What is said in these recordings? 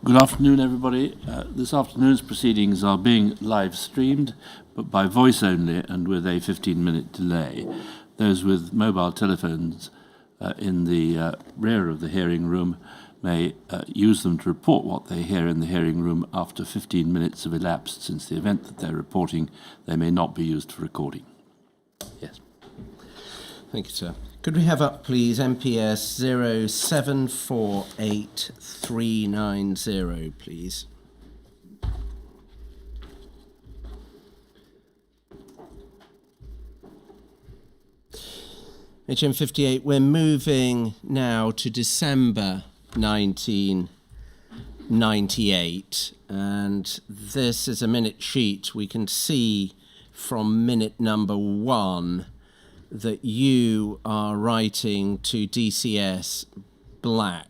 Good afternoon, everybody. This afternoon's proceedings are being live streamed, but by voice only and with a 15-minute delay. Those with mobile telephones in the rear of the hearing room may use them to report what they hear in the hearing room after 15 minutes have elapsed since the event that they're reporting. They may not be used for recording. Yes. Thank you, sir. Could we have up, please, MPS 0748390, please? HM58, we're moving now to December 1998, and this is a minute sheet. We can see from minute number 1 that you are writing to DCS Black,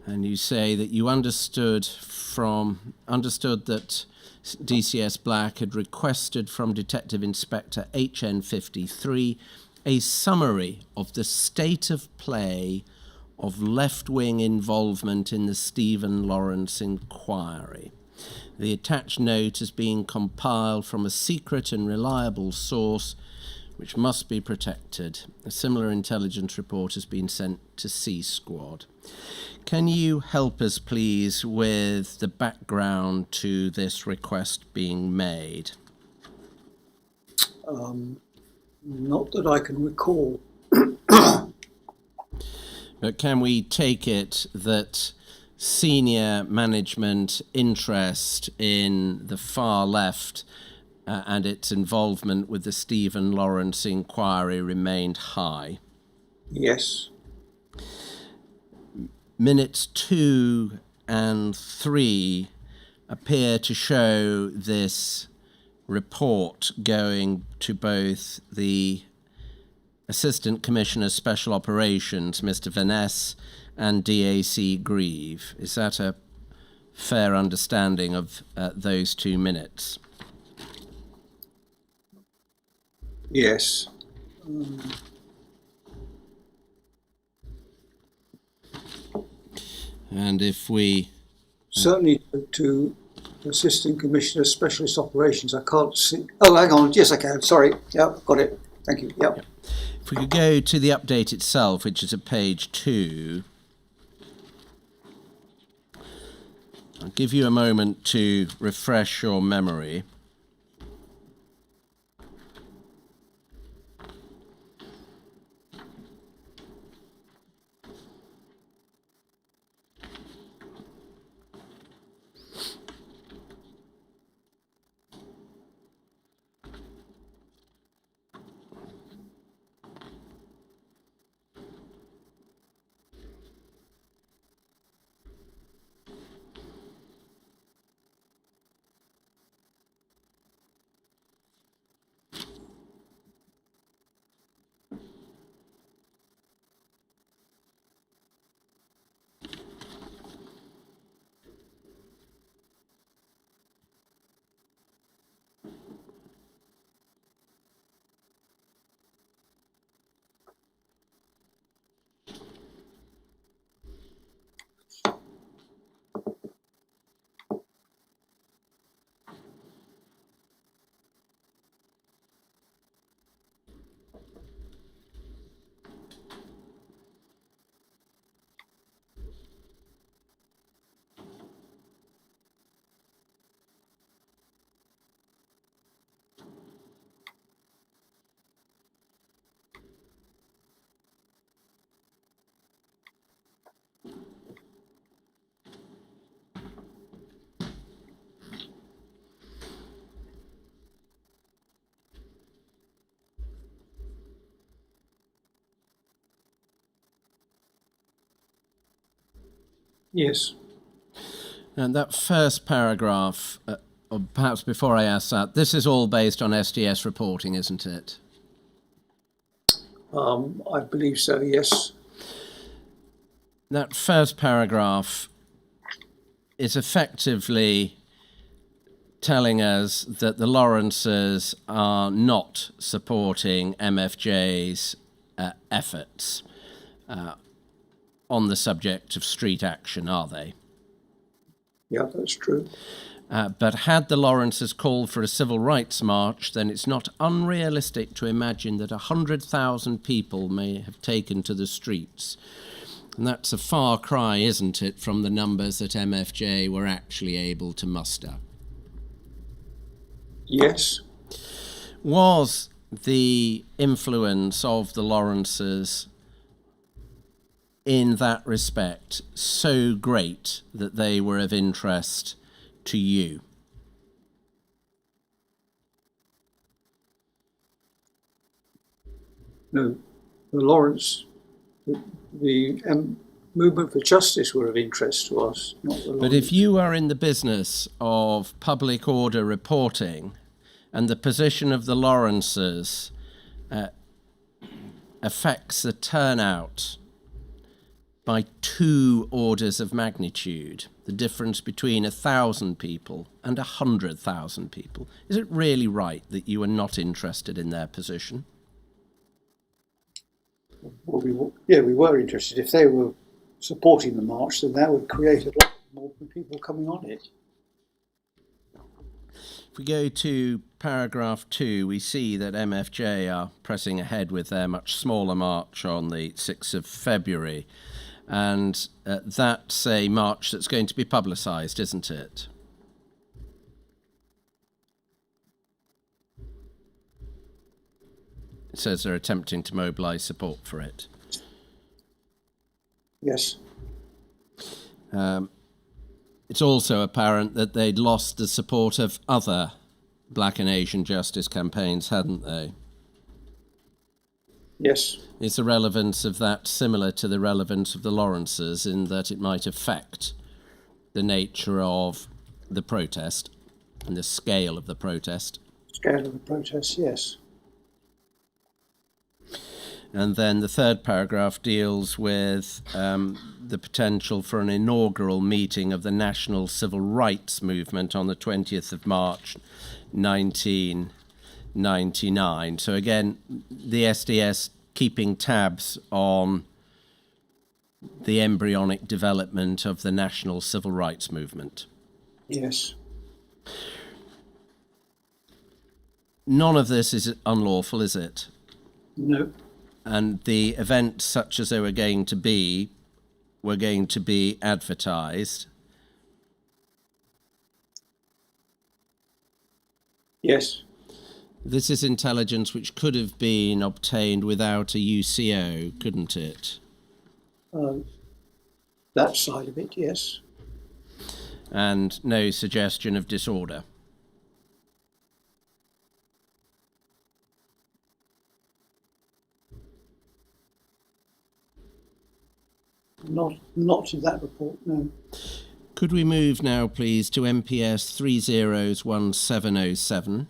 and you say that you understood that DCS Black had requested from Detective Inspector HN53 a summary of the state of play of left-wing involvement in the Stephen Lawrence inquiry. The attached note is being compiled from a secret and reliable source which must be protected. A similar intelligence report has been sent to C Squad. Can you help us, please, with the background to this request being made? Not that I can recall. But can we take it that senior management interest in the far left and its involvement with the Stephen Lawrence inquiry remained high? Yes. Minutes 2 and 3 appear to show this report going to both the Assistant Commissioner Special Operations, Mr. Vaness, and DAC Grieve. Is that a fair understanding of those 2 minutes? Yes. And if we... Certainly to Assistant Commissioner Specialist Operations, I can't see... Oh, hang on. Yes, I can. Sorry. Yeah, got it. Thank you. Yep. Yeah. If we could go to the update itself, which is at page 2. I'll give you a moment to refresh your memory. Yes. And that first paragraph, or perhaps before I ask that, this is all based on SDS reporting, isn't it? I believe so, yes. That first paragraph is effectively telling us that the Lawrences are not supporting MFJ's efforts on the subject of street action, are they? Yeah, that's true. But had the Lawrences called for a civil rights march, then it's not unrealistic to imagine that 100,000 people may have taken to the streets. And that's a far cry, isn't it, from the numbers that MFJ were actually able to muster? Yes. Was the influence of the Lawrences in that respect so great that they were of interest to you? No, the Lawrence, the movement for justice were of interest to us, not the Lawrence. But if you are in the business of public order reporting and the position of the Lawrences affects the turnout by 2 orders of magnitude, the difference between 1,000 people and 100,000 people, is it really right that you are not interested in their position? Well, we were interested. If they were supporting the march, then that would create a lot more people coming on it. If we go to paragraph 2, we see that MFJ are pressing ahead with their much smaller march on the 6th of February. And that's a march that's going to be publicised, isn't it? It says they're attempting to mobilise support for it. Yes. It's also apparent that they'd lost the support of other Black and Asian justice campaigns, hadn't they? Yes. Is the relevance of that similar to the relevance of the Lawrences in that it might affect the nature of the protest and the scale of the protest? Scale of the protest, yes. And then the third paragraph deals with the potential for an inaugural meeting of the National Civil Rights Movement on the 20th of March, 1999. So again, the SDS keeping tabs on the embryonic development of the National Civil Rights Movement. Yes. None of this is unlawful, is it? No. And the events such as they were going to be advertised. Yes. This is intelligence which could have been obtained without a UCO, couldn't it? That side of it, yes. And no suggestion of disorder. Not in that report, no. Could we move now, please, to MPS 301707?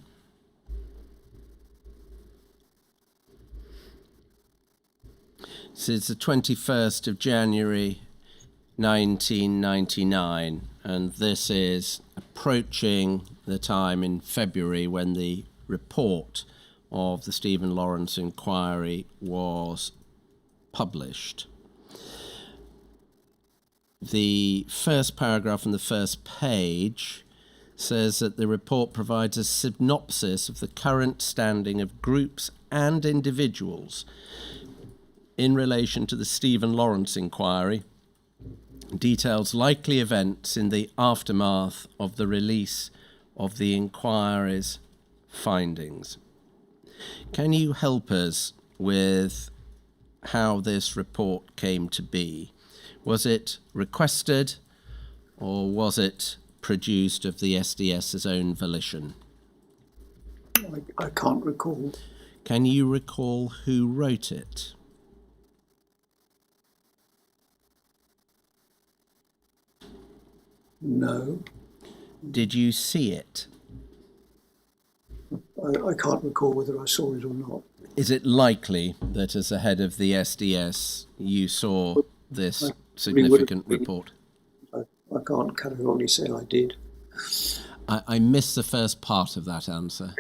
This is the 21st of January 1999, and this is approaching the time in February when the report of the Stephen Lawrence inquiry was published. The first paragraph on the first page says that the report provides a synopsis of the current standing of groups and individuals in relation to the Stephen Lawrence inquiry, details likely events in the aftermath of the release of the inquiry's findings. Can you help us with how this report came to be? Was it requested or was it produced of the SDS's own volition? I can't recall. Can you recall who wrote it? No. Did you see it? I can't recall whether I saw it or not. Is it likely that as the head of the SDS you saw this significant report? I can't categorically say I did. I missed the first part of that answer.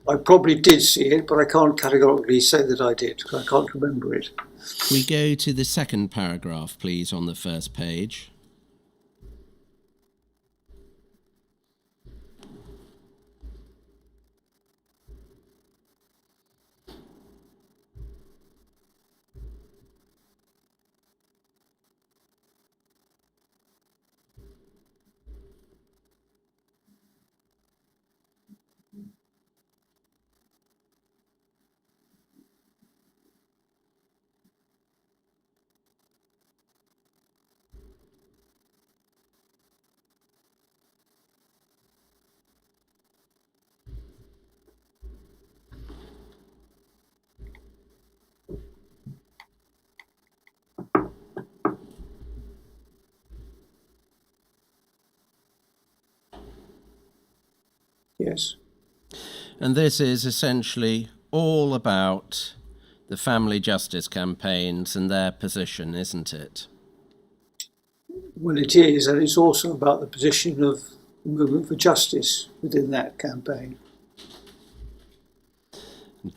I probably did see it, but I can't categorically say that I did. I can't remember it. We go to the second paragraph, please, on the first page. Yes. And this is essentially all about the family justice campaigns and their position, isn't it? Well, it is, and it's also about the position of the movement for justice within that campaign.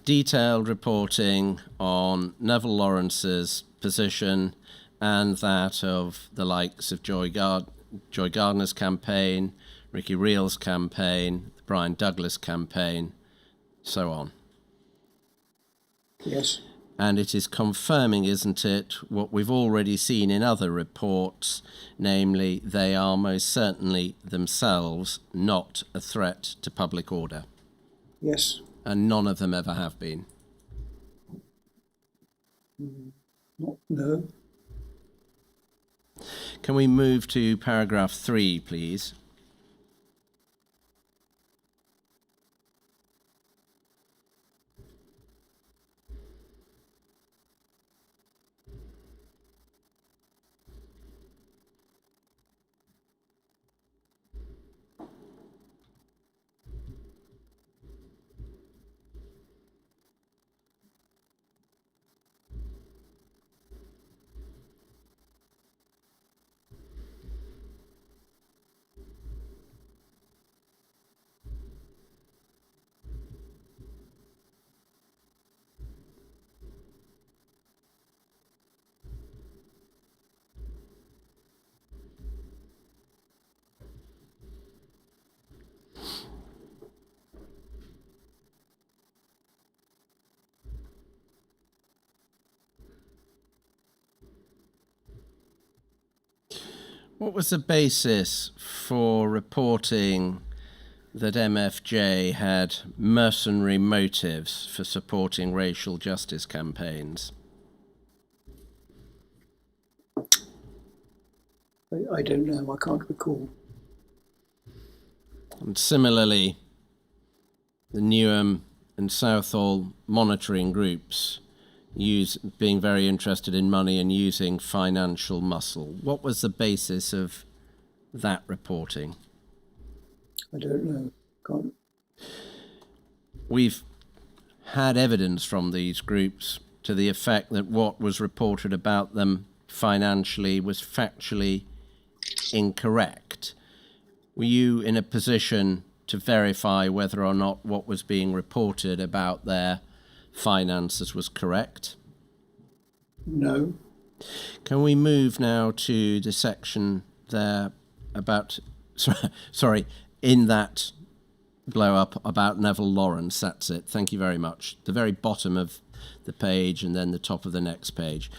Detailed reporting on Neville Lawrence's position and that of the likes of Joy Gardner's campaign, Ricky Reel's campaign, the Brian Douglas campaign, so on. Yes. And it is confirming, isn't it, what we've already seen in other reports, namely they are most certainly themselves not a threat to public order. Yes. And none of them ever have been. No. Can we move to paragraph 3, please? What was the basis for reporting that MFJ had mercenary motives for supporting racial justice campaigns? I don't know. I can't recall. And similarly, the Newham and Southall monitoring groups being very interested in money and using financial muscle. What was the basis of that reporting? I don't know. Can't. We've had evidence from these groups to the effect that what was reported about them financially was factually incorrect. Were you in a position to verify whether or not what was being reported about their finances was correct? No. Can we move now to the section there about, in that blow up about Neville Lawrence? That's it. Thank you very much. The very bottom of the page and then the top of the next page.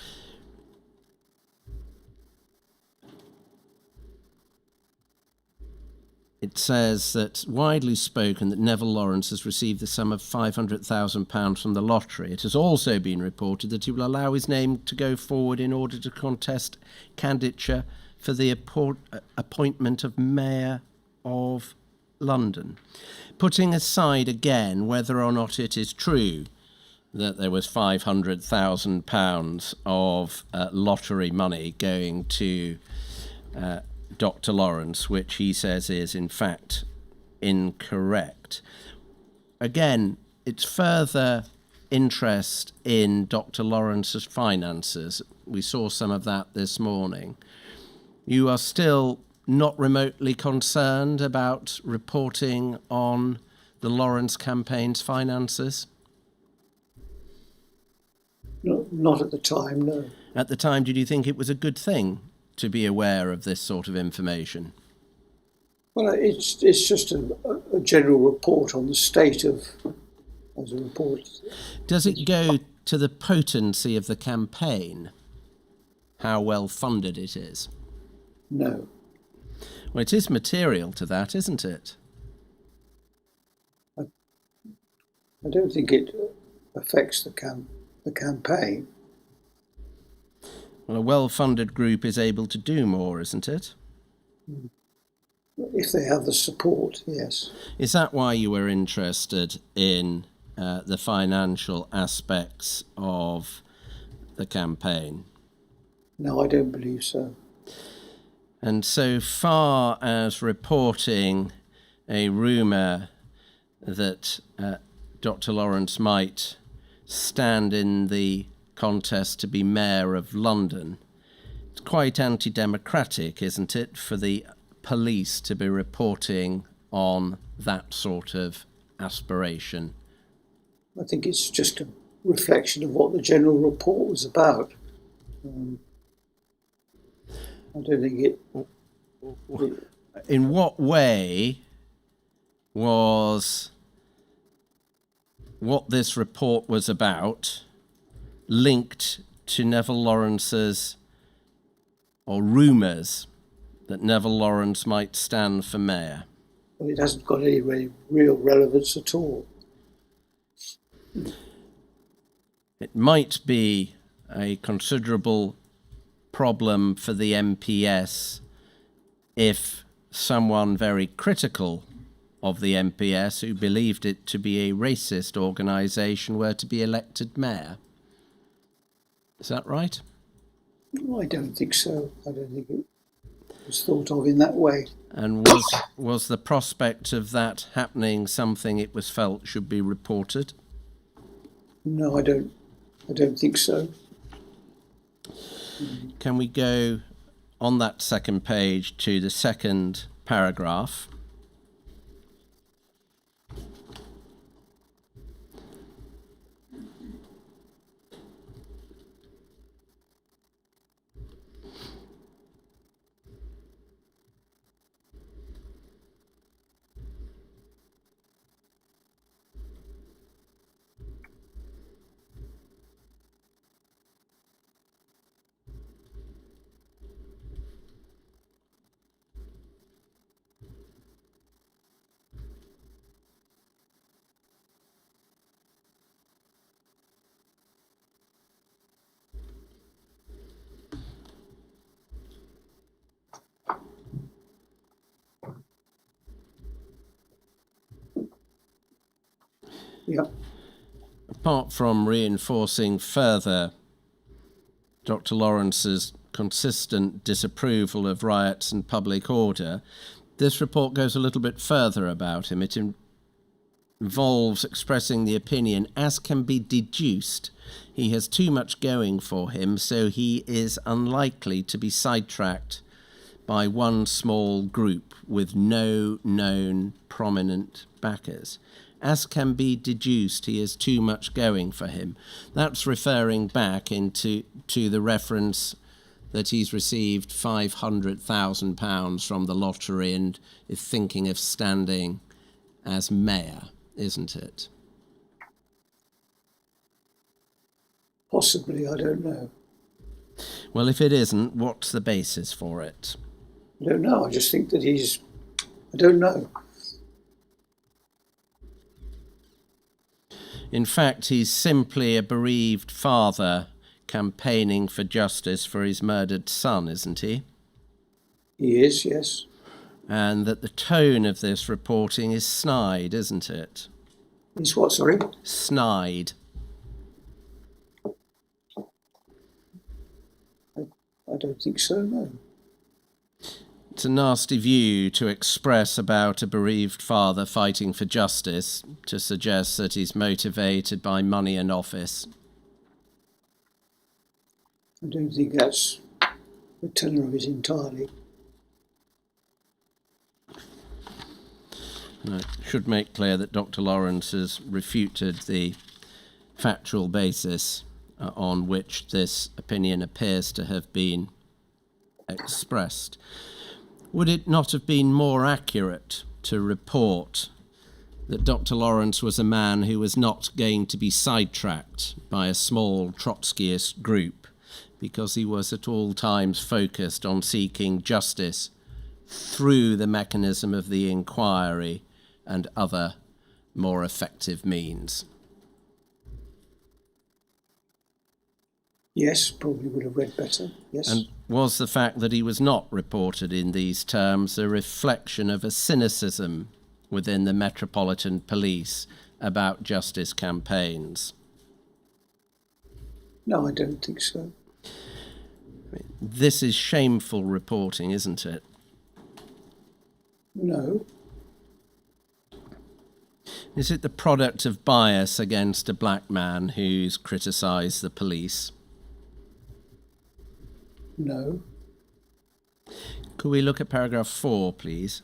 It says that widely spoken that Neville Lawrence has received the sum of £500,000 from the lottery. It has also been reported that he will allow his name to go forward in order to contest candidature for the appointment of Mayor of London. Putting aside again whether or not it is true that there was £500,000 of lottery money going to Dr. Lawrence, which he says is in fact incorrect. Again, it's further interest in Dr. Lawrence's finances. We saw some of that this morning. You are still not remotely concerned about reporting on the Lawrence campaign's finances? Not at the time, no. At the time, did you think it was a good thing to be aware of this sort of information? Well, it's just a general report on the state of, as a report. Does it go to the potency of the campaign? How well funded it is? No. Well, it is material to that, isn't it? I don't think it affects the campaign. Well, a well-funded group is able to do more, isn't it? If they have the support, yes. Is that why you were interested in the financial aspects of the campaign? No, I don't believe so. And so far as reporting a rumour that Dr. Lawrence might stand in the contest to be Mayor of London. It's quite anti-democratic, isn't it, for the police to be reporting on that sort of aspiration? I think it's just a reflection of what the general report was about. I don't think it... In what way was what this report was about linked to Neville Lawrence's, or rumours that Neville Lawrence might stand for mayor? Well, it hasn't got any real relevance at all. It might be a considerable problem for the MPS if someone very critical of the MPS, who believed it to be a racist organisation, were to be elected mayor. Is that right? I don't think so. I don't think it was thought of in that way. And was the prospect of that happening something it was felt should be reported? No, I don't think so. Can we go on that second page to the second paragraph? Yeah. Apart from reinforcing further Dr. Lawrence's consistent disapproval of riots and public order, this report goes a little bit further about him. It involves expressing the opinion, as can be deduced, he has too much going for him, so he is unlikely to be sidetracked by one small group with no known prominent backers. As can be deduced, he has too much going for him. That's referring back to the reference that he's received £500,000 from the lottery and is thinking of standing as mayor, isn't it? Possibly, I don't know. Well, if it isn't, what's the basis for it? I don't know. I just think that I don't know. In fact, he's simply a bereaved father campaigning for justice for his murdered son, isn't he? He is, yes. And that the tone of this reporting is snide, isn't it? Is what, sorry? Snide. I don't think so, no. It's a nasty view to express about a bereaved father fighting for justice, to suggest that he's motivated by money and office. I don't think that's the tenor of it entirely. I should make clear that Dr. Lawrence has refuted the factual basis on which this opinion appears to have been expressed. Would it not have been more accurate to report that Dr. Lawrence was a man who was not going to be sidetracked by a small Trotskyist group, because he was at all times focused on seeking justice through the mechanism of the inquiry and other more effective means? Yes, probably would have read better, yes. And was the fact that he was not reported in these terms a reflection of a cynicism within the Metropolitan Police about justice campaigns? No, I don't think so. This is shameful reporting, isn't it? No. Is it the product of bias against a black man who's criticised the police? No. Could we look at paragraph 4, please?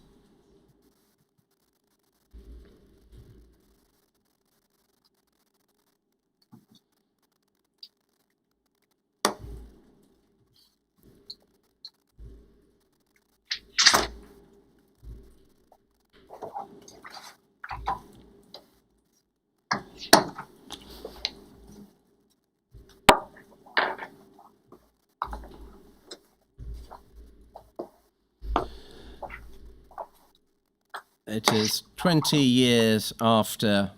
It is 20 years after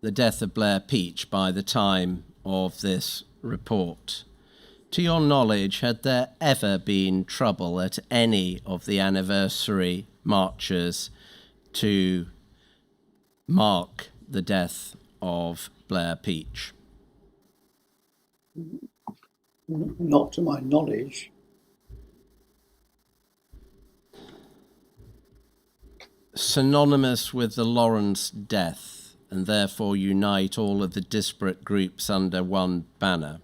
the death of Blair Peach by the time of this report. To your knowledge, had there ever been trouble at any of the anniversary marches to mark the death of Blair Peach? Not to my knowledge. Synonymous with the Lawrence death, and therefore unite all of the disparate groups under one banner.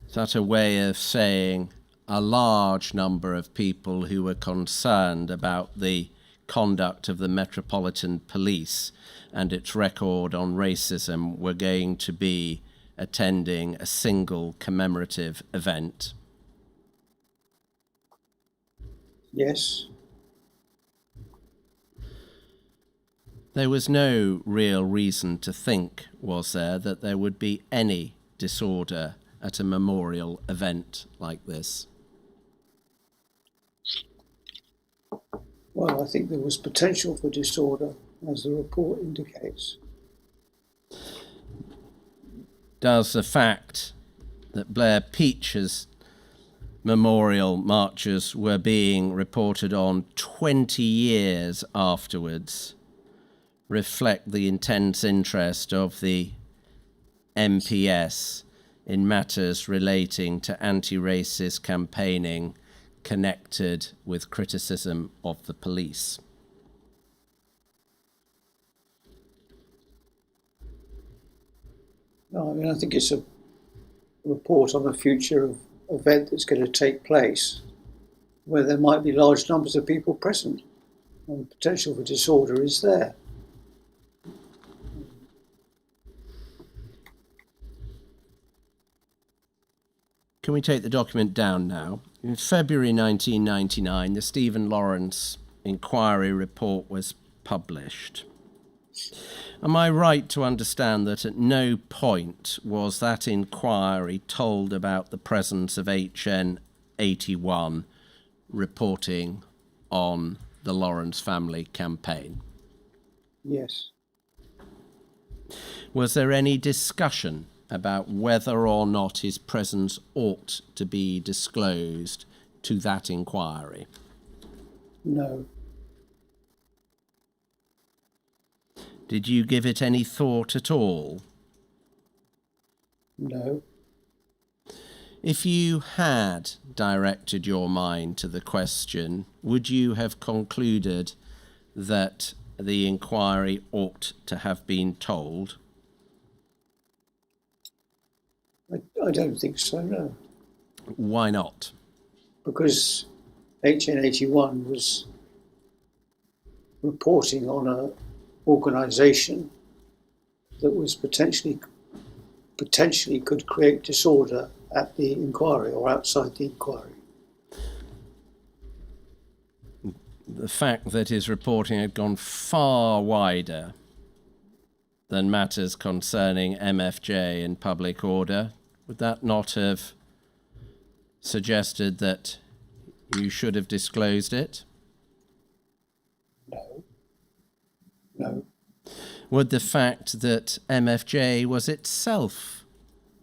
Is that a way of saying a large number of people who were concerned about the conduct of the Metropolitan Police and its record on racism were going to be attending a single commemorative event? Yes. There was no real reason to think, was there, that there would be any disorder at a memorial event like this? Well, I think there was potential for disorder, as the report indicates. Does the fact that Blair Peach's memorial marches were being reported on 20 years afterwards reflect the intense interest of the MPS in matters relating to anti-racist campaigning connected with criticism of the police? No, I mean, I think it's a report on a future event that's going to take place where there might be large numbers of people present, and the potential for disorder is there. Can we take the document down now? In February 1999, the Stephen Lawrence inquiry report was published. Am I right to understand that at no point was that inquiry told about the presence of HN 81 reporting on the Lawrence family campaign? Yes. Was there any discussion about whether or not his presence ought to be disclosed to that inquiry? No. Did you give it any thought at all? No. If you had directed your mind to the question, would you have concluded that the inquiry ought to have been told? I don't think so, no. Why not? Because HN81 was reporting on an organisation that was potentially could create disorder at the inquiry or outside the inquiry. The fact that his reporting had gone far wider than matters concerning MFJ and public order, would that not have suggested that you should have disclosed it? No. No. Would the fact that MFJ was itself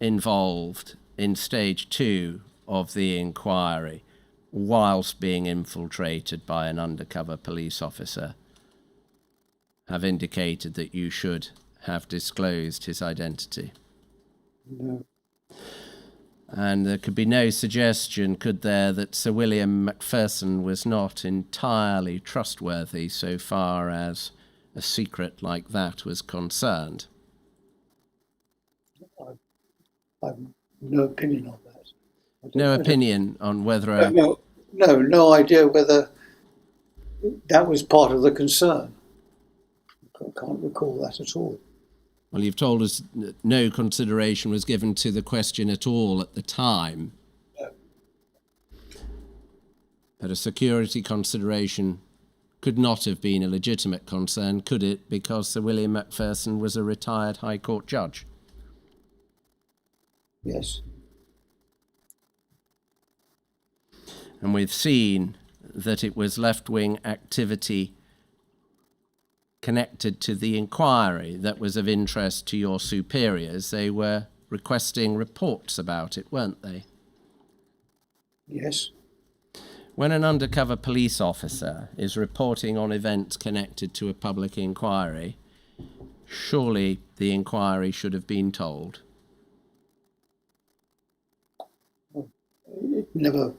involved in stage 2 of the inquiry whilst being infiltrated by an undercover police officer have indicated that you should have disclosed his identity? No. And there could be no suggestion, could there, that Sir William Macpherson was not entirely trustworthy so far as a secret like that was concerned. I've no opinion on that. No opinion on whether no idea whether that was part of the concern. I can't recall that at all. Well, you've told us that no consideration was given to the question at all at the time. No. But a security consideration could not have been a legitimate concern, could it? Because Sir William Macpherson was a retired High Court judge. Yes. And we've seen that it was left-wing activity connected to the inquiry that was of interest to your superiors. They were requesting reports about it, weren't they? Yes. When an undercover police officer is reporting on events connected to a public inquiry, surely the inquiry should have been told. It never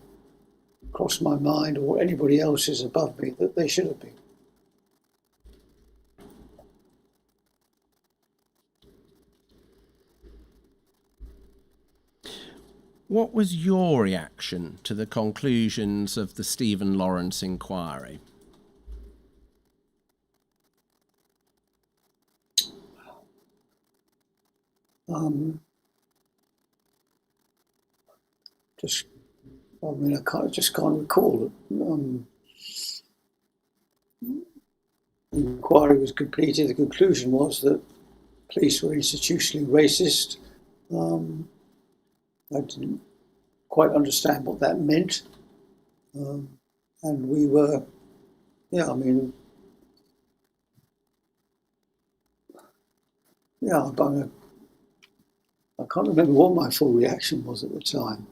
crossed my mind or anybody else's above me that they should have been. What was your reaction to the conclusions of the Stephen Lawrence inquiry? I just can't recall. The inquiry was completed. The conclusion was that police were institutionally racist. I didn't quite understand what that meant. And we were, I can't remember what my full reaction was at the time.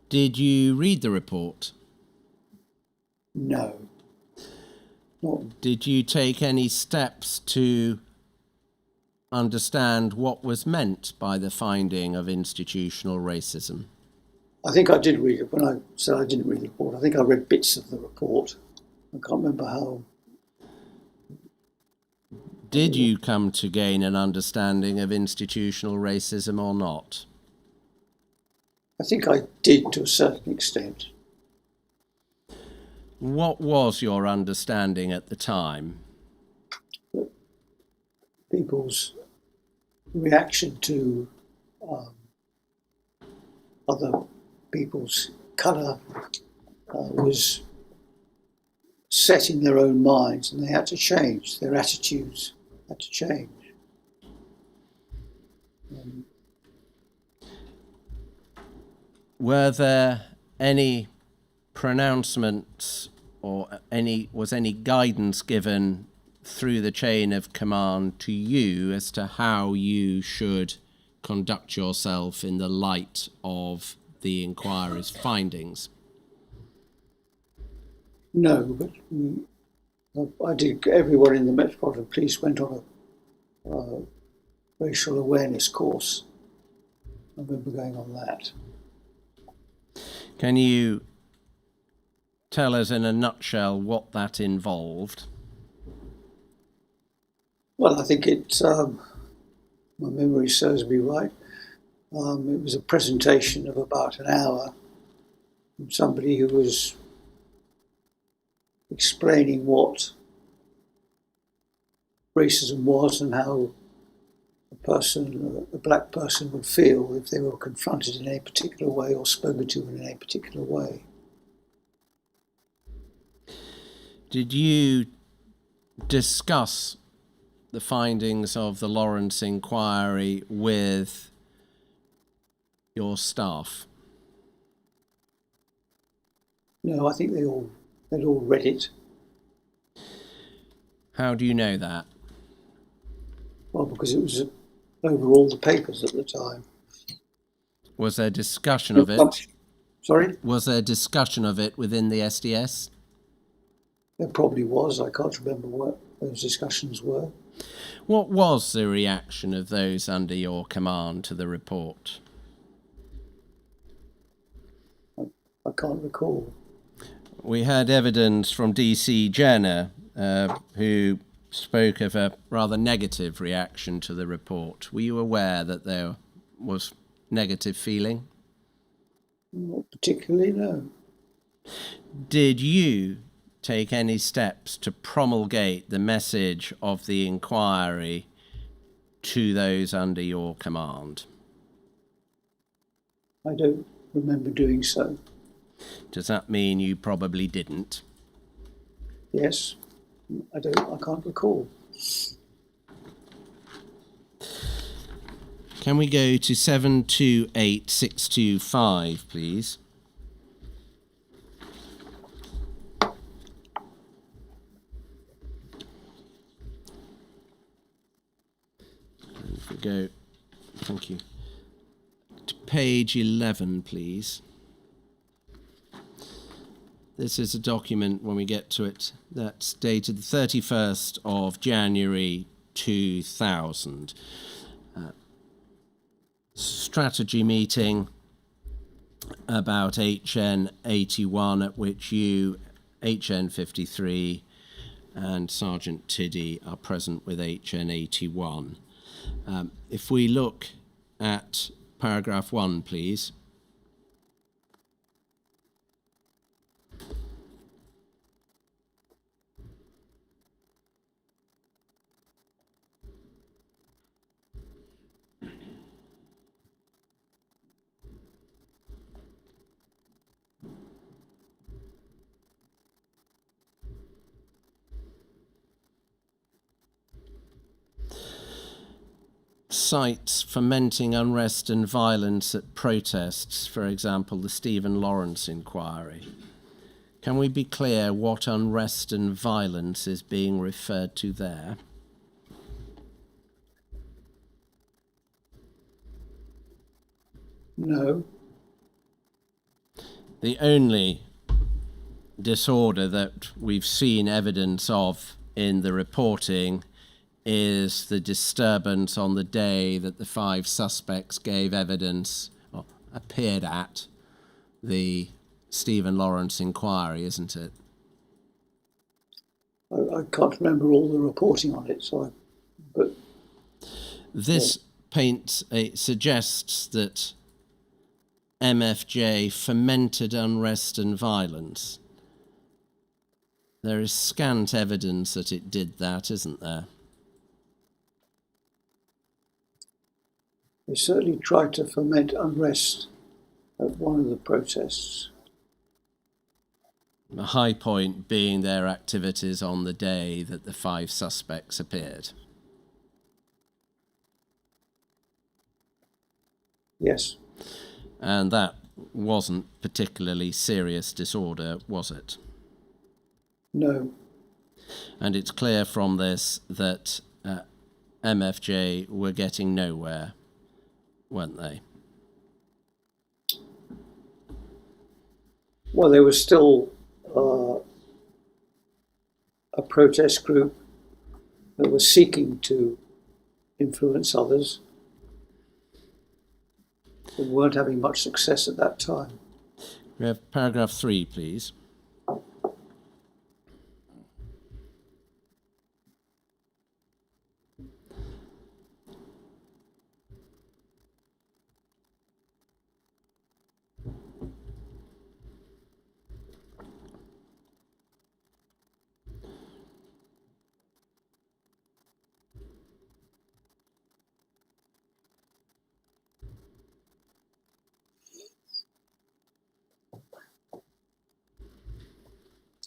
Did you read the report? No. Not. Did you take any steps to understand what was meant by the finding of institutional racism? I think I did read it. When I said I didn't read the report, I think I read bits of the report. I can't remember how. Did you come to gain an understanding of institutional racism or not? I think I did to a certain extent. What was your understanding at the time? People's reaction to other people's colour was set in their own minds, and they had to change. Their attitudes had to change. Were there any pronouncements or was any guidance given through the chain of command to you as to how you should conduct yourself in the light of the inquiry's findings? No, but I did. Everyone in the Metropolitan Police went on a racial awareness course. I remember going on that. Can you tell us in a nutshell what that involved? Well, I think my memory serves me right. It was a presentation of about an hour from somebody who was explaining what racism was and how a black person would feel if they were confronted in any particular way or spoken to in any particular way. Did you discuss the findings of the Lawrence inquiry with your staff? No, I think they'd all read it. How do you know that? Well, because it was over all the papers at the time. Was there discussion of it? Sorry? Was there discussion of it within the SDS? There probably was. I can't remember what those discussions were. What was the reaction of those under your command to the report? I can't recall. We had evidence from DC Jenner, who spoke of a rather negative reaction to the report. Were you aware that there was negative feeling? Not particularly, no. Did you take any steps to promulgate the message of the inquiry to those under your command? I don't remember doing so. Does that mean you probably didn't? Yes, I can't recall. Can we go to 728625, please? If we go, thank you, to page 11, please. This is a document, when we get to it, that's dated the 31st of January 2000. Strategy meeting about HN 81, at which you, HN 53, and Sergeant Tiddy are present with HN 81. If we look at paragraph 1, please. Cites fomenting unrest and violence at protests, for example, the Stephen Lawrence inquiry. Can we be clear what unrest and violence is being referred to there? No. The only disorder that we've seen evidence of in the reporting is the disturbance on the day that the 5 suspects gave evidence, or appeared at, the Stephen Lawrence inquiry, isn't it? I can't remember all the reporting on it, but this suggests that MFJ fomented unrest and violence. There is scant evidence that it did that, isn't there? they certainly tried to foment unrest at one of the protests. The high point being their activities on the day that the 5 suspects appeared. Yes. And that wasn't particularly serious disorder, was it? No. And it's clear from this that MFJ were getting nowhere, weren't they? Well, there was still a protest group that was seeking to influence others, but weren't having much success at that time. We have paragraph 3, please.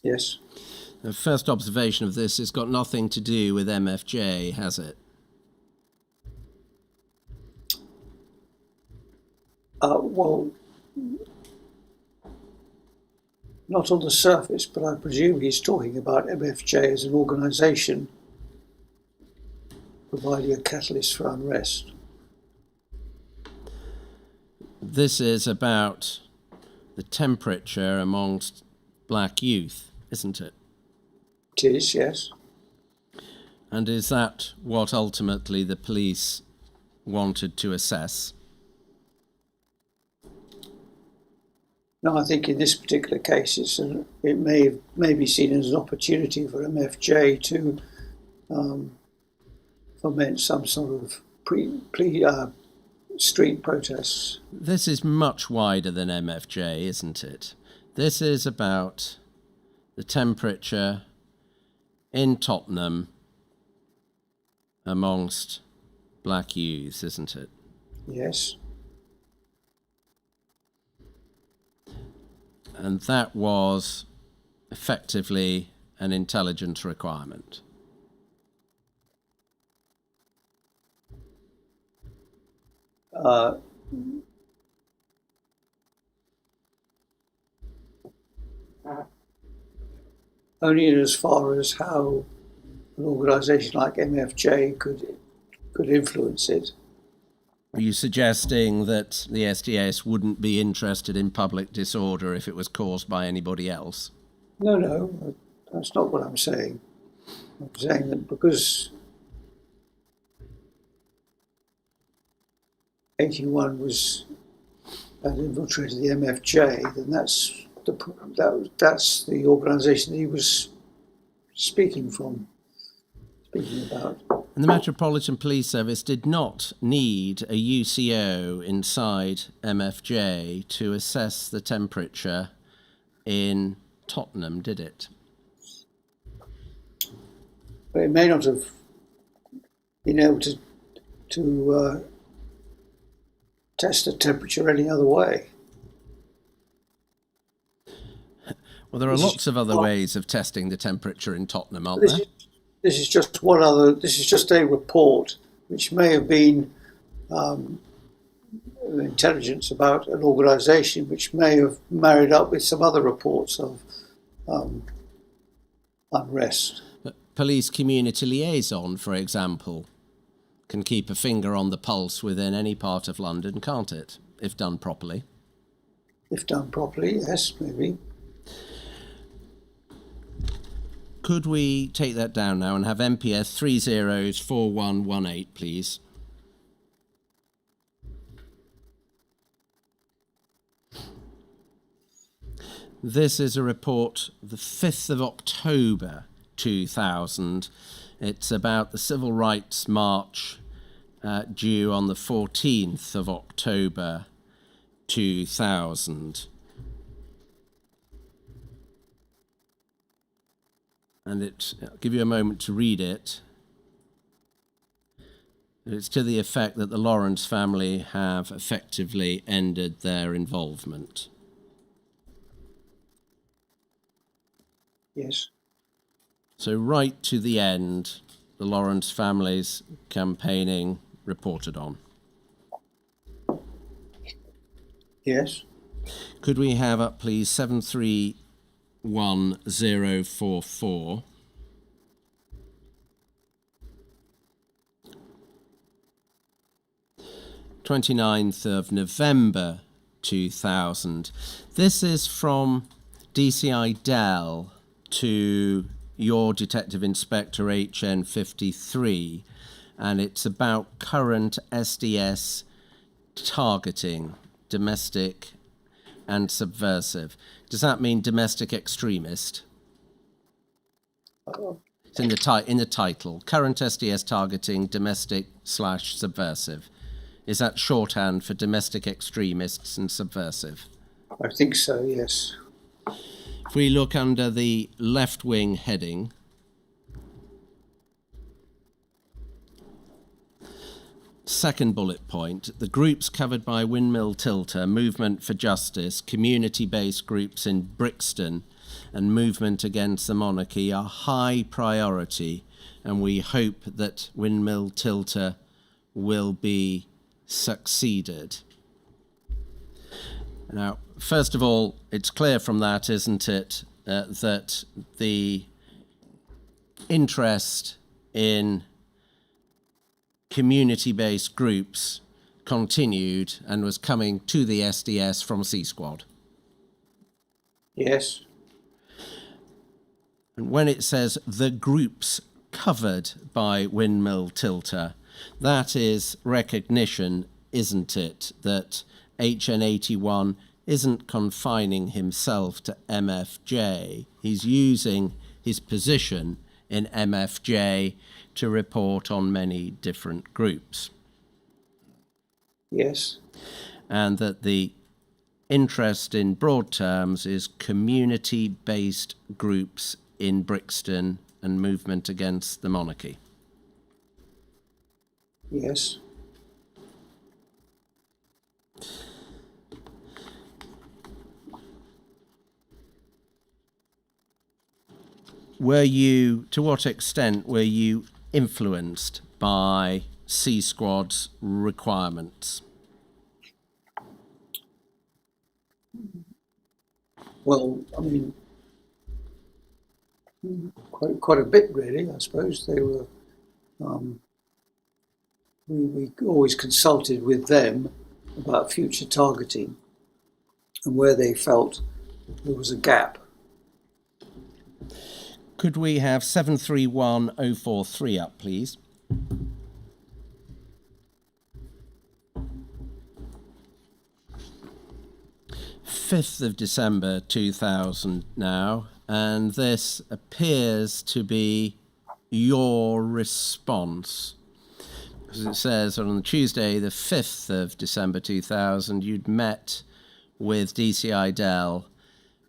Yes. The first observation of this has got nothing to do with MFJ, has it? Well, not on the surface, but I presume he's talking about MFJ as an organisation providing a catalyst for unrest. This is about the temperature amongst black youth, isn't it? It is, yes. And is that what ultimately the police wanted to assess? No, I think in this particular case, it may be seen as an opportunity for MFJ to foment some sort of street protests. This is much wider than MFJ, isn't it? This is about the temperature in Tottenham amongst black youths, isn't it? Yes. And that was effectively an intelligence requirement. Only in as far as how an organisation like MFJ could influence it. Are you suggesting that the SDS wouldn't be interested in public disorder if it was caused by anybody else? No, that's not what I'm saying. I'm saying that because 81 had infiltrated the MFJ, then that's the organisation that he was speaking about. And the Metropolitan Police Service did not need a UCO inside MFJ to assess the temperature in Tottenham, did it? But it may not have been able to test the temperature any other way. Well, there are lots of other ways of testing the temperature in Tottenham, aren't there? This is just one other. This is just a report which may have been intelligence about an organisation which may have married up with some other reports of unrest. But police community liaison, for example, can keep a finger on the pulse within any part of London, can't it, if done properly? If done properly, yes, maybe. Could we take that down now and have MPS 304118, please? This is a report the 5th of October 2000. It's about the Civil Rights March due on the 14th of October 2000. And I'll give you a moment to read it. It's to the effect that the Lawrence family have effectively ended their involvement. Yes. So right to the end, the Lawrence family's campaigning reported on. Yes. Could we have up, please, 731044? (29th of November 2000). This is from DCI Dell to your Detective Inspector HN53, and it's about current SDS targeting, domestic and subversive. Does that mean domestic extremist? It's in the title. Current SDS targeting, domestic/subversive. Is that shorthand for domestic extremists and subversive? I think so, yes. If we look under the left-wing heading, second bullet point, the groups covered by Windmill Tilter, Movement for Justice, community-based groups in Brixton, and Movement Against the Monarchy are high priority, and we hope that Windmill Tilter will be succeeded. Now, first of all, it's clear from that, isn't it, that the interest in community-based groups continued and was coming to the SDS from C Squad. Yes. And when it says the groups covered by Windmill Tilter, that is recognition, isn't it, that HN81 isn't confining himself to MFJ. He's using his position in MFJ to report on many different groups. Yes. And that the interest in broad terms is community-based groups in Brixton and movement against the monarchy. Yes. To what extent were you influenced by C Squad's requirements? Well, I mean, quite a bit really. I suppose they were. We always consulted with them about future targeting and where they felt there was a gap. Could we have 731043 up, please? December 5th, 2000 now, and this appears to be your response. As it says, on Tuesday, the 5th of December 2000, you'd met with DCI Dell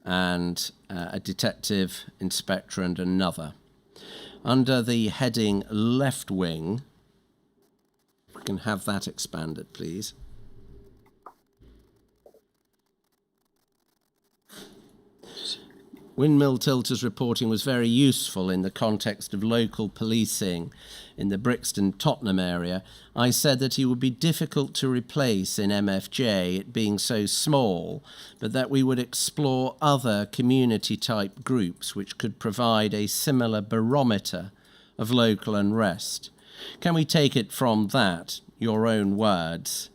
and a detective inspector and another. Under the heading left wing, if we can have that expanded, please. Windmill Tilter's reporting was very useful in the context of local policing in the Brixton-Tottenham area. I said that he would be difficult to replace in MFJ, it being so small, but that we would explore other community-type groups which could provide a similar barometer of local unrest. Can we take it from that, your own words,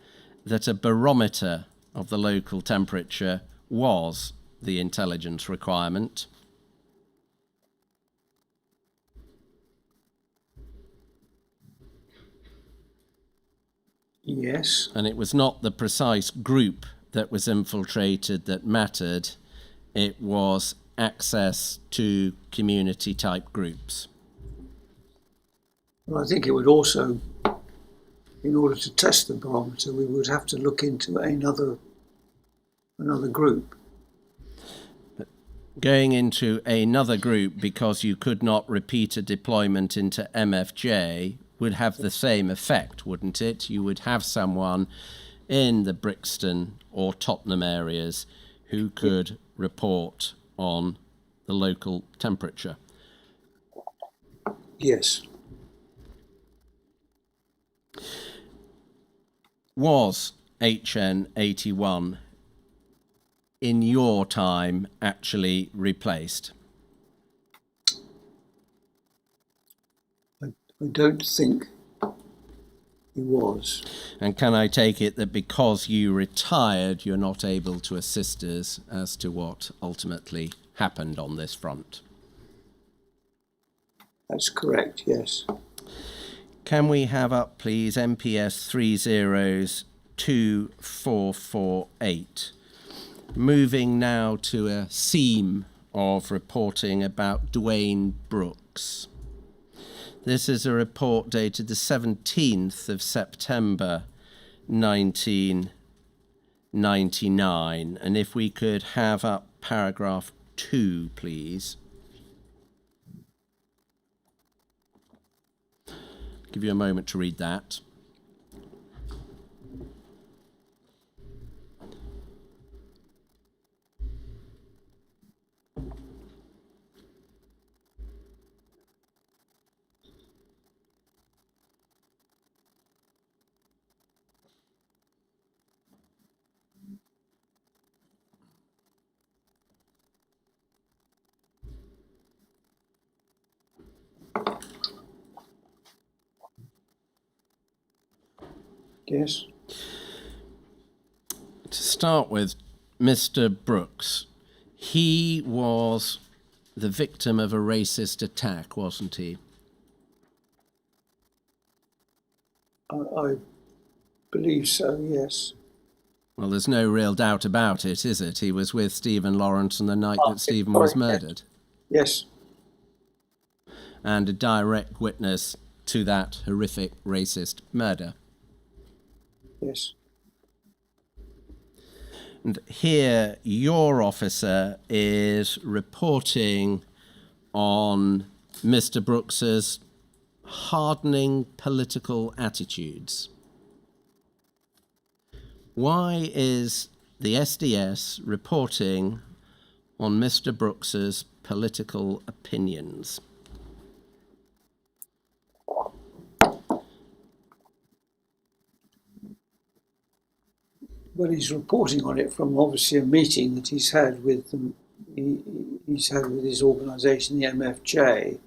that a barometer of the local temperature was the intelligence requirement? Yes. And it was not the precise group that was infiltrated that mattered, it was access to community type groups. Well, I think it would also, in order to test the barometer, we would have to look into another group. Going into another group because you could not repeat a deployment into MFJ would have the same effect, wouldn't it? You would have someone in the Brixton or Tottenham areas who could report on the local temperature. Yes. Was HN 81 in your time actually replaced? I don't think he was. And can I take it that because you retired, you're not able to assist us as to what ultimately happened on this front? That's correct, yes. Can we have up, please, MPS 302448? Moving now to a theme of reporting about Dwayne Brooks. This is a report dated the 17th of September 1999. And if we could have up paragraph 2, please. Give you a moment to read that. Yes. To start with, Mr. Brooks, he was the victim of a racist attack, wasn't he? I believe so, yes. Well, there's no real doubt about it, is it? He was with Stephen Lawrence on the night that Stephen was murdered. Yes. and a direct witness to that horrific racist murder. Yes. And here your officer is reporting on Mr. Brooks's hardening political attitudes. Why is the SDS reporting on Mr. Brooks's political opinions? Well, he's reporting on it from obviously a meeting that he's had with them. He's had with his organisation, the MFJ,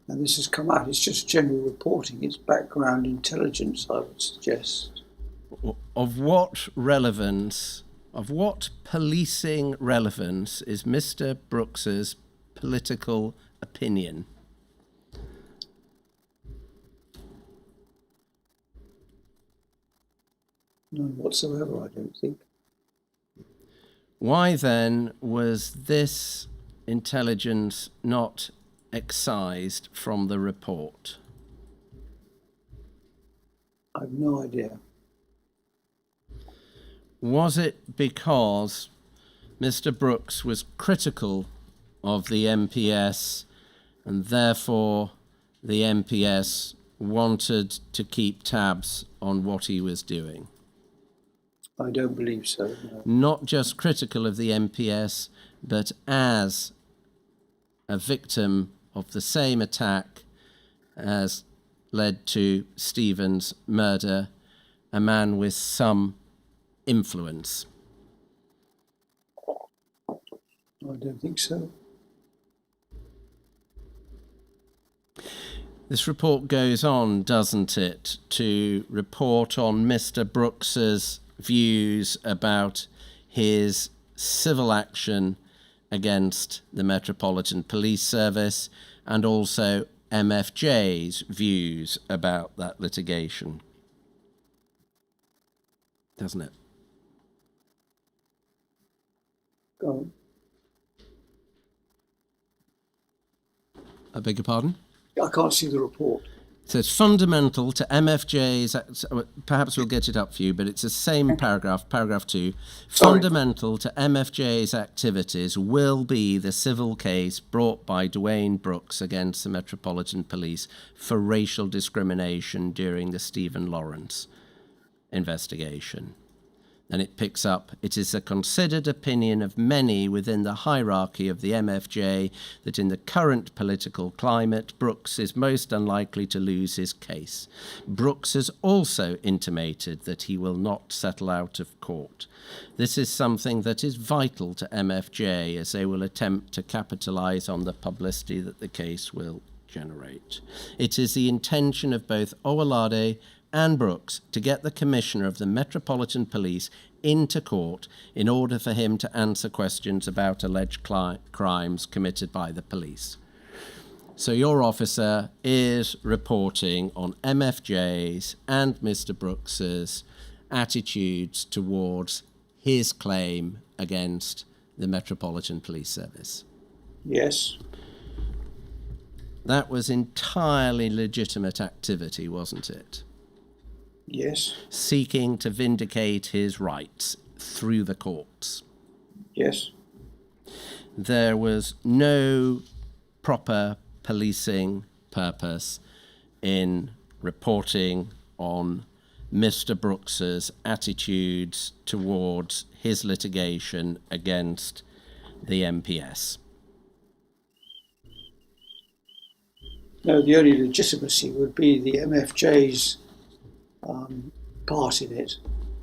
and this has come out. It's just general reporting. It's background intelligence, I would suggest. Of what relevance, of what policing relevance is Mr. Brooks's political opinion? None whatsoever, I don't think. Why then was this intelligence not excised from the report? I have no idea. Was it because Mr. Brooks was critical of the MPS and therefore the MPS wanted to keep tabs on what he was doing? I don't believe so. No. Not just critical of the MPS, but as a victim of the same attack as led to Stephen's murder, a man with some influence. I don't think so. This report goes on, doesn't it, to report on Mr. Brooks's views about his civil action against the Metropolitan Police Service and also MFJ's views about that litigation. Doesn't it? Go on. I beg your pardon? I can't see the report. So it's fundamental to MFJ's, perhaps we'll get it up for you, but it's the same paragraph, paragraph 2. Sorry. Fundamental to MFJ's activities will be the civil case brought by Dwayne Brooks against the Metropolitan Police for racial discrimination during the Stephen Lawrence investigation. And it picks up, it is a considered opinion of many within the hierarchy of the MFJ that in the current political climate, Brooks is most unlikely to lose his case. Brooks has also intimated that he will not settle out of court. This is something that is vital to MFJ as they will attempt to capitalize on the publicity that the case will generate. It is the intention of both Owolade and Brooks to get the Commissioner of the Metropolitan Police into court in order for him to answer questions about alleged crimes committed by the police. So your officer is reporting on MFJ's and Mr. Brooks's attitudes towards his claim against the Metropolitan Police Service. Yes. That was entirely legitimate activity, wasn't it? Yes. Seeking to vindicate his rights through the courts. Yes. There was no proper policing purpose in reporting on Mr. Brooks's attitudes towards his litigation against the MPS. No, the only legitimacy would be the MFJ's part in it.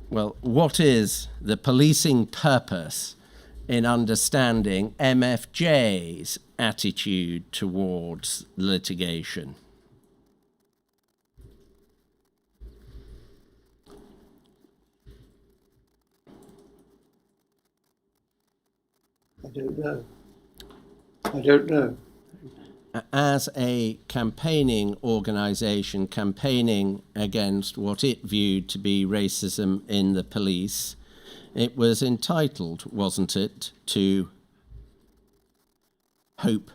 Well, what is the policing purpose in understanding MFJ's attitude towards litigation? I don't know. I don't know. As a campaigning organisation campaigning against what it viewed to be racism in the police, it was entitled, wasn't it, to hope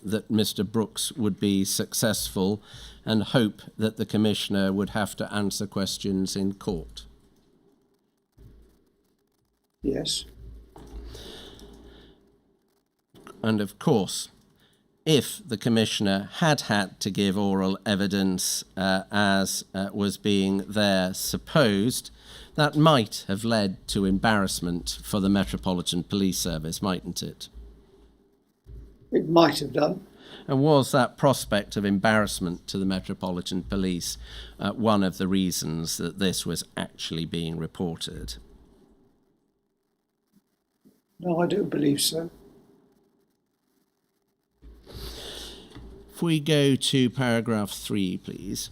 that Mr. Brooks would be successful and hope that the Commissioner would have to answer questions in court? Yes. And of course, if the Commissioner had had to give oral evidence as was being there supposed, that might have led to embarrassment for the Metropolitan Police Service, mightn't it? It might have done. And was that prospect of embarrassment to the Metropolitan Police one of the reasons that this was actually being reported? No, I don't believe so. If we go to paragraph 3, please.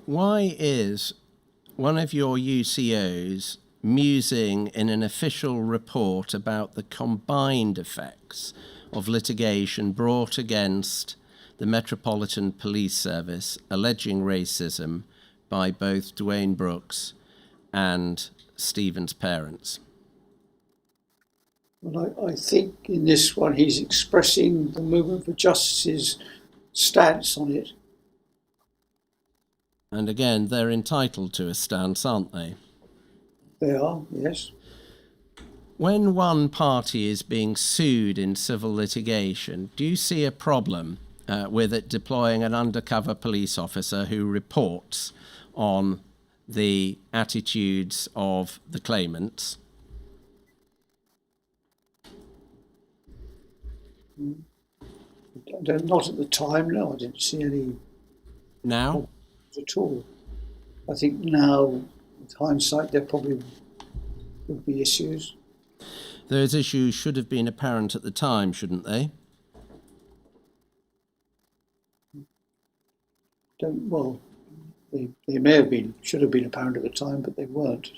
Why is one of your UCOs musing in an official report about the combined effects of litigation brought against the Metropolitan Police Service alleging racism by both Dwayne Brooks and Stephen's parents? Well, I think in this one he's expressing the Movement for Justice's stance on it. And again, they're entitled to a stance, aren't they? They are, yes. When one party is being sued in civil litigation, do you see a problem with it deploying an undercover police officer who reports on the attitudes of the claimants? Not at the time, no. I didn't see any Now? at all. I think now, with hindsight, there probably would be issues. Those issues should have been apparent at the time, shouldn't they? Well, they may have been, should have been apparent at the time, but they weren't.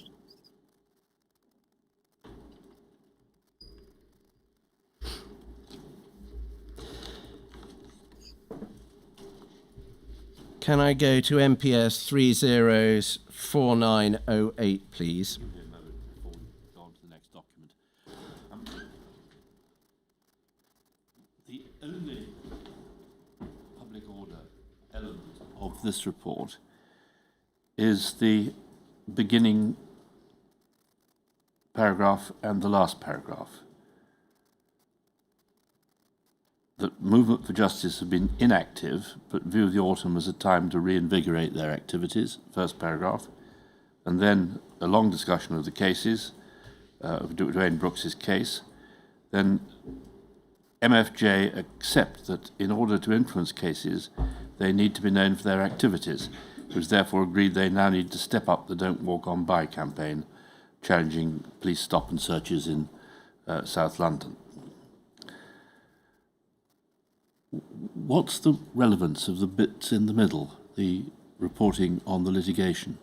Can I go to MPS 304908, please? Before we go on to the next document. The only public order element of this report is the beginning paragraph and the last paragraph. The Movement for Justice have been inactive, but view the autumn as a time to reinvigorate their activities, first paragraph, and then a long discussion of the cases, of Dwayne Brooks's case. Then MFJ accept that in order to influence cases, they need to be known for their activities. It was therefore agreed they now need to step up the Don't Walk On By campaign, challenging police stop and searches in South London. What's the relevance of the bits in the middle, the reporting on the litigation?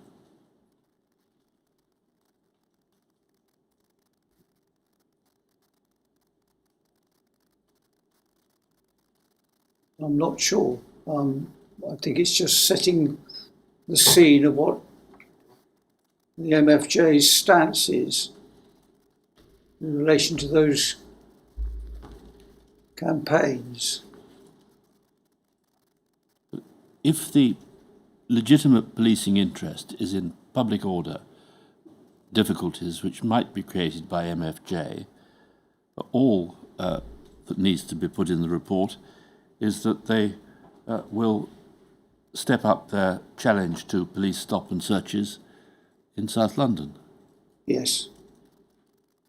I'm not sure. I think it's just setting the scene of what the MFJ's stance is in relation to those campaigns. If the legitimate policing interest is in public order, difficulties which might be created by MFJ, all that needs to be put in the report is that they will step up their challenge to police stop and searches in South London. Yes.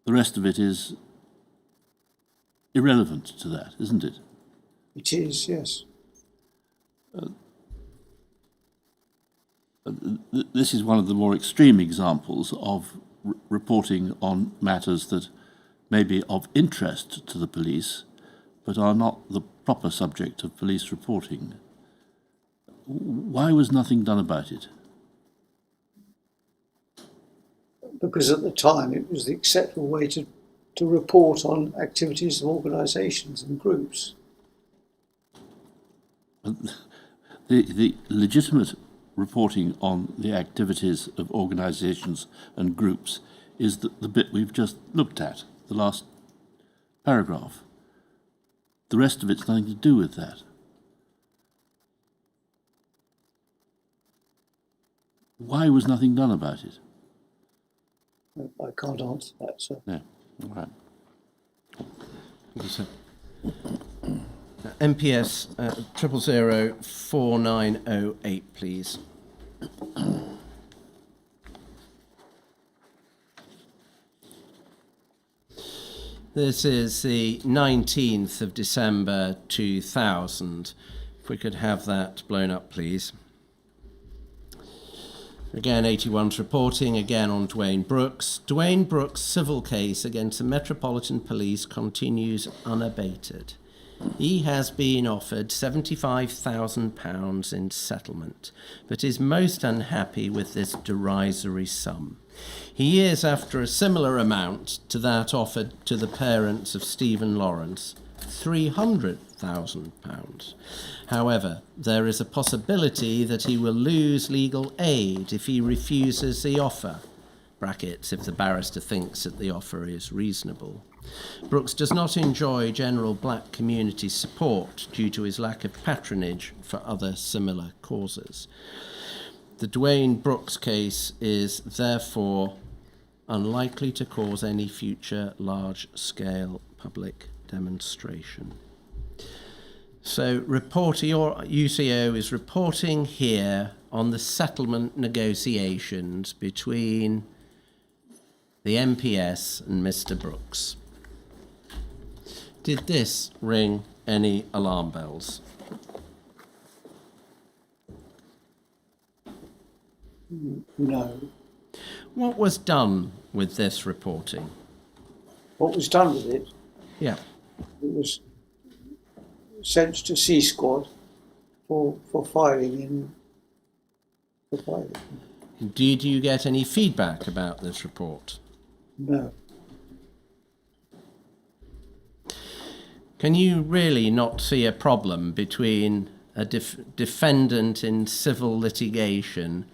The rest of it is irrelevant to that, isn't it? It is, yes. This is one of the more extreme examples of reporting on matters that may be of interest to the police, but are not the proper subject of police reporting. Why was nothing done about it? Because at the time it was the acceptable way to report on activities of organisations and groups. The legitimate reporting on the activities of organisations and groups is the bit we've just looked at, the last paragraph. The rest of it's nothing to do with that. Why was nothing done about it? I can't answer that, sir. No. All right. MPS 0004908, please. This is the 19th of December 2000. If we could have that blown up, please. Again, 81's reporting, again on Dwayne Brooks. Dwayne Brooks' civil case against the Metropolitan Police continues unabated. He has been offered £75,000 in settlement, but is most unhappy with this derisory sum. He is after a similar amount to that offered to the parents of Stephen Lawrence, £300,000. However, there is a possibility that he will lose legal aid if he refuses the offer, brackets if the barrister thinks that the offer is reasonable. Brooks does not enjoy general black community support due to his lack of patronage for other similar causes. The Dwayne Brooks case is therefore unlikely to cause any future large-scale public demonstration. So UCO is reporting here on the settlement negotiations between the MPS and Mr. Brooks. Did this ring any alarm bells? No. What was done with this reporting? What was done with it? Yeah. It was sent to C Squad for filing. Did you get any feedback about this report? No. Can you really not see a problem between a defendant in civil litigation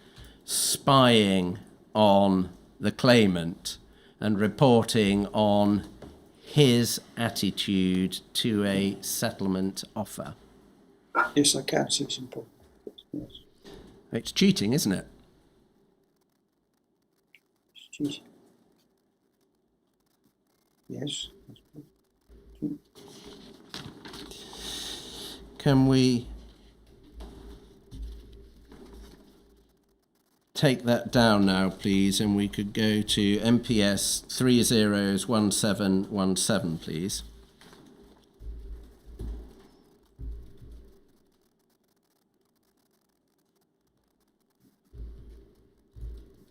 spying on the claimant and reporting on his attitude to a settlement offer? Yes, I can see some problems. Yes. It's cheating, isn't it? It's cheating. Yes. Can we take that down now, please, and we could go to MPS 301717, please.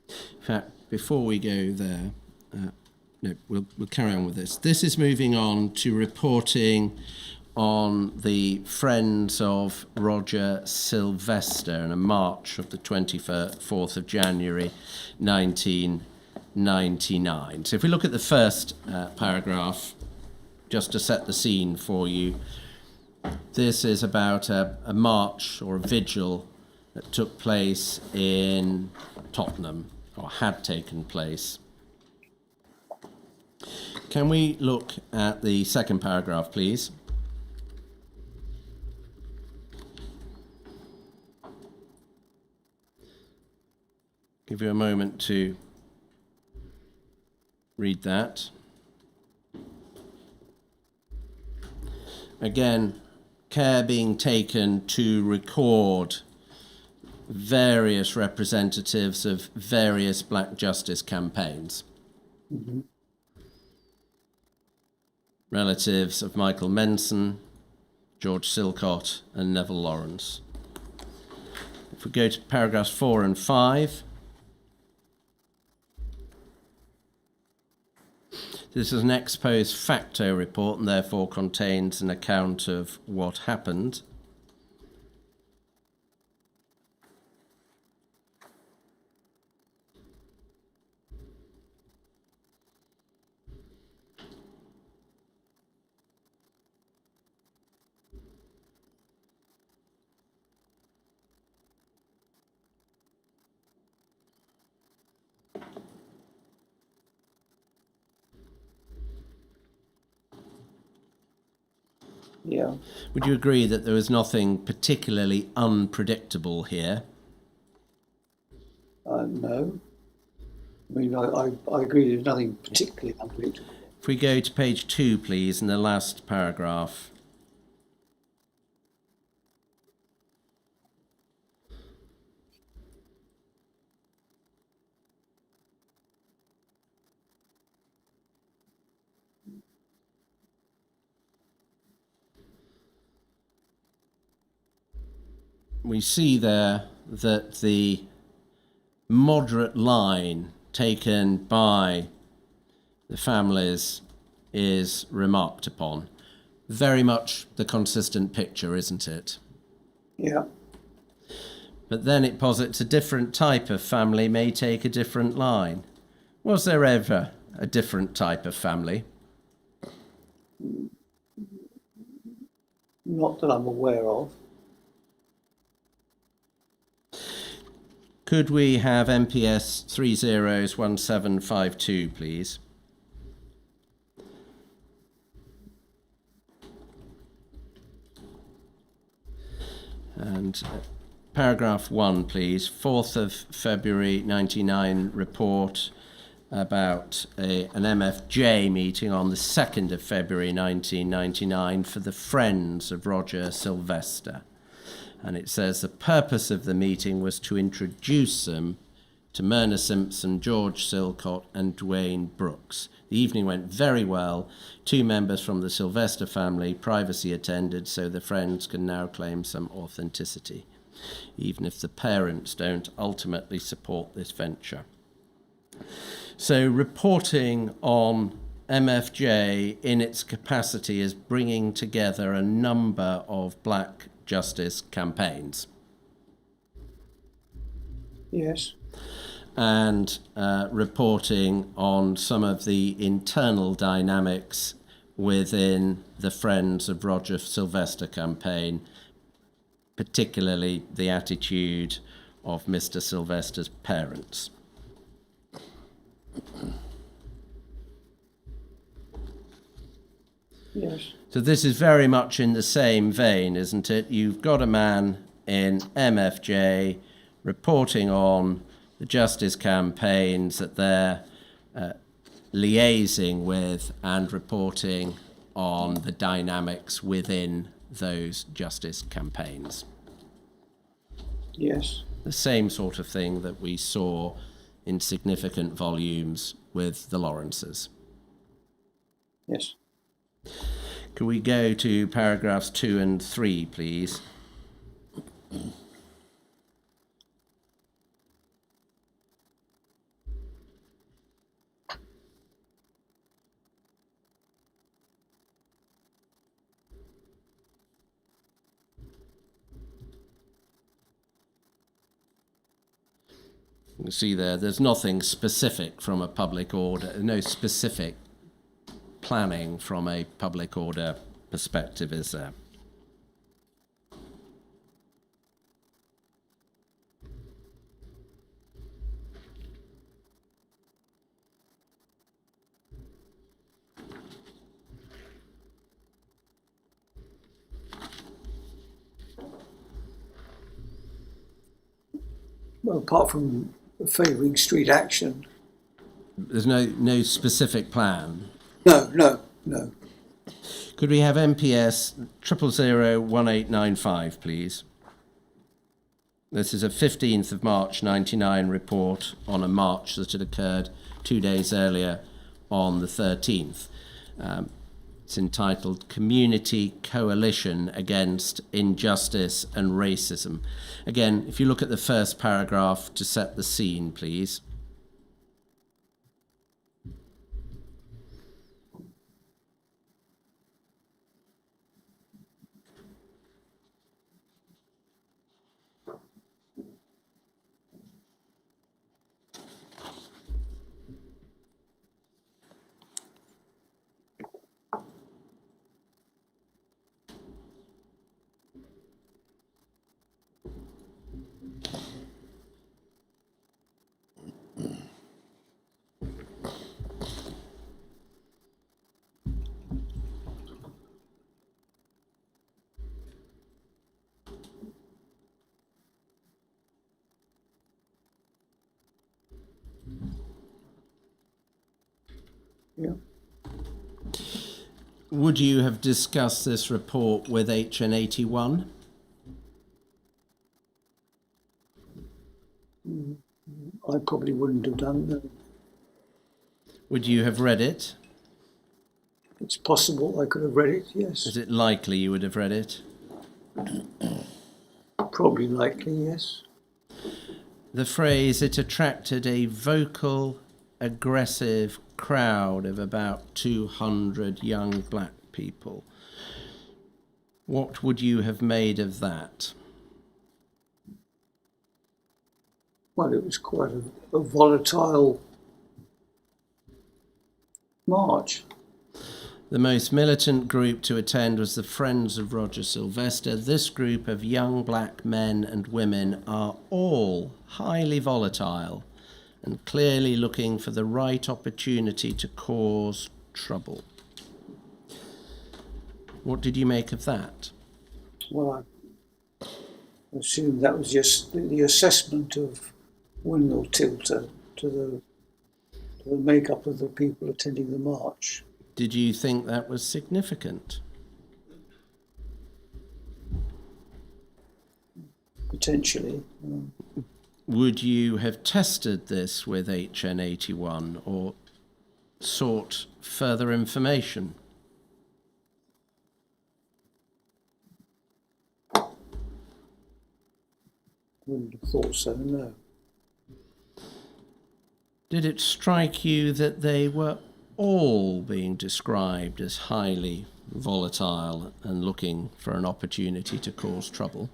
In fact, before we go there, no, we'll carry on with this. This is moving on to reporting on the Friends of Roger Sylvester in a march of the 24th of January 1999. So if we look at the first paragraph, just to set the scene for you, this is about a march or a vigil that took place in Tottenham, or had taken place. Can we look at the second paragraph, please? Give you a moment to read that. Again, care being taken to record various representatives of various black justice campaigns. Mm-hmm. Relatives of Michael Menson, George Silcott and Neville Lawrence. If we go to paragraphs 4 and 5, this is an ex post facto report and therefore contains an account of what happened. Yeah. Would you agree that there was nothing particularly unpredictable here? No. I mean, I agree there's nothing particularly unpredictable. If we go to page 2, please, in the last paragraph. We see there that the moderate line taken by the families is remarked upon. Very much the consistent picture, isn't it? Yeah. But then it posits a different type of family may take a different line. Was there ever a different type of family? Not that I'm aware of. Could we have MPS 301752, please? And paragraph 1, please. 4th of February 99 report about an MFJ meeting on the 2nd of February 1999 for the friends of Roger Sylvester. And it says the purpose of the meeting was to introduce them to Myrna Simpson, George Silcott, and Dwayne Brooks. The evening went very well. 2 members from the Sylvester family privacy attended, so the friends can now claim some authenticity, even if the parents don't ultimately support this venture. So reporting on MFJ in its capacity as bringing together a number of black justice campaigns. Yes. And reporting on some of the internal dynamics within the Friends of Roger Sylvester campaign, particularly the attitude of Mr. Sylvester's parents. Yes. So this is very much in the same vein, isn't it? You've got a man in MFJ reporting on the justice campaigns that they're liaising with and reporting on the dynamics within those justice campaigns. Yes. The same sort of thing that we saw in significant volumes with the Lawrences. Yes. Could we go to paragraphs 2 and 3, please? You see there's nothing specific from a public order, no specific planning from a public order perspective, is there? Well, apart from favouring street action. There's no specific plan. No. Could we have MPS 0001895, please? This is a 15th of March 99 report on a march that had occurred 2 days earlier on the 13th. It's entitled Community Coalition Against Injustice and Racism. Again, if you look at the first paragraph to set the scene, please. Yeah. Would you have discussed this report with HN81? I probably wouldn't have done that. Would you have read it? It's possible I could have read it, yes. Is it likely you would have read it? Probably likely, yes. The phrase, it attracted a vocal, aggressive crowd of about 200 young black people. What would you have made of that? Well, it was quite a volatile march. The most militant group to attend was the Friends of Roger Sylvester. This group of young black men and women are all highly volatile and clearly looking for the right opportunity to cause trouble. What did you make of that? Well, I assume that was just the assessment of Windmill Tilter to the makeup of the people attending the march. Did you think that was significant? Potentially. Would you have tested this with HN81 or sought further information? Wouldn't have thought so, no. Did it strike you that they were all being described as highly volatile and looking for an opportunity to cause trouble?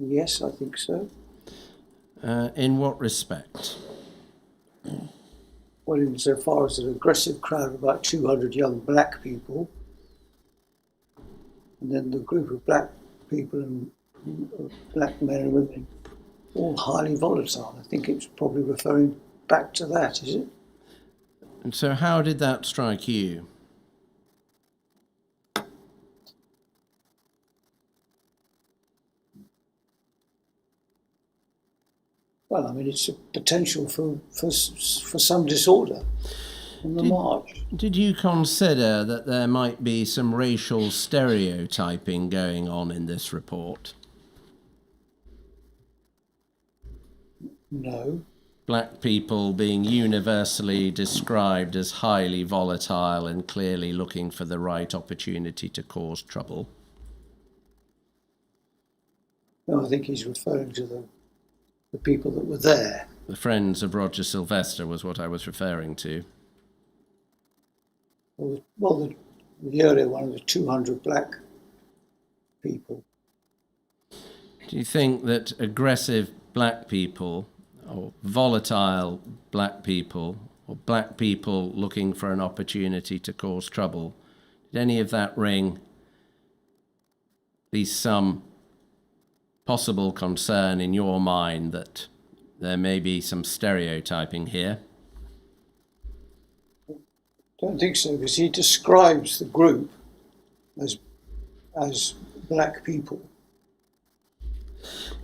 Yes, I think so. In what respect? Well, insofar as an aggressive crowd of about 200 young black people, and then the group of black people and black men and women, all highly volatile. I think it's probably referring back to that, is it? And so how did that strike you? Well, I mean, it's a potential for some disorder on the march. Did you consider that there might be some racial stereotyping going on in this report? No. Black people being universally described as highly volatile and clearly looking for the right opportunity to cause trouble? No, I think he's referring to the people that were there. The Friends of Roger Sylvester was what I was referring to. Well, the earlier one of the 200 black people. Do you think that aggressive black people or volatile black people or black people looking for an opportunity to cause trouble, did any of that ring at least some possible concern in your mind that there may be some stereotyping here? Don't think so, because he describes the group as black people.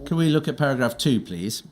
Can we look at paragraph 2, please?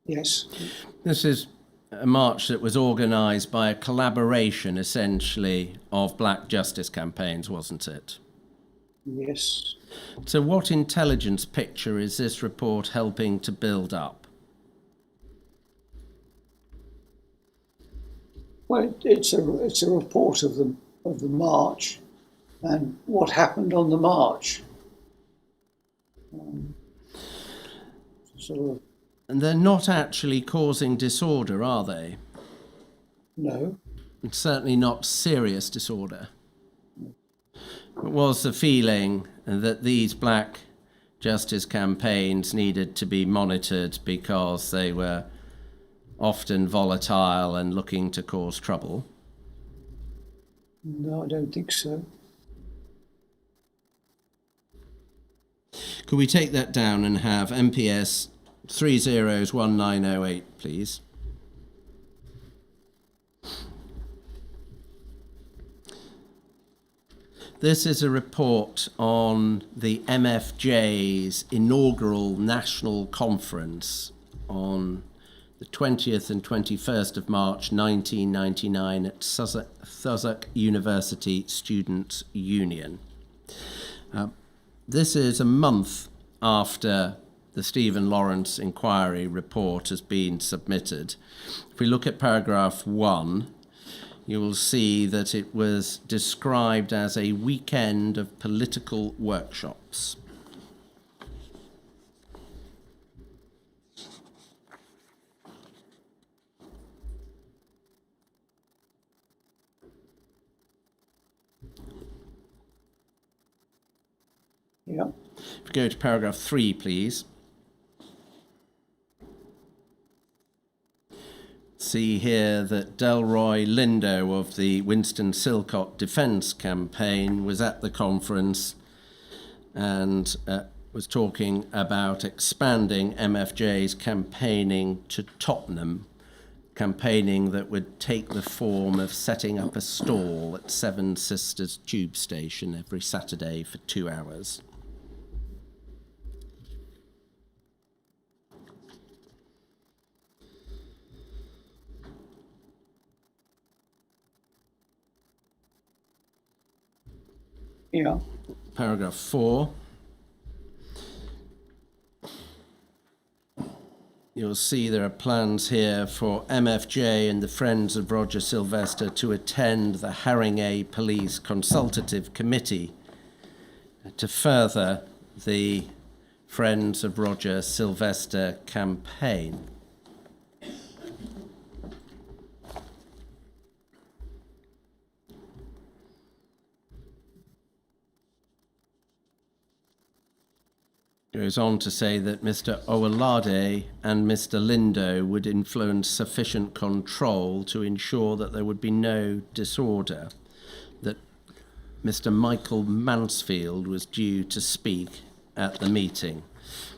Yes. This is a march that was organised by a collaboration, essentially, of black justice campaigns, wasn't it? Yes. So what intelligence picture is this report helping to build up? Well, it's a report of the march and what happened on the march. Sort of. And they're not actually causing disorder, are they? No. And certainly not serious disorder. It was the feeling that these black justice campaigns needed to be monitored because they were often volatile and looking to cause trouble. No, I don't think so. Could we take that down and have MPS 301908, please? This is a report on the MFJ's inaugural national conference on the 20th and 21st of March 1999 at Southwark University Students' Union. This is a month after the Stephen Lawrence inquiry report has been submitted. If we look at paragraph 1, you will see that it was described as a weekend of political workshops. Yeah. If we go to paragraph 3, please. See here that Delroy Lindo of the Winston Silcott Defence Campaign was at the conference and was talking about expanding MFJ's campaigning to Tottenham, campaigning that would take the form of setting up a stall at Seven Sisters Tube Station every Saturday for 2 hours. Yeah. Paragraph 4. You'll see there are plans here for MFJ and the Friends of Roger Sylvester to attend the Haringey Police Consultative Committee to further the Friends of Roger Sylvester campaign. Goes on to say that Mr. Owolade and Mr. Lindo would influence sufficient control to ensure that there would be no disorder, that Mr. Michael Mansfield was due to speak at the meeting.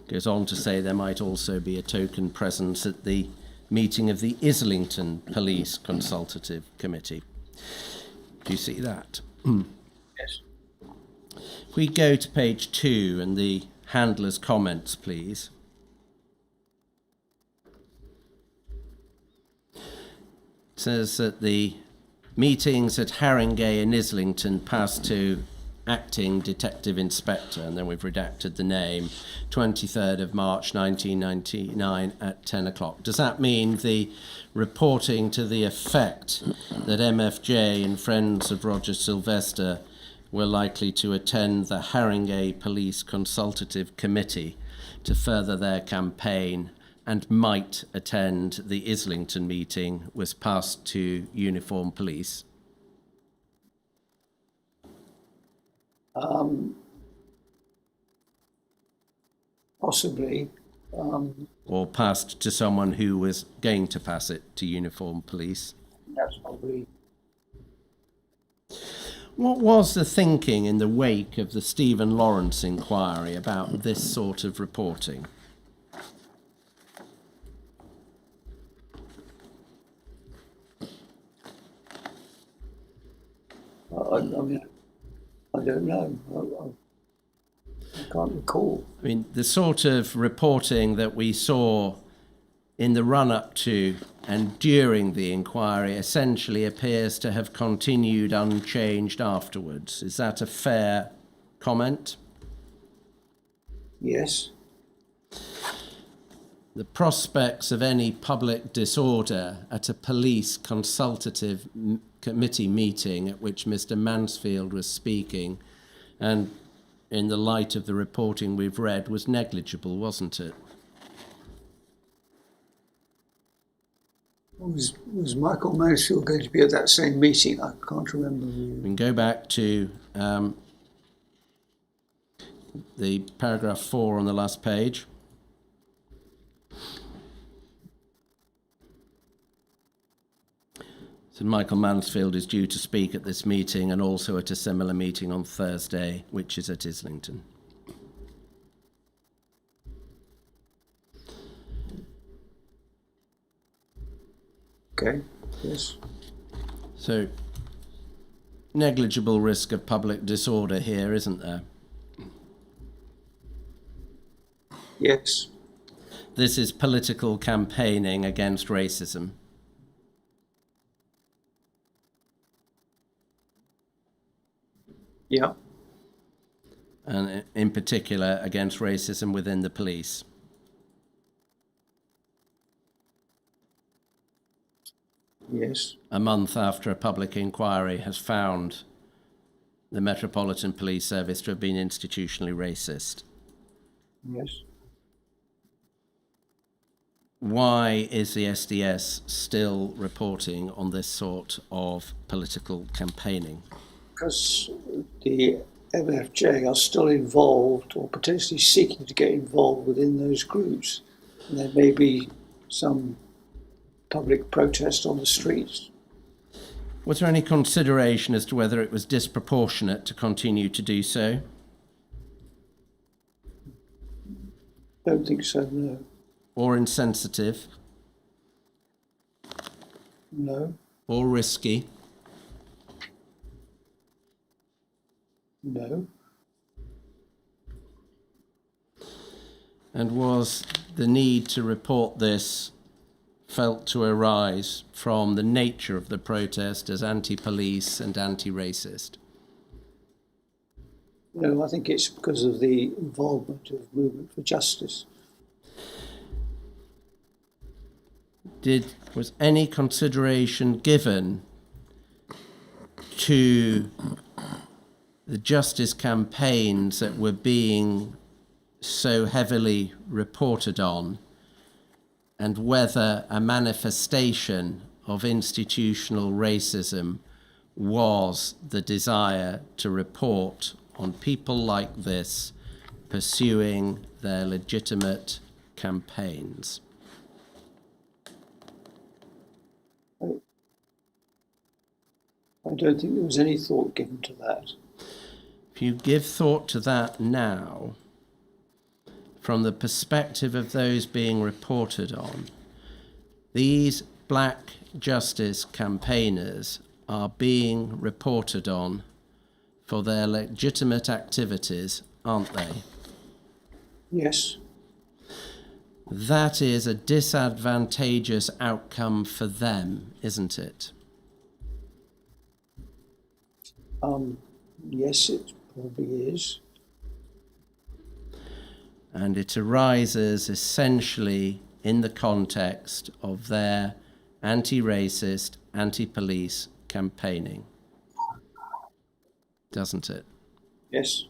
Goes on to say there might also be a token presence at the meeting of the Islington Police Consultative Committee. Do you see that? Yes. If we go to page 2 and the handler's comments, please. It says that the meetings at Haringey and Islington passed to acting detective inspector, and then we've redacted the name, 23rd of March 1999 at 10 o'clock. Does that mean the reporting to the effect that MFJ and Friends of Roger Sylvester were likely to attend the Haringey Police Consultative Committee to further their campaign and might attend the Islington meeting was passed to uniformed police? Possibly. Or passed to someone who was going to pass it to uniformed police? That's probably. What was the thinking in the wake of the Stephen Lawrence inquiry about this sort of reporting? I mean, I don't know. I can't recall. I mean, the sort of reporting that we saw in the run-up to and during the inquiry essentially appears to have continued unchanged afterwards. Is that a fair comment? Yes. The prospects of any public disorder at a police consultative committee meeting at which Mr. Mansfield was speaking, and in the light of the reporting we've read, was negligible, wasn't it? Was Michael Mansfield going to be at that same meeting? I can't remember. We can go back to the paragraph 4 on the last page. So Michael Mansfield is due to speak at this meeting and also at a similar meeting on Thursday, which is at Islington. Okay, yes. So, negligible risk of public disorder here, isn't there? Yes. This is political campaigning against racism. Yeah. And in particular against racism within the police. Yes. A month after a public inquiry has found the Metropolitan Police Service to have been institutionally racist. Yes. Why is the SDS still reporting on this sort of political campaigning? Because the MFJ are still involved or potentially seeking to get involved within those groups. And there may be some public protest on the streets. Was there any consideration as to whether it was disproportionate to continue to do so? Don't think so, no. Or insensitive? No. Or risky? No. And was the need to report this felt to arise from the nature of the protest as anti-police and anti-racist? No, I think it's because of the involvement of Movement for Justice. Was any consideration given to the justice campaigns that were being so heavily reported on, and whether a manifestation of institutional racism was the desire to report on people like this pursuing their legitimate campaigns? I don't think there was any thought given to that. If you give thought to that now, from the perspective of those being reported on, these black justice campaigners are being reported on for their legitimate activities, aren't they? Yes. That is a disadvantageous outcome for them, isn't it? Yes, it probably is. And it arises essentially in the context of their anti-racist, anti-police campaigning, doesn't it? Yes.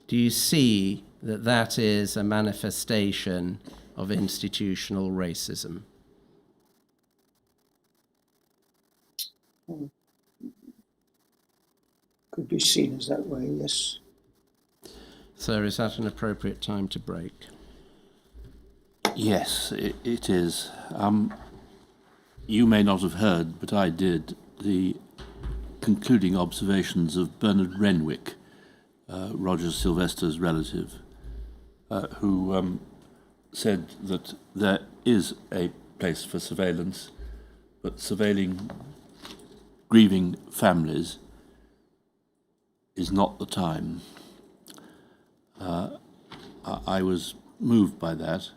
Do you see that that is a manifestation of institutional racism? Could be seen as that way, yes. So is that an appropriate time to break? Yes, it is. You may not have heard, but I did, the concluding observations of Bernard Renwick, Roger Sylvester's relative, who said that there is a place for surveillance, but surveilling grieving families is not the time. I was moved by that.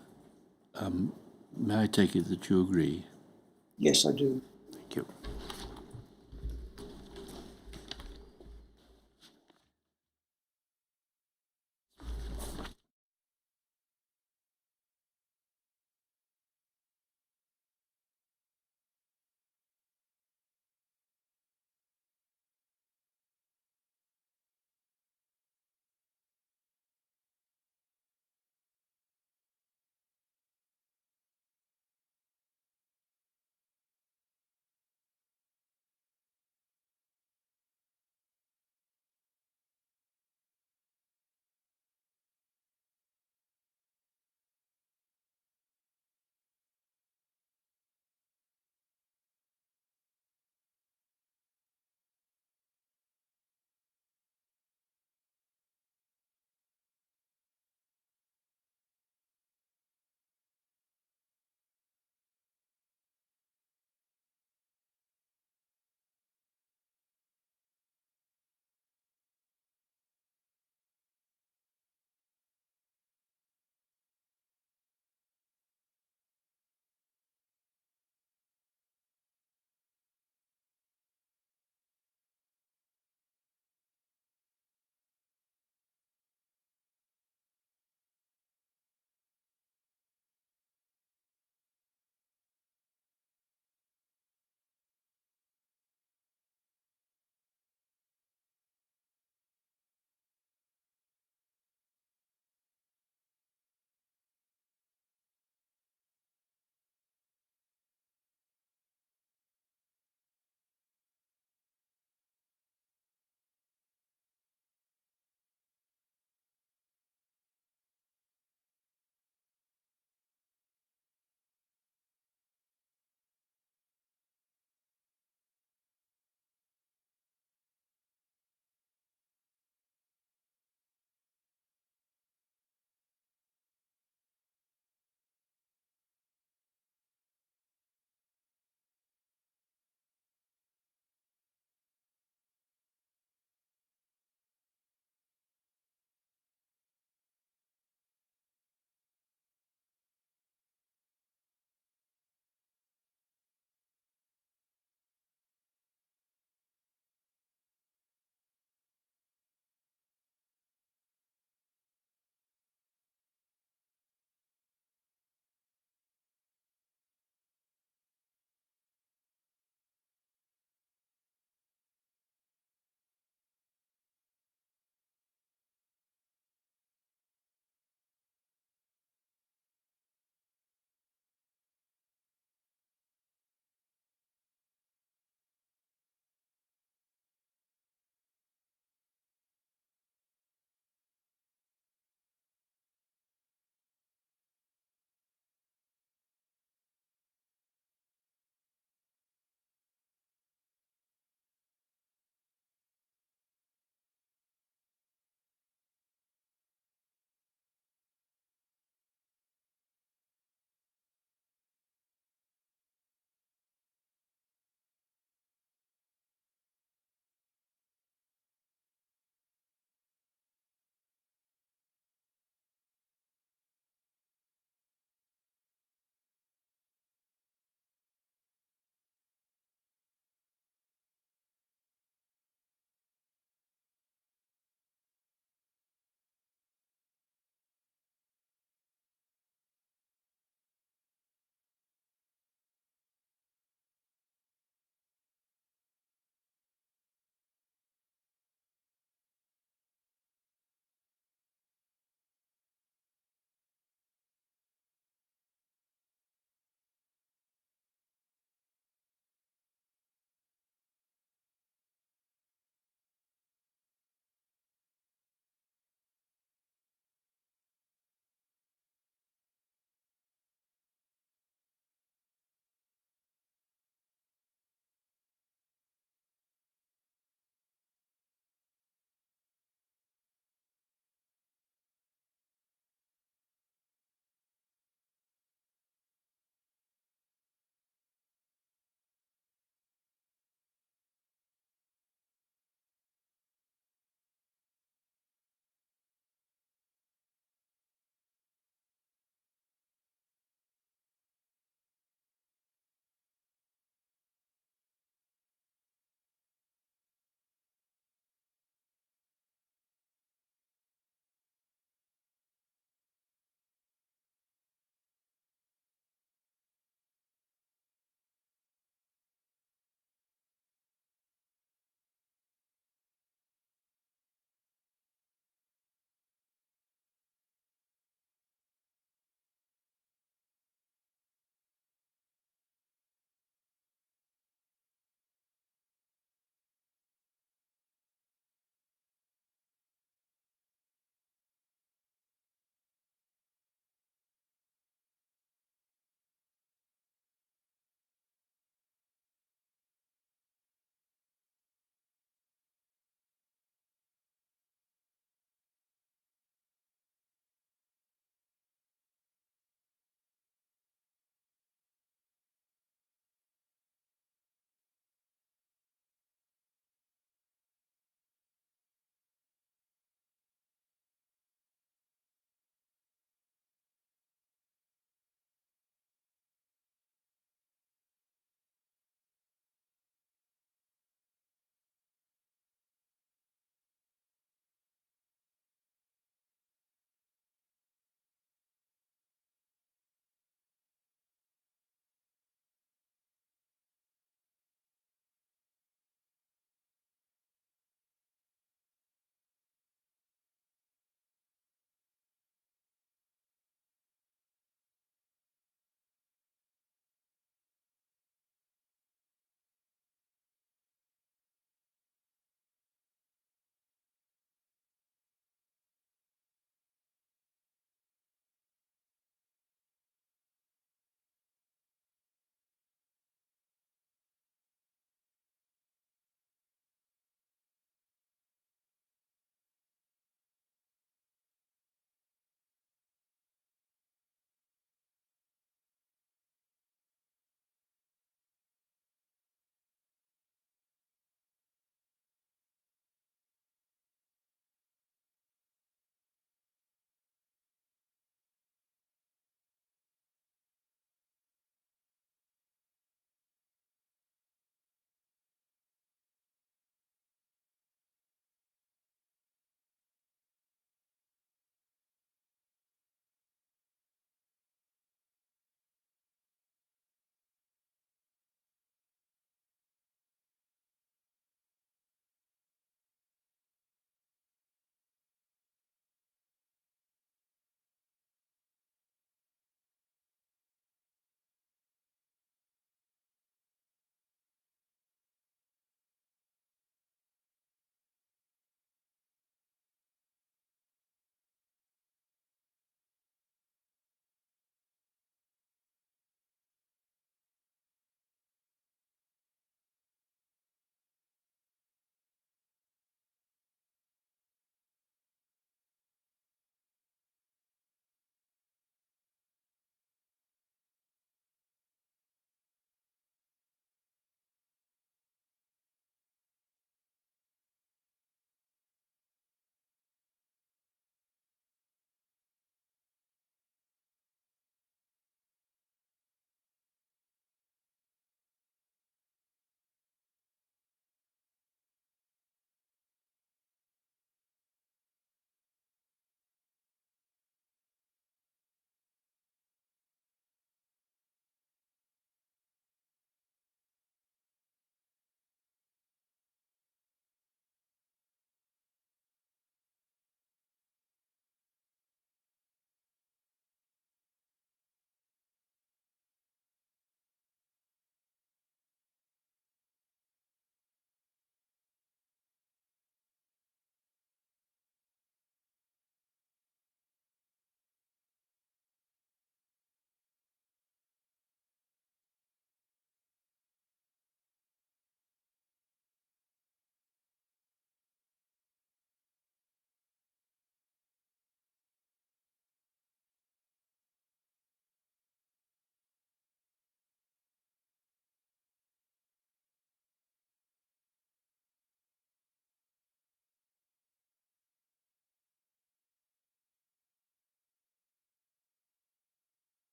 May I take it that you agree? Yes, I do. Thank you.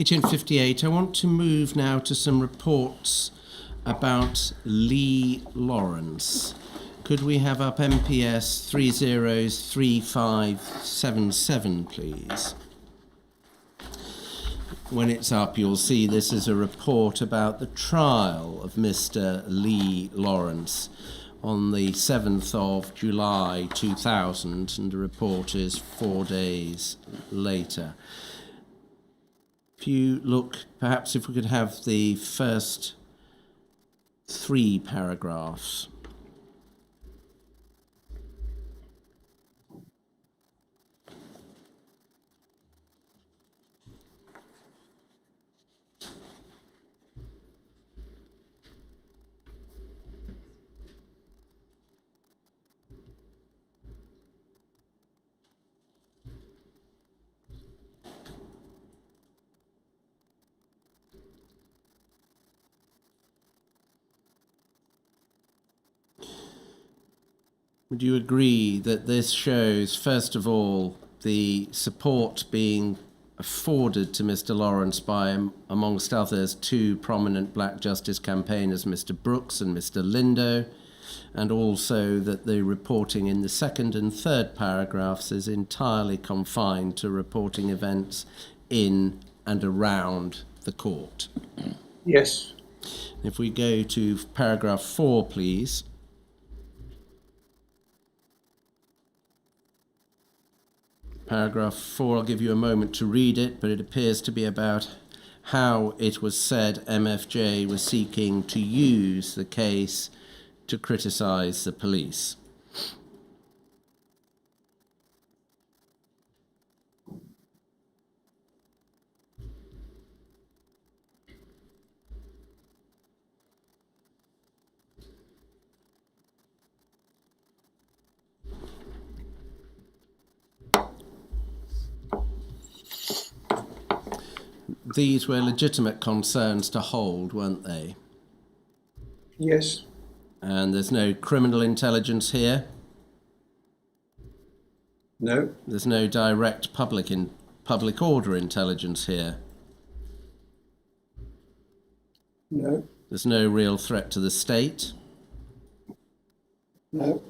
1858. I want to move now to some reports about Lee Lawrence. Could we have up MPS 303577, please? When it's up, you'll see this is a report about the trial of Mr. Lee Lawrence on the 7th of July 2000, and the report is 4 days later. If you look, perhaps if we could have the first 3 paragraphs. Would you agree that this shows, first of all, the support being afforded to Mr. Lawrence by, amongst others, 2 prominent black justice campaigners, Mr. Brooks and Mr. Lindo, and also that the reporting in the 2nd and 3rd paragraphs is entirely confined to reporting events in and around the court? Yes. If we go to paragraph 4, please. Paragraph 4, I'll give you a moment to read it, but it appears to be about how it was said MFJ was seeking to use the case to criticise the police. These were legitimate concerns to hold, weren't they? Yes. And there's no criminal intelligence here? No. There's no direct public order intelligence here? No. There's no real threat to the state? No.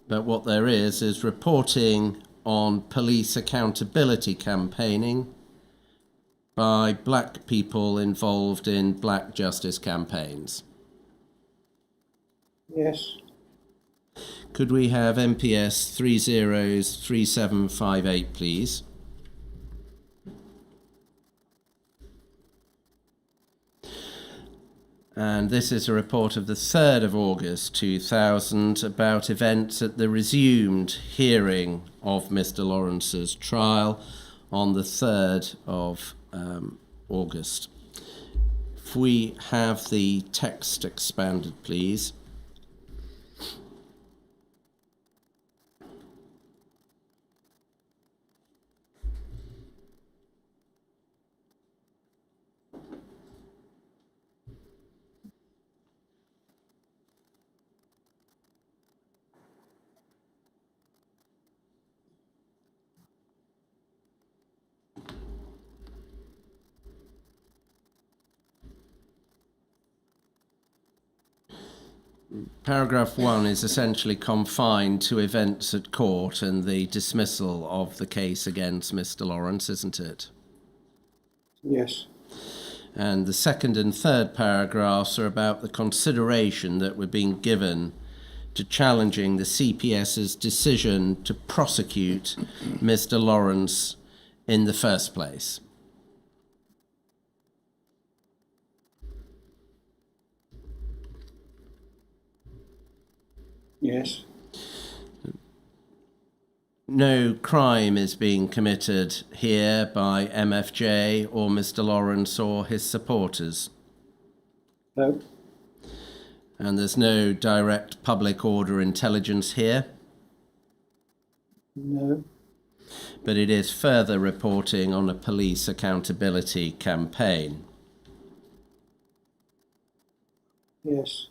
But what there is reporting on police accountability campaigning by black people involved in black justice campaigns. Yes. Could we have MPS 303758, please? And this is a report of the 3rd of August 2000 about events at the resumed hearing of Mr. Lawrence's trial on the 3rd of August. If we have the text expanded, please. Paragraph 1 is essentially confined to events at court and the dismissal of the case against Mr. Lawrence, isn't it? Yes. And the 2nd and 3rd paragraphs are about the consideration that were being given to challenging the CPS's decision to prosecute Mr. Lawrence in the first place. Yes. No crime is being committed here by MFJ or Mr. Lawrence or his supporters. No. And there's no direct public order intelligence here. No. But it is further reporting on a police accountability campaign. Yes.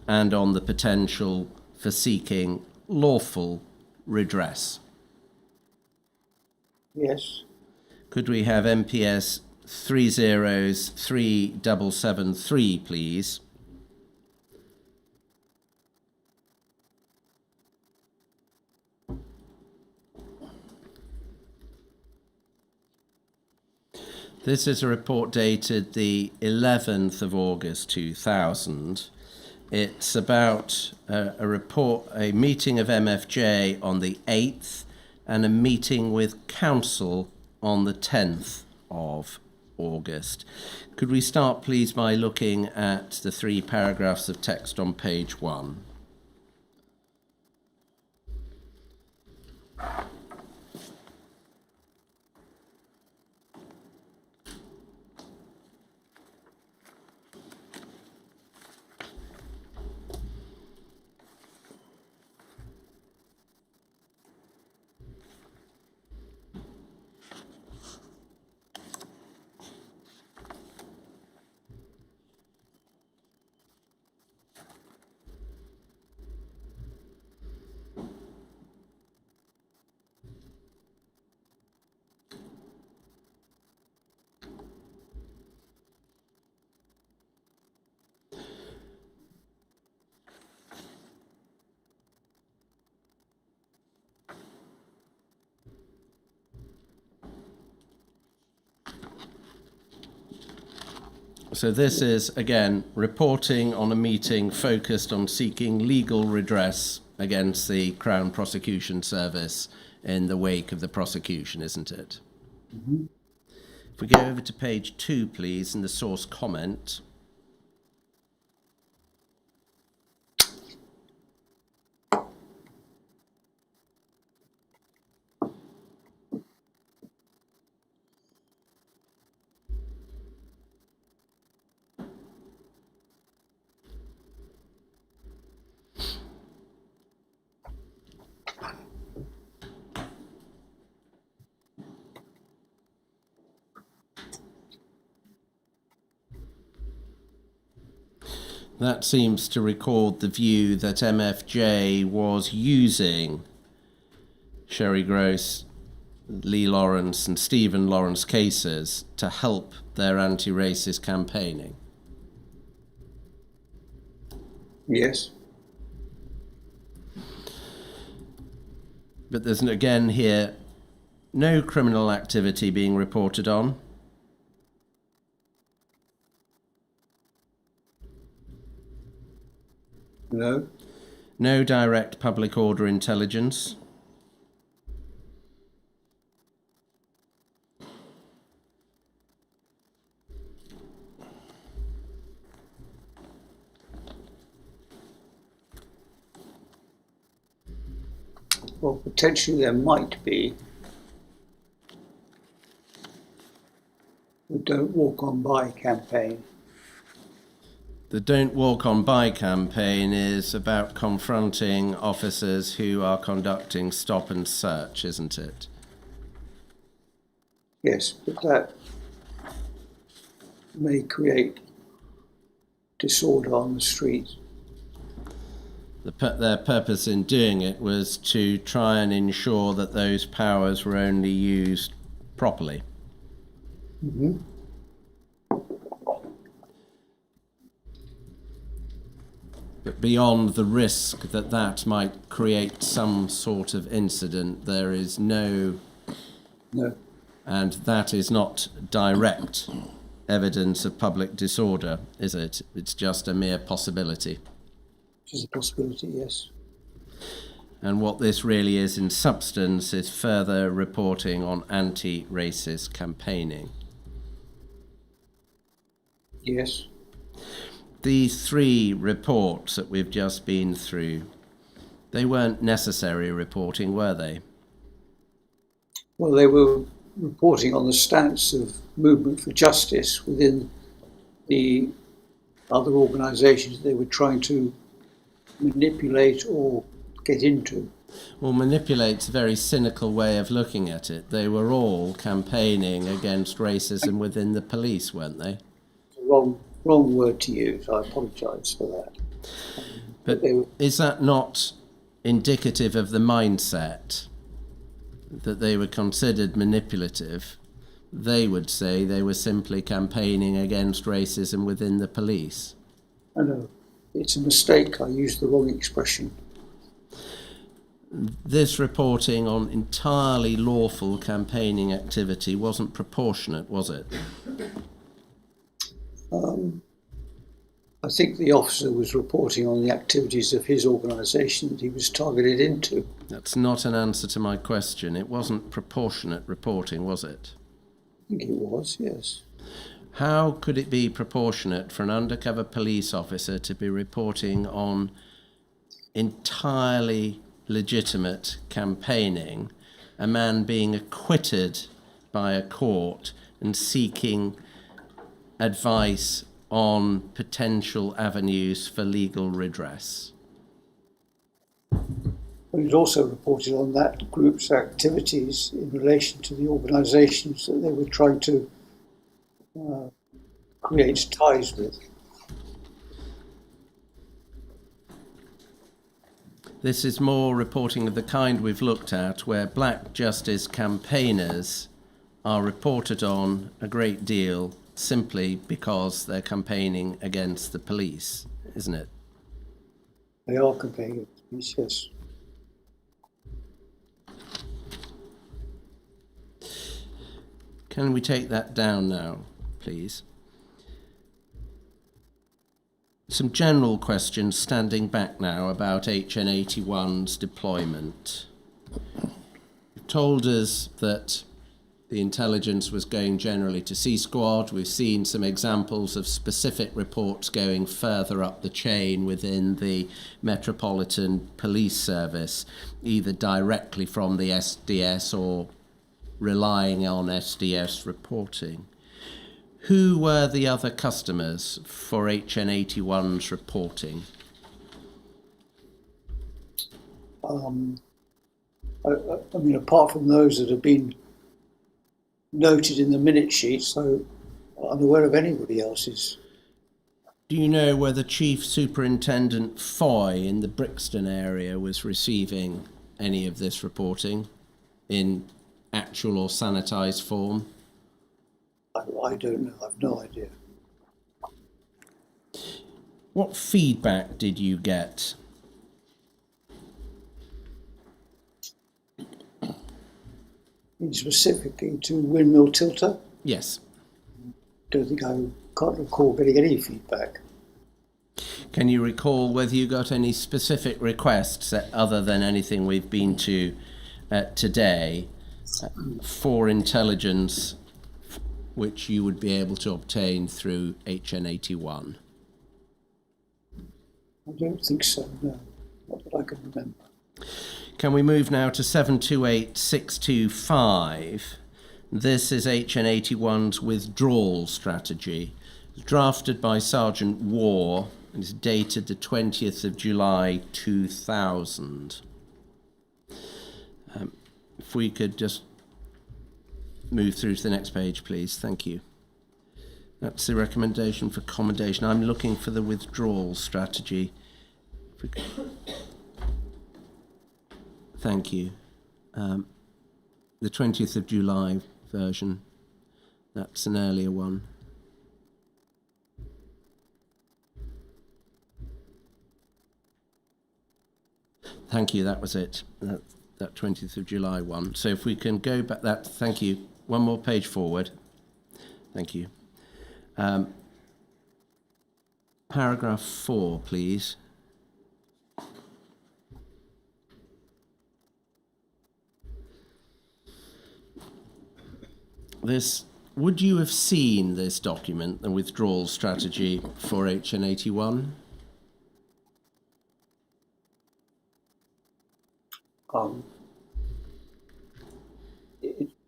And on the potential for seeking lawful redress. Yes. Could we have MPS 303,773, please. This is a report dated the 11th of August 2000. It's about a meeting of MFJ on the 8th and a meeting with council on the 10th of August. Could we start, please, by looking at the 3 paragraphs of text on page 1? So this is, again, reporting on a meeting focused on seeking legal redress against the Crown Prosecution Service in the wake of the prosecution, isn't it? Mm-hmm. If we go over to page 2, please, in the source comment. That seems to record the view that MFJ was using Sherry Gross, Lee Lawrence and Stephen Lawrence cases to help their anti-racist campaigning. Yes. But there's, again here, no criminal activity being reported on. No. No direct public order intelligence. Well, potentially there might be. The Don't Walk On By campaign. The Don't Walk On By campaign is about confronting officers who are conducting stop and search, isn't it? Yes, but that may create disorder on the street. Their purpose in doing it was to try and ensure that those powers were only used properly. Mm-hmm. But beyond the risk that that might create some sort of incident, there is no, and that is not direct evidence of public disorder, is it? It's just a mere possibility. Just a possibility, yes. And what this really is in substance is further reporting on anti-racist campaigning. Yes. These 3 reports that we've just been through, they weren't necessary reporting, were they? Well, they were reporting on the stance of movement for justice within the other organisations they were trying to manipulate or get into. Well, manipulate's a very cynical way of looking at it. They were all campaigning against racism within the police, weren't they? Wrong word to use. I apologise for that. But is that not indicative of the mindset that they were considered manipulative? They would say they were simply campaigning against racism within the police. I know. It's a mistake. I used the wrong expression. This reporting on entirely lawful campaigning activity wasn't proportionate, was it? I think the officer was reporting on the activities of his organisation that he was targeted into. That's not an answer to my question. It wasn't proportionate reporting, was it? I think it was, yes. How could it be proportionate for an undercover police officer to be reporting on entirely legitimate campaigning, a man being acquitted by a court and seeking advice on potential avenues for legal redress? But it also reported on that group's activities in relation to the organisations that they were trying to create ties with. This is more reporting of the kind we've looked at, where black justice campaigners are reported on a great deal simply because they're campaigning against the police, isn't it? They are campaigning against the police, yes. Can we take that down now, please? Some general questions standing back now about HN81's deployment. You've told us that the intelligence was going generally to C Squad. We've seen some examples of specific reports going further up the chain within the Metropolitan Police Service, either directly from the SDS or relying on SDS reporting. Who were the other customers for HN81's reporting? I mean, apart from those that have been noted in the minute sheet, so I'm unaware of anybody else's. Do you know whether Chief Superintendent Foy in the Brixton area was receiving any of this reporting in actual or sanitised form? I don't know. I've no idea. What feedback did you get? Specifically to Windmill Tilter? Yes. Don't think I can't recall getting any feedback. Can you recall whether you got any specific requests other than anything we've been to today for intelligence which you would be able to obtain through HN81? I don't think so, no. Not that I can remember. Can we move now to 728625? This is HN81's withdrawal strategy, drafted by Sergeant War and is dated the 20th of July 2000. If we could just move through to the next page, please. Thank you. That's the recommendation for commendation. I'm looking for the withdrawal strategy. Thank you. The 20th of July version. That's an earlier one. Thank you, that was it. That 20th of July one. So if we can go back, thank you. One more page forward. Thank you. Paragraph 4, please. Would you have seen this document, the withdrawal strategy for HN81?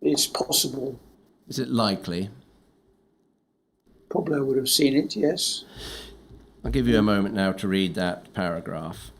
It's possible. Is it likely? Probably I would have seen it, yes. I'll give you a moment now to read that paragraph.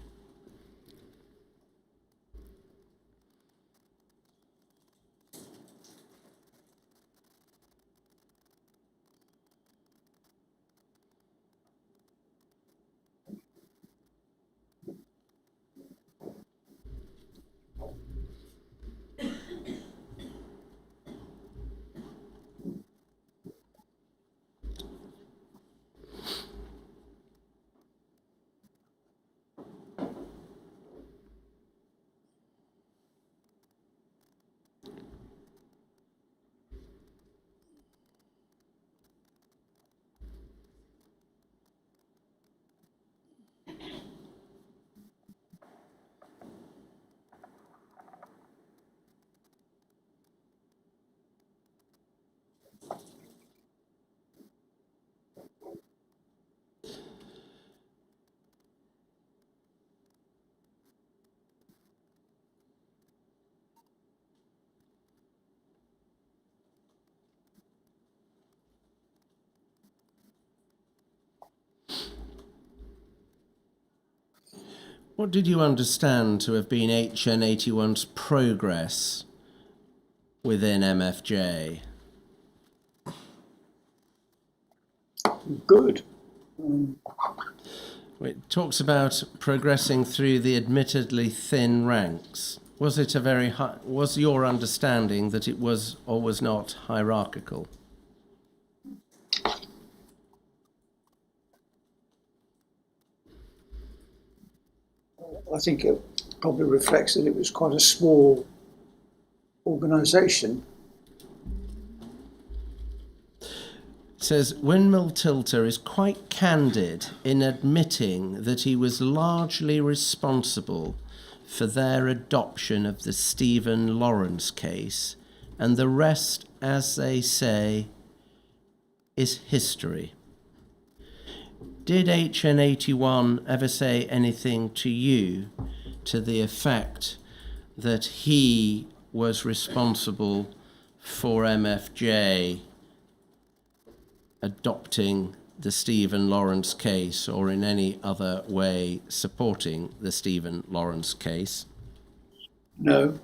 What did you understand to have been HN81's progress within MFJ? Good. It talks about progressing through the admittedly thin ranks. Was it a very was your understanding that it was or was not hierarchical? I think it probably reflects that it was quite a small organisation. It says, Windmill Tilter is quite candid in admitting that he was largely responsible for their adoption of the Stephen Lawrence case, and the rest, as they say, is history. Did HN81 ever say anything to you to the effect that he was responsible for MFJ adopting the Stephen Lawrence case, or in any other way supporting the Stephen Lawrence case? No.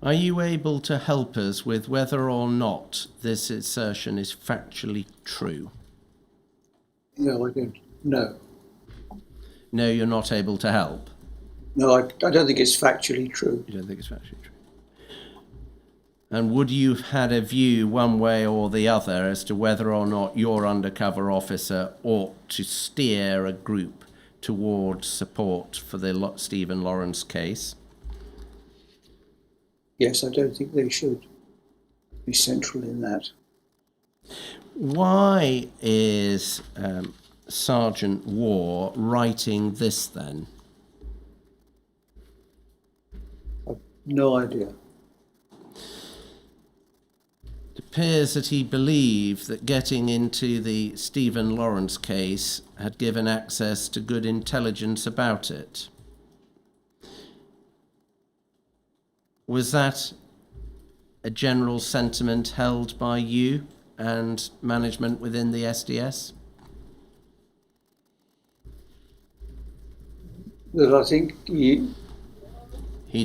Are you able to help us with whether or not this assertion is factually true? No, I don't. No. No, you're not able to help? No, I don't think it's factually true. You don't think it's factually true? And would you have had a view one way or the other as to whether or not your undercover officer ought to steer a group towards support for the Stephen Lawrence case? Yes, I don't think they should be central in that. Why is Sergeant Waugh writing this then? I've no idea. It appears that he believed that getting into the Stephen Lawrence case had given access to good intelligence about it. Was that a general sentiment held by you and management within the SDS? That I think He'd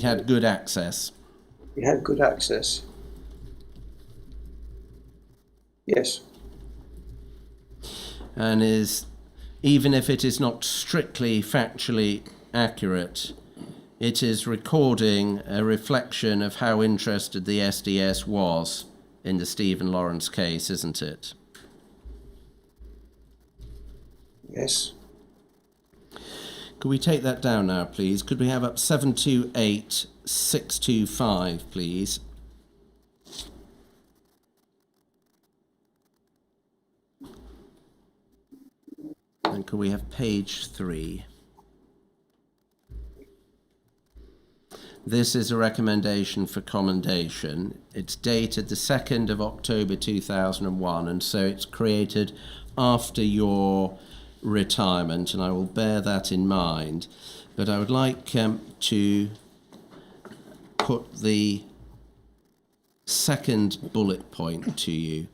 had good access. he had good access. Yes. And is, even if it is not strictly factually accurate, it is recording a reflection of how interested the SDS was in the Stephen Lawrence case, isn't it? Yes. Could we take that down now, please? Could we have up 728625, please? And could we have page 3? This is a recommendation for commendation. It's dated the 2nd of October 2001, and so it's created after your retirement, and I will bear that in mind. But I would like to put the second bullet point to you.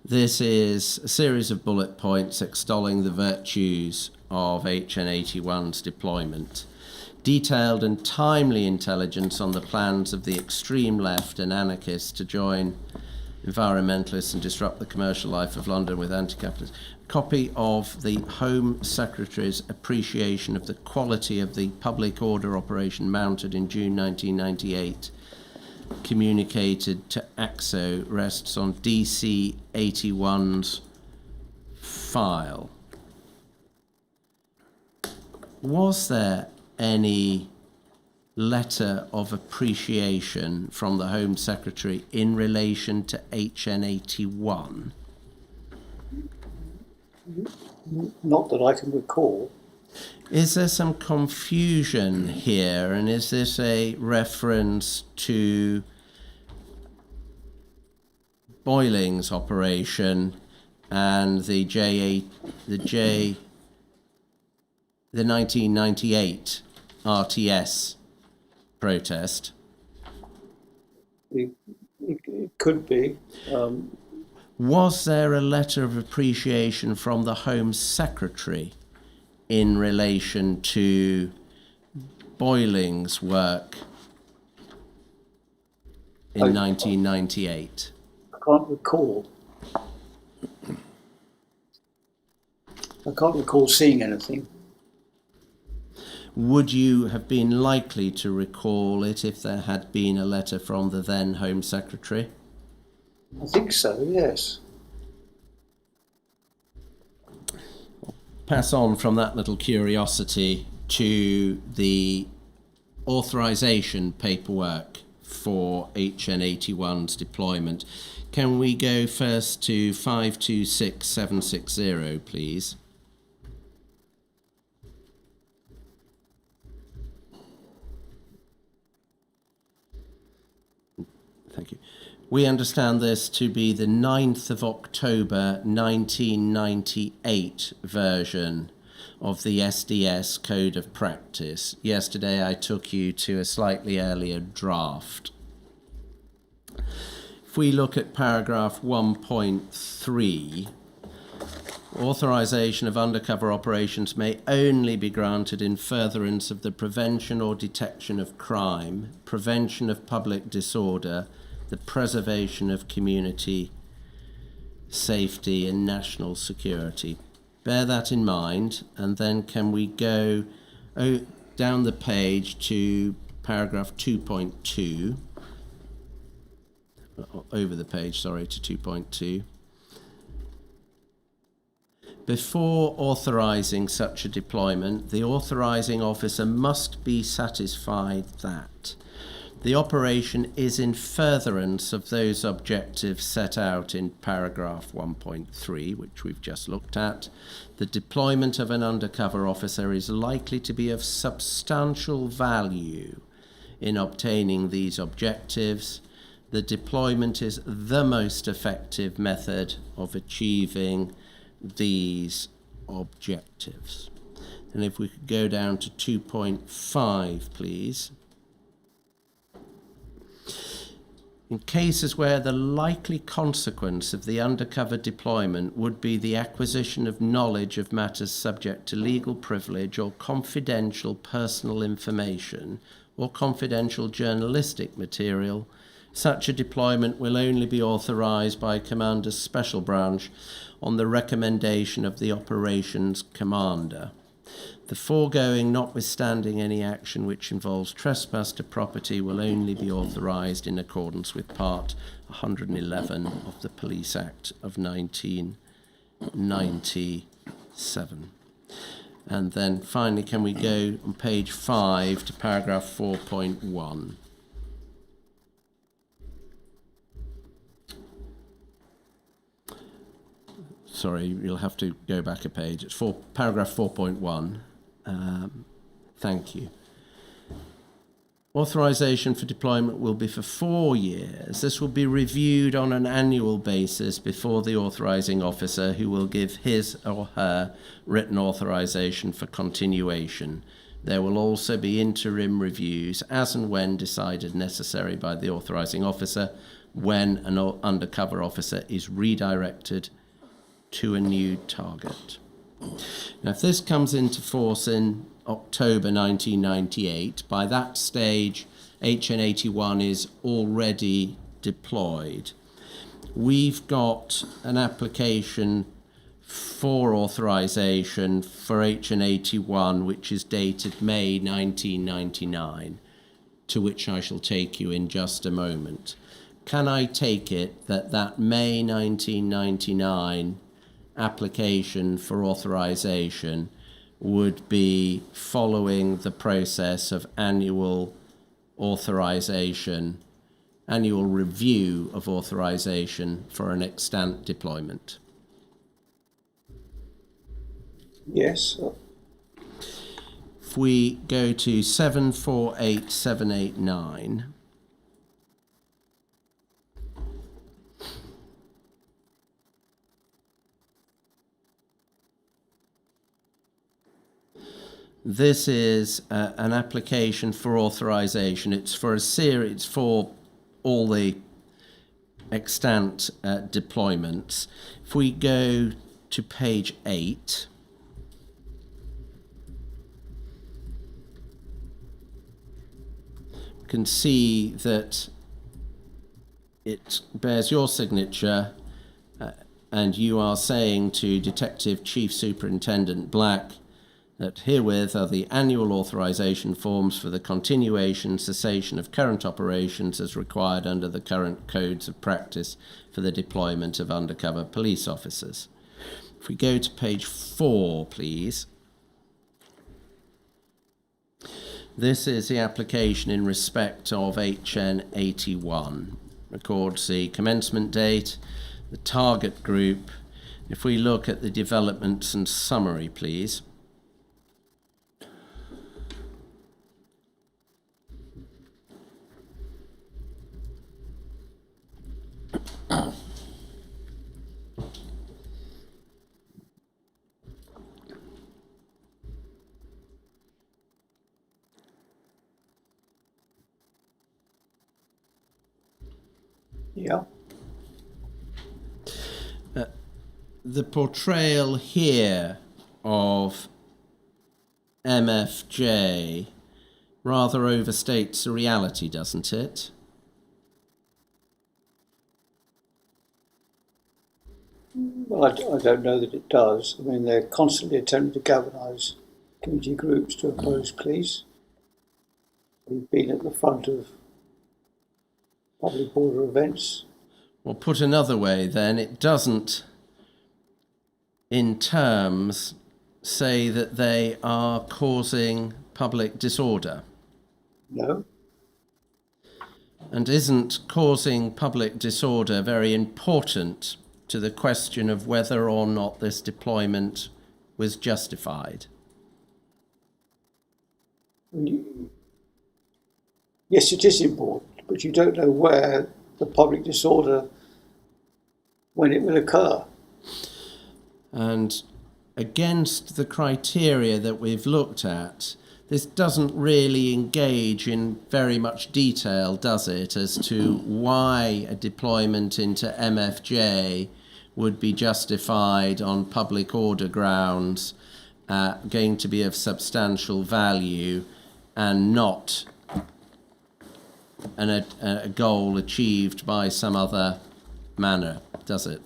This is a series of bullet points extolling the virtues of HN81's deployment. Detailed and timely intelligence on the plans of the extreme left and anarchists to join environmentalists and disrupt the commercial life of London with anti-capitalists. Copy of the Home Secretary's appreciation of the quality of the public order operation mounted in June 1998, communicated to AXO, rests on DC 81's file. Was there any letter of appreciation from the Home Secretary in relation to HN81? Not that I can recall. Is there some confusion here, and is this a reference to Boyling's operation and the 1998 RTS protest? It could be. Was there a letter of appreciation from the Home Secretary in relation to Boyling's work in 1998? I can't recall. I can't recall seeing anything. Would you have been likely to recall it if there had been a letter from the then Home Secretary? I think so, yes. Pass on from that little curiosity to the authorisation paperwork for HN81's deployment. Can we go first to 526760, please? Thank you. We understand this to be the 9th of October 1998 version of the SDS Code of Practice. Yesterday I took you to a slightly earlier draft. If we look at paragraph 1.3, authorization of undercover operations may only be granted in furtherance of the prevention or detection of crime, prevention of public disorder, the preservation of community safety and national security. Bear that in mind, and then can we go down the page to paragraph 2.2, over the page, sorry, to 2.2. Before authorising such a deployment, the authorising officer must be satisfied that the operation is in furtherance of those objectives set out in paragraph 1.3, which we've just looked at. The deployment of an undercover officer is likely to be of substantial value in obtaining these objectives. The deployment is the most effective method of achieving these objectives. And if we could go down to 2.5, please. In cases where the likely consequence of the undercover deployment would be the acquisition of knowledge of matters subject to legal privilege or confidential personal information or confidential journalistic material, such a deployment will only be authorised by Commander's Special Branch on the recommendation of the Operations Commander. The foregoing, notwithstanding any action which involves trespass to property, will only be authorised in accordance with Part 111 of the Police Act of 1997. And then finally, can we go on page 5 to paragraph 4.1? Sorry, you'll have to go back a page. It's paragraph 4.1. Thank you. Authorization for deployment will be for 4 years. This will be reviewed on an annual basis before the authorizing officer, who will give his or her written authorization for continuation. There will also be interim reviews as and when decided necessary by the authorizing officer when an undercover officer is redirected to a new target. Now, if this comes into force in October 1998, by that stage HN81 is already deployed. We've got an application for authorization for HN81 which is dated May 1999, to which I shall take you in just a moment. Can I take it that that May 1999 application for authorization would be following the process of annual authorization, annual review of authorization for an extant deployment? Yes. If we go to 748789, this is an application for authorization. It's for a series, it's for all the extant deployments. If we go to page 8, can see that it bears your signature, and you are saying to Detective Chief Superintendent Black that herewith are the annual authorization forms for the continuation, cessation of current operations as required under the current codes of practice for the deployment of undercover police officers. If we go to page 4, please. This is the application in respect of HN 81. Records the commencement date, the target group. If we look at the developments and summary, please. Yeah. The portrayal here of MFJ rather overstates the reality, doesn't it? Well, I don't know that it does. I mean, they're constantly attempting to galvanise community groups to oppose police. They've been at the front of public order events. Well, put another way then, it doesn't, in terms, say that they are causing public disorder. No. And isn't causing public disorder very important to the question of whether or not this deployment was justified? Yes, it is important, but you don't know where the public disorder, when it will occur. And against the criteria that we've looked at, this doesn't really engage in very much detail, does it, as to why a deployment into MFJ would be justified on public order grounds, going to be of substantial value, and not a goal achieved by some other manner, does it?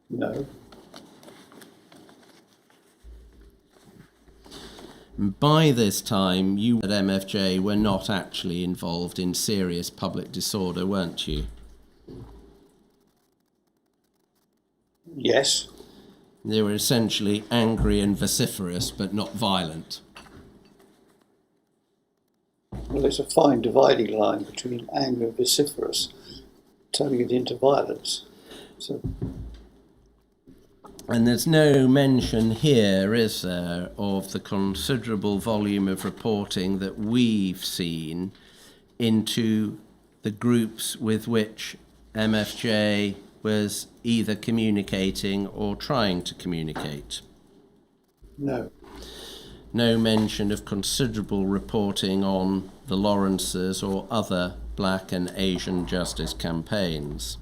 No. By this time, you at MFJ were not actually involved in serious public disorder, weren't you? Yes. They were essentially angry and vociferous, but not violent. Well, there's a fine dividing line between anger and vociferous, turning it into violence. So, and there's no mention here, is there, of the considerable volume of reporting that we've seen into the groups with which MFJ was either communicating or trying to communicate? no. No mention of considerable reporting on the Lawrences or other Black and Asian justice campaigns.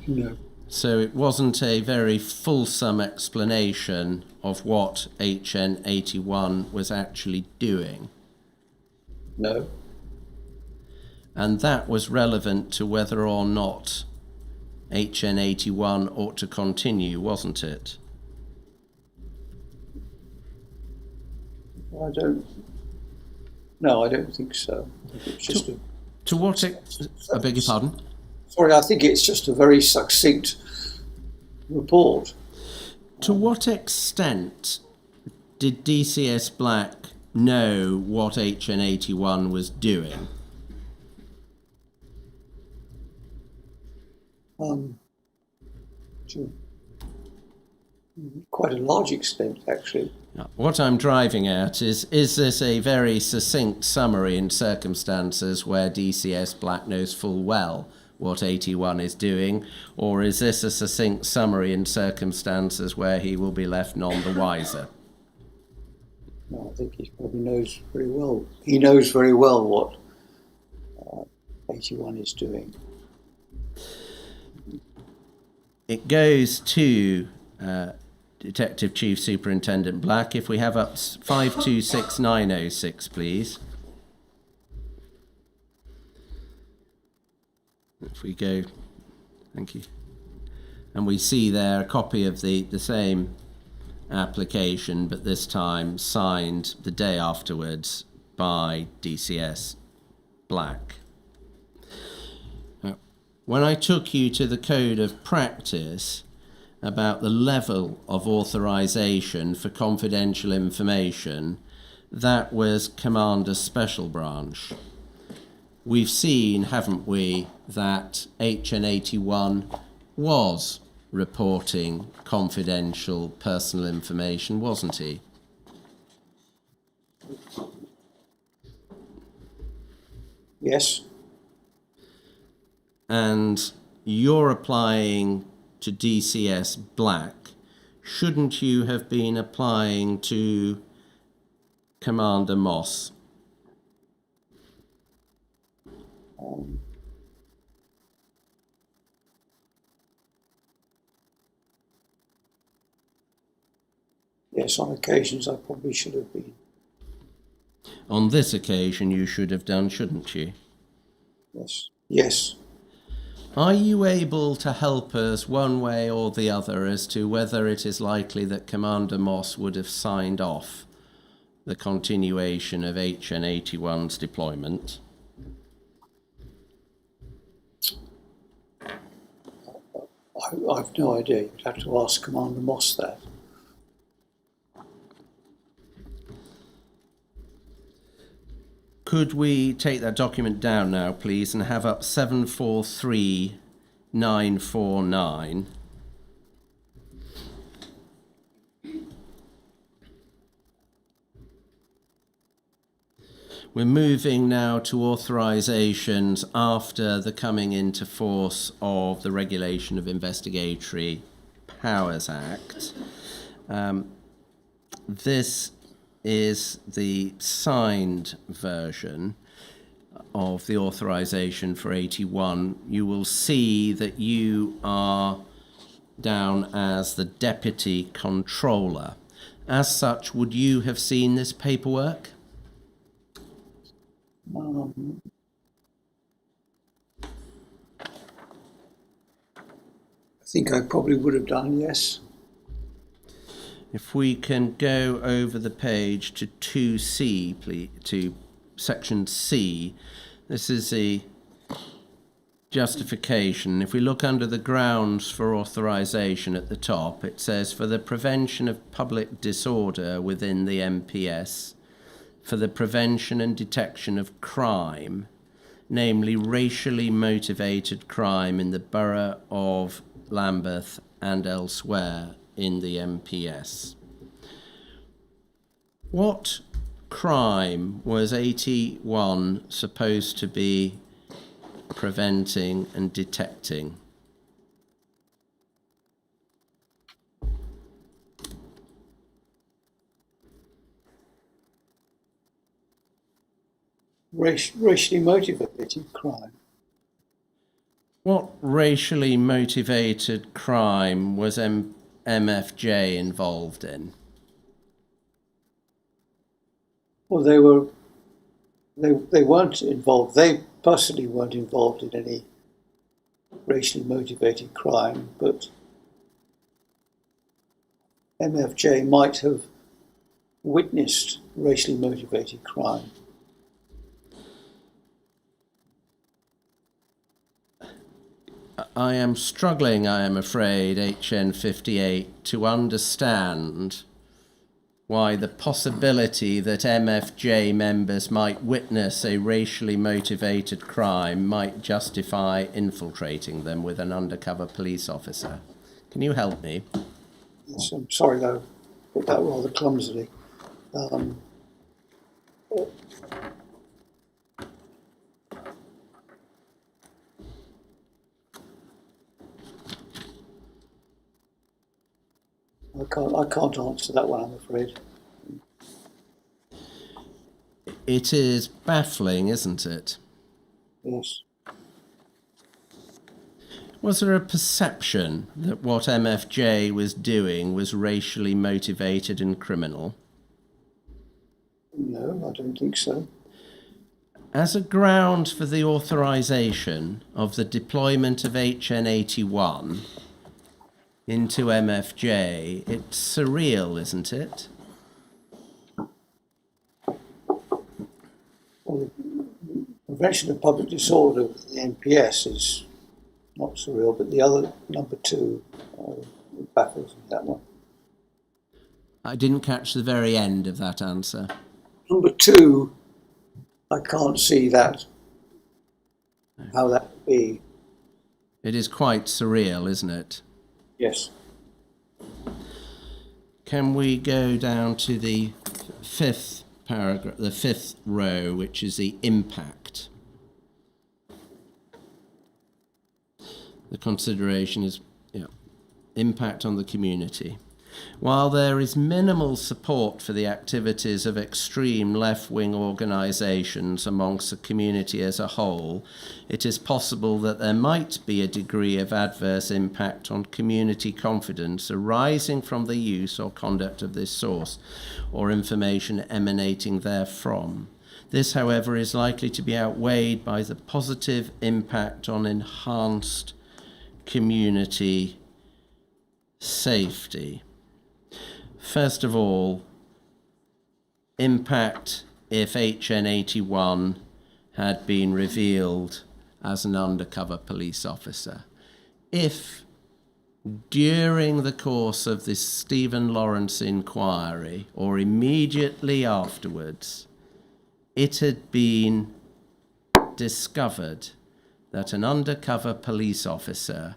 No. So it wasn't a very fulsome explanation of what HN 81 was actually doing. No. And that was relevant to whether or not HN 81 ought to continue, wasn't it? I don't. No, I don't think so. I think it's just To what I beg your pardon? Sorry, I think it's just a very succinct report. To what extent did DCS Black know what HN 81 was doing? To quite a large extent, actually. What I'm driving at is this a very succinct summary in circumstances where DCS Black knows full well what 81 is doing, or is this a succinct summary in circumstances where he will be left none the wiser? No, I think he probably knows very well. He knows very well what 81 is doing. It goes to Detective Chief Superintendent Black. If we have up 526906, please. If we go, thank you. And we see there a copy of the same application, but this time signed the day afterwards by DCS Black. Now, when I took you to the code of practice about the level of authorization for confidential information, that was Commander Special Branch. We've seen, haven't we, that HN81 was reporting confidential personal information, wasn't he? Yes. And you're applying to DCS Black. Shouldn't you have been applying to Commander Moss? Yes, on occasions I probably should have been. On this occasion you should have done, shouldn't you? Yes. Yes. Are you able to help us one way or the other as to whether it is likely that Commander Moss would have signed off the continuation of HN81's deployment? I've no idea. You'd have to ask Commander Moss that. Could we take that document down now, please, and have up 743949? We're moving now to authorisations after the coming into force of the Regulation of Investigatory Powers Act. This is the signed version of the authorisation for 81. You will see that you are down as the Deputy Controller. As such, would you have seen this paperwork? I think I probably would have done, yes. If we can go over the page to 2C, please, to section C, this is a justification. If we look under the grounds for authorisation at the top, it says, for the prevention of public disorder within the MPS, for the prevention and detection of crime, namely racially motivated crime in the borough of Lambeth and elsewhere in the MPS. What crime was 81 supposed to be preventing and detecting? Racially motivated crime. What racially motivated crime was MFJ involved in? Well, they weren't involved. They personally weren't involved in any racially motivated crime, but MFJ might have witnessed racially motivated crime. I am struggling, I am afraid, HN58, to understand why the possibility that MFJ members might witness a racially motivated crime might justify infiltrating them with an undercover police officer. Can you help me? Yes, I'm sorry, though, put that rather clumsily. I can't answer that one, I'm afraid. It is baffling, isn't it? Yes. Was there a perception that what MFJ was doing was racially motivated and criminal? No, I don't think so. As a ground for the authorisation of the deployment of HN81 into MFJ, it's surreal, isn't it? Well, the prevention of public disorder with the NPS is not surreal, but the other, number 2, baffles me, that one. I didn't catch the very end of that answer. Number 2, I can't see that, how that would be. It is quite surreal, isn't it? Yes. Can we go down to the 5th paragraph, the 5th row, which is the impact? The consideration is impact on the community. While there is minimal support for the activities of extreme left-wing organisations amongst the community as a whole, it is possible that there might be a degree of adverse impact on community confidence arising from the use or conduct of this source or information emanating therefrom. This, however, is likely to be outweighed by the positive impact on enhanced community safety. First of all, impact if HN81 had been revealed as an undercover police officer. If during the course of this Stephen Lawrence inquiry or immediately afterwards, it had been discovered that an undercover police officer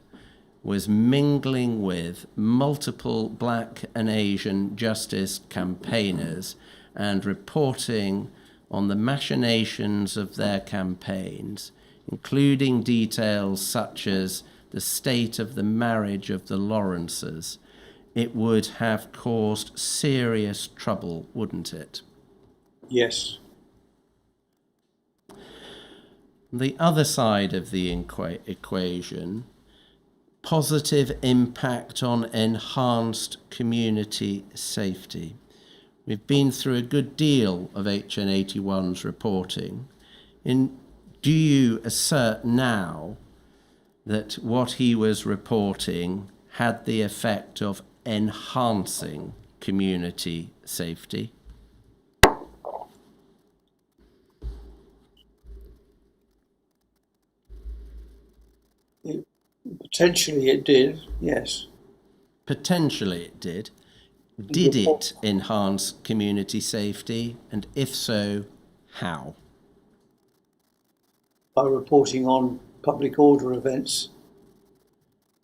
was mingling with multiple Black and Asian justice campaigners and reporting on the machinations of their campaigns, including details such as the state of the marriage of the Lawrences, it would have caused serious trouble, wouldn't it? Yes. The other side of the equation, positive impact on enhanced community safety. We've been through a good deal of HN81's reporting. Do you assert now that what he was reporting had the effect of enhancing community safety? Potentially it did, yes. Potentially it did. Did it enhance community safety? And if so, how? By reporting on public order events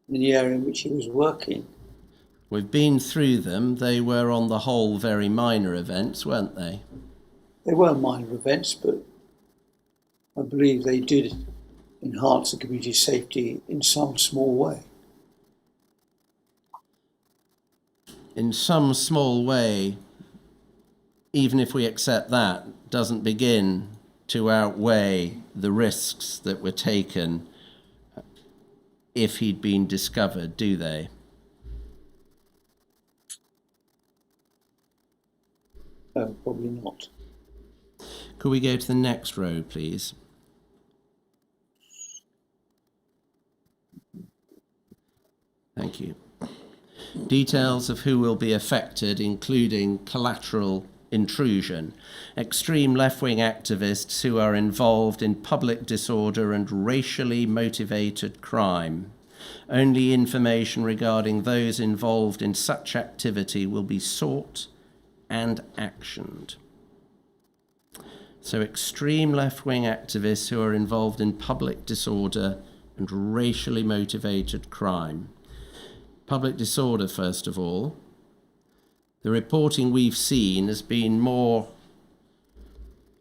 in the area in which he was working. We've been through them. They were on the whole very minor events, weren't they? They were minor events, but I believe they did enhance the community safety in some small way. In some small way, even if we accept that, doesn't begin to outweigh the risks that were taken if he'd been discovered, do they? Probably not. Could we go to the next row, please? Thank you. Details of who will be affected, including collateral intrusion, extreme left-wing activists who are involved in public disorder and racially motivated crime. Only information regarding those involved in such activity will be sought and actioned. So extreme left-wing activists who are involved in public disorder and racially motivated crime. Public disorder, first of all. The reporting we've seen has been more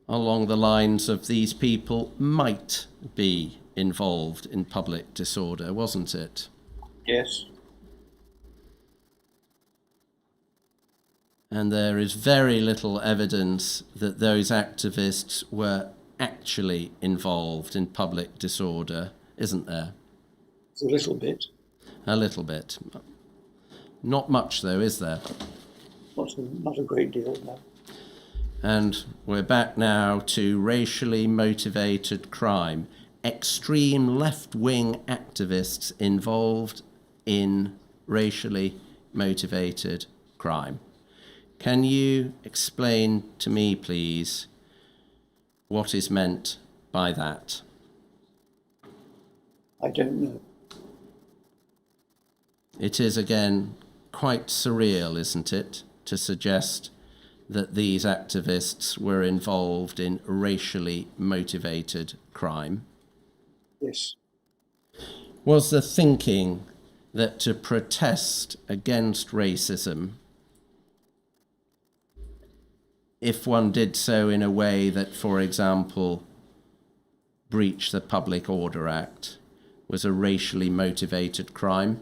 along the lines of these people might be involved in public disorder, wasn't it? Yes. And there is very little evidence that those activists were actually involved in public disorder, isn't there? It's a little bit, A little bit. Not much, though, is there? not a great deal, no. And we're back now to racially motivated crime. Extreme left-wing activists involved in racially motivated crime. Can you explain to me, please, what is meant by that? I don't know. It is, again, quite surreal, isn't it, to suggest that these activists were involved in racially motivated crime. Yes. Was the thinking that to protest against racism, if one did so in a way that, for example, breached the Public Order Act, was a racially motivated crime?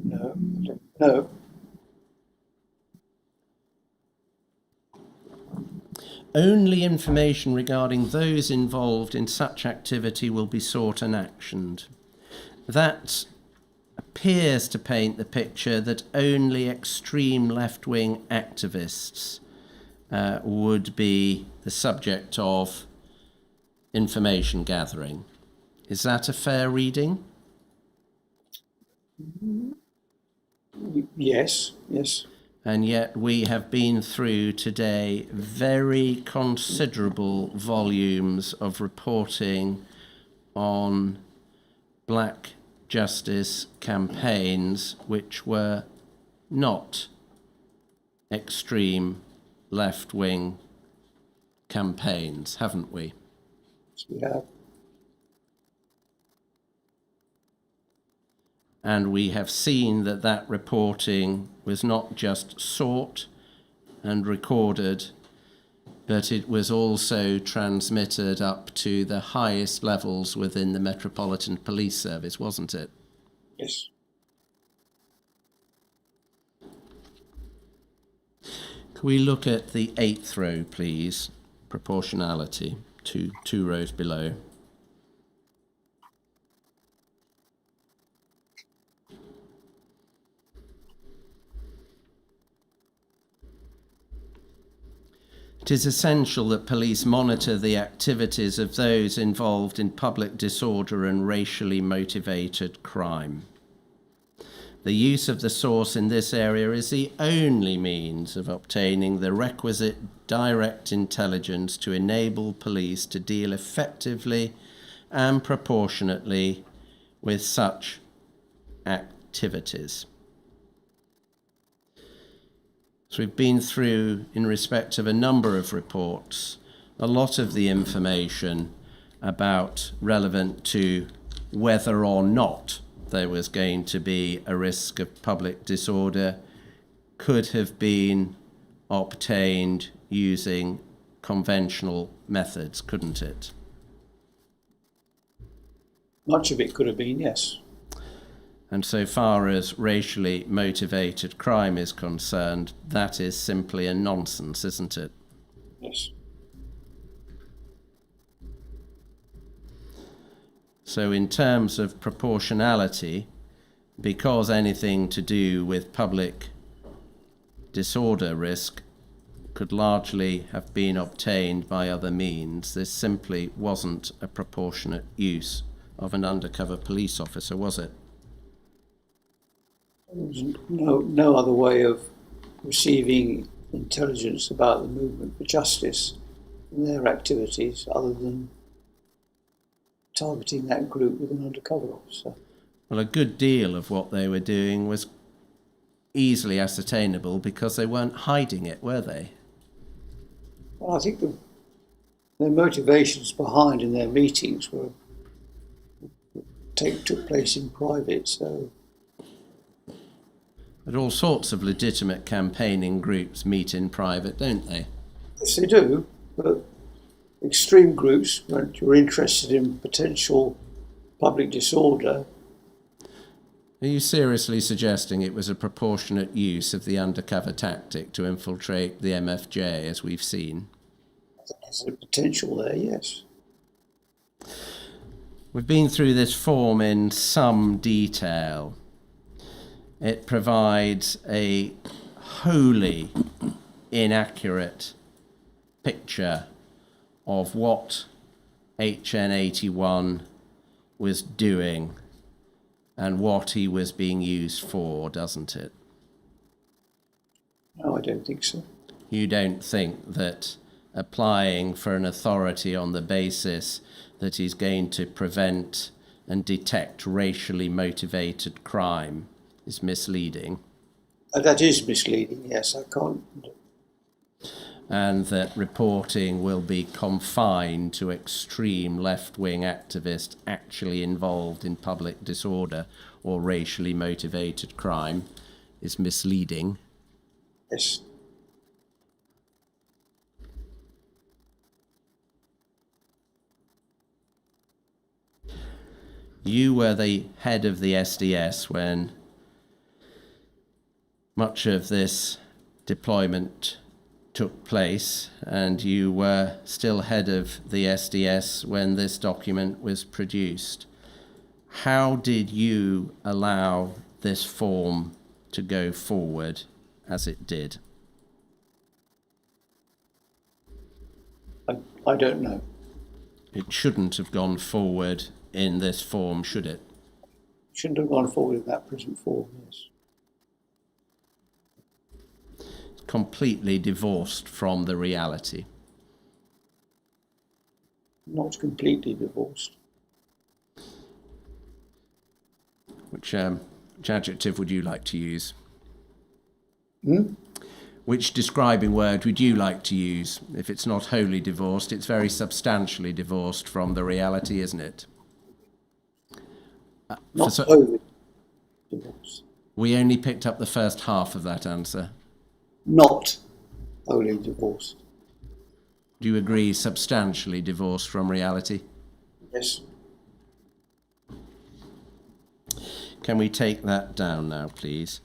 No, I don't know. Only information regarding those involved in such activity will be sought and actioned. That appears to paint the picture that only extreme left-wing activists would be the subject of information gathering. Is that a fair reading? Yes. And yet we have been through today very considerable volumes of reporting on black justice campaigns which were not extreme left-wing campaigns, haven't we? We have. And we have seen that that reporting was not just sought and recorded, but it was also transmitted up to the highest levels within the Metropolitan Police Service, wasn't it? Yes. Can we look at the 8th row, please? Proportionality, two rows below. It is essential that police monitor the activities of those involved in public disorder and racially motivated crime. The use of the source in this area is the only means of obtaining the requisite direct intelligence to enable police to deal effectively and proportionately with such activities. So we've been through, in respect of a number of reports, a lot of the information relevant to whether or not there was going to be a risk of public disorder could have been obtained using conventional methods, couldn't it? Much of it could have been, yes. And so far as racially motivated crime is concerned, that is simply a nonsense, isn't it? Yes. So in terms of proportionality, because anything to do with public disorder risk could largely have been obtained by other means, this simply wasn't a proportionate use of an undercover police officer, was it? There was no other way of receiving intelligence about the movement for justice and their activities other than targeting that group with an undercover officer. Well, a good deal of what they were doing was easily ascertainable because they weren't hiding it, were they? Well, I think their motivations behind in their meetings took place in private, so. But all sorts of legitimate campaigning groups meet in private, don't they? Yes, they do, but extreme groups, when you're interested in potential public disorder. Are you seriously suggesting it was a proportionate use of the undercover tactic to infiltrate the MFJ, as we've seen? There's a potential there, yes. We've been through this form in some detail. It provides a wholly inaccurate picture of what HN81 was doing and what he was being used for, doesn't it? No, I don't think so. You don't think that applying for an authority on the basis that he's going to prevent and detect racially motivated crime is misleading? That is misleading, yes. I can't. And that reporting will be confined to extreme left-wing activists actually involved in public disorder or racially motivated crime is misleading? Yes. You were the head of the SDS when much of this deployment took place, and you were still head of the SDS when this document was produced. How did you allow this form to go forward as it did? I don't know. It shouldn't have gone forward in this form, should it? Shouldn't have gone forward in that present form, yes. Completely divorced from the reality. Not completely divorced. Which adjective would you like to use? Hmm? Which describing word would you like to use? If it's not wholly divorced, it's very substantially divorced from the reality, isn't it? Not wholly divorced. We only picked up the first half of that answer. Not wholly divorced. Do you agree substantially divorced from reality? Yes. Can we take that down now, please?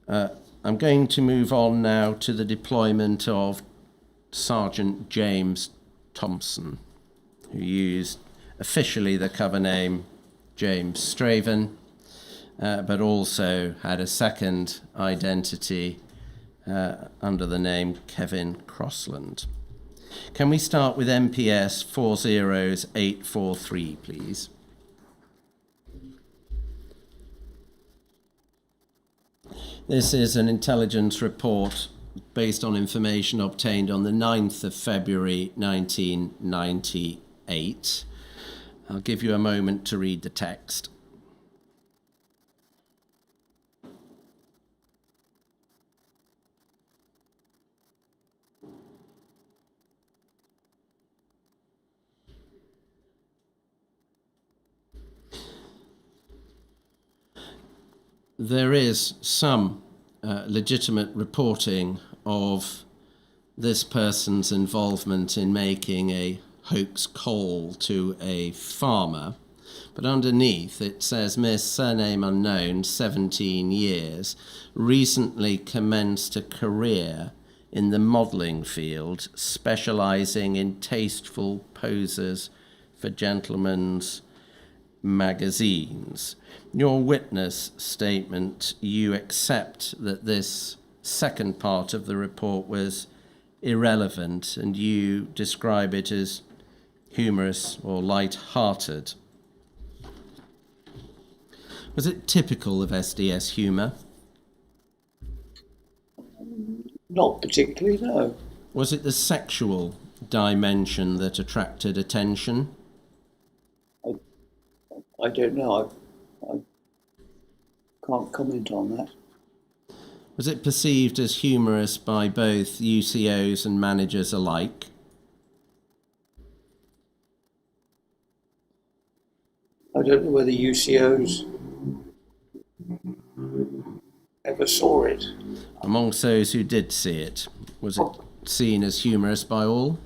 I'm going to move on now to the deployment of Sergeant James Thompson, who used officially the cover name James Straven, but also had a second identity under the name Kevin Crossland. Can we start with MPS 40843, please? This is an intelligence report based on information obtained on the 9th of February 1998. I'll give you a moment to read the text. There is some legitimate reporting of this person's involvement in making a hoax call to a farmer, but underneath it says Miss Surname Unknown, 17 years, recently commenced a career in the modelling field, specialising in tasteful poses for gentlemen's magazines. Your witness statement, you accept that this second part of the report was irrelevant, and you describe it as humorous or light-hearted. Was it typical of SDS humour? Not particularly, no. Was it the sexual dimension that attracted attention? I don't know. I can't comment on that. Was it perceived as humorous by both UCOs and managers alike? I don't know whether UCOs ever saw it. Amongst those who did see it, was it seen as humorous by all?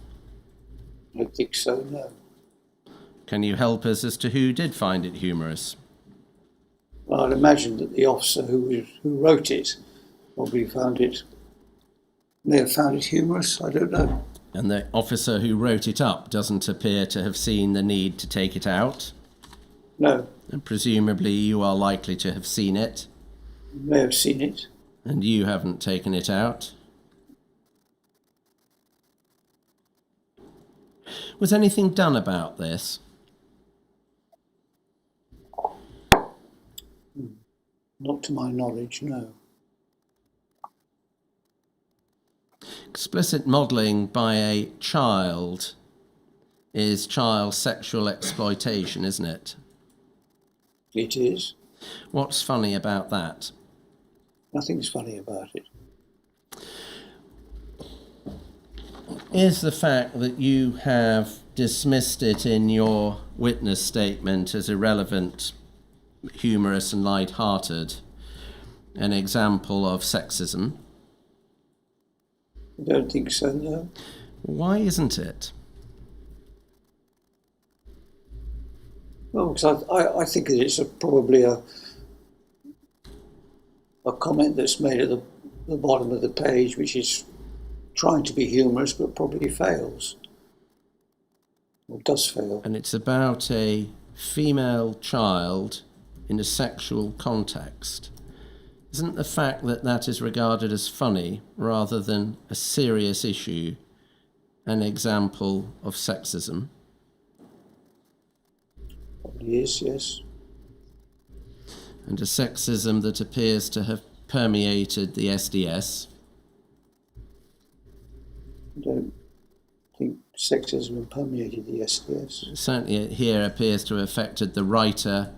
I don't think so, no. Can you help us as to who did find it humorous? Well, I'd imagine that the officer who wrote it probably may have found it humorous, I don't know. And the officer who wrote it up doesn't appear to have seen the need to take it out? No, And presumably you are likely to have seen it, you may have seen it. and you haven't taken it out. Was anything done about this? Not to my knowledge, no. Explicit modelling by a child is child sexual exploitation, isn't it? It is. What's funny about that? Nothing's funny about it. Is the fact that you have dismissed it in your witness statement as irrelevant, humorous and light-hearted an example of sexism? I don't think so, no. Why isn't it? Well, because I think that it's probably a comment that's made at the bottom of the page, which is trying to be humorous, but probably fails. Or does fail. And it's about a female child in a sexual context. Isn't the fact that that is regarded as funny rather than a serious issue an example of sexism? Probably is, yes. And a sexism that appears to have permeated the SDS? I don't think sexism permeated the SDS. Certainly it here appears to have affected the writer,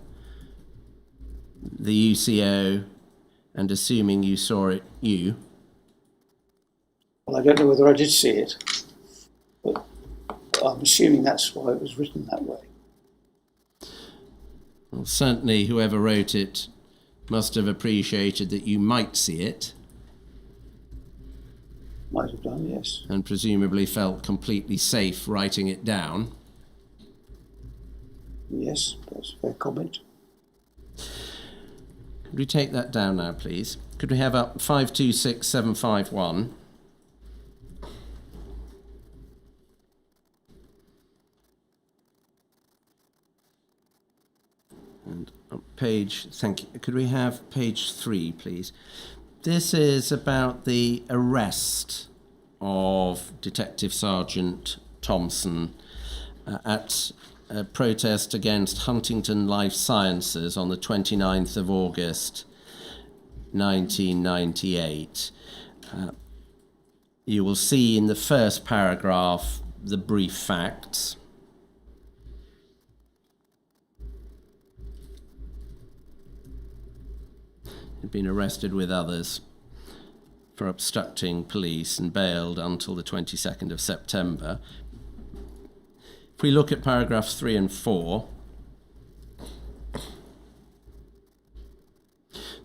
the UCO, and assuming you saw it, you. Well, I don't know whether I did see it, but I'm assuming that's why it was written that way. Well, certainly whoever wrote it must have appreciated that you might see it, Might have done, yes. and presumably felt completely safe writing it down. Yes, that's a fair comment. Could we take that down now, please? Could we have up 526751? And up page, thank you. Could we have page 3, please? This is about the arrest of Detective Sergeant Thompson at a protest against Huntington Life Sciences on the 29th of August 1998. You will see in the first paragraph the brief facts. Had been arrested with others for obstructing police and bailed until the 22nd of September. If we look at paragraphs 3 and 4,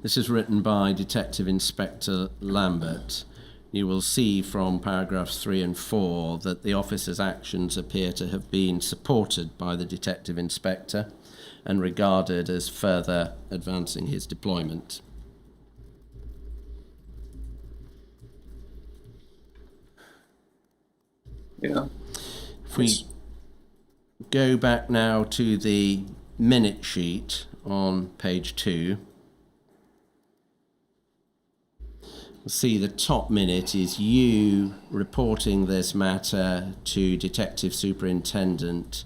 this is written by Detective Inspector Lambert. You will see from paragraphs 3 and 4 that the officer's actions appear to have been supported by the Detective Inspector and regarded as further advancing his deployment. Yeah. If we go back now to the minute sheet on page 2, we'll see the top minute is you reporting this matter to Detective Superintendent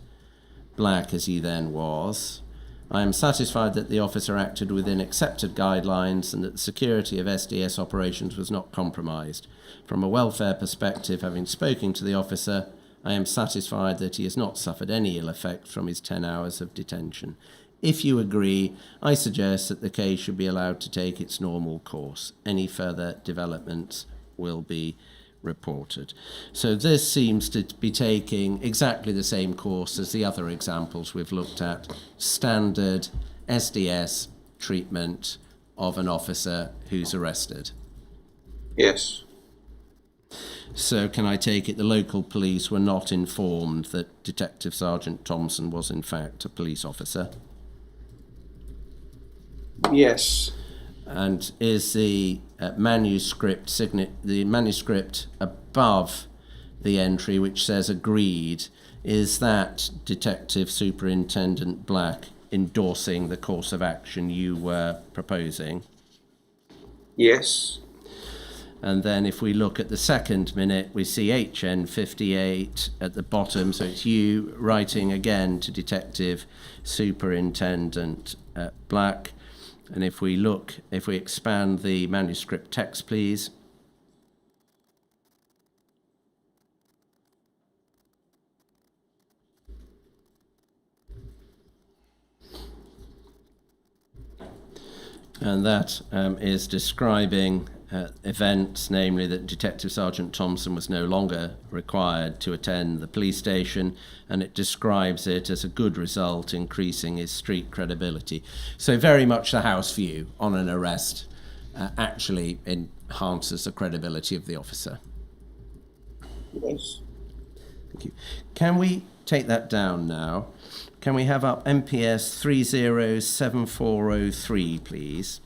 Black, as he then was. I am satisfied that the officer acted within accepted guidelines and that the security of SDS operations was not compromised. From a welfare perspective, having spoken to the officer, I am satisfied that he has not suffered any ill effect from his 10 hours of detention. If you agree, I suggest that the case should be allowed to take its normal course. Any further developments will be reported. So this seems to be taking exactly the same course as the other examples we've looked at. Standard SDS treatment of an officer who's arrested. Yes. So can I take it the local police were not informed that Detective Sergeant Thompson was in fact a police officer? Yes. And is the manuscript above the entry which says agreed, is that Detective Superintendent Black endorsing the course of action you were proposing? Yes. And then if we look at the second minute, we see HN 58 at the bottom. So it's you writing again to Detective Superintendent Black. And if we expand the manuscript text, please. And that is describing events, namely that Detective Sergeant Thompson was no longer required to attend the police station, and it describes it as a good result, increasing his street credibility. So very much the house view on an arrest actually enhances the credibility of the officer. Yes. Thank you. Can we take that down now? Can we have up MPS 307403, please?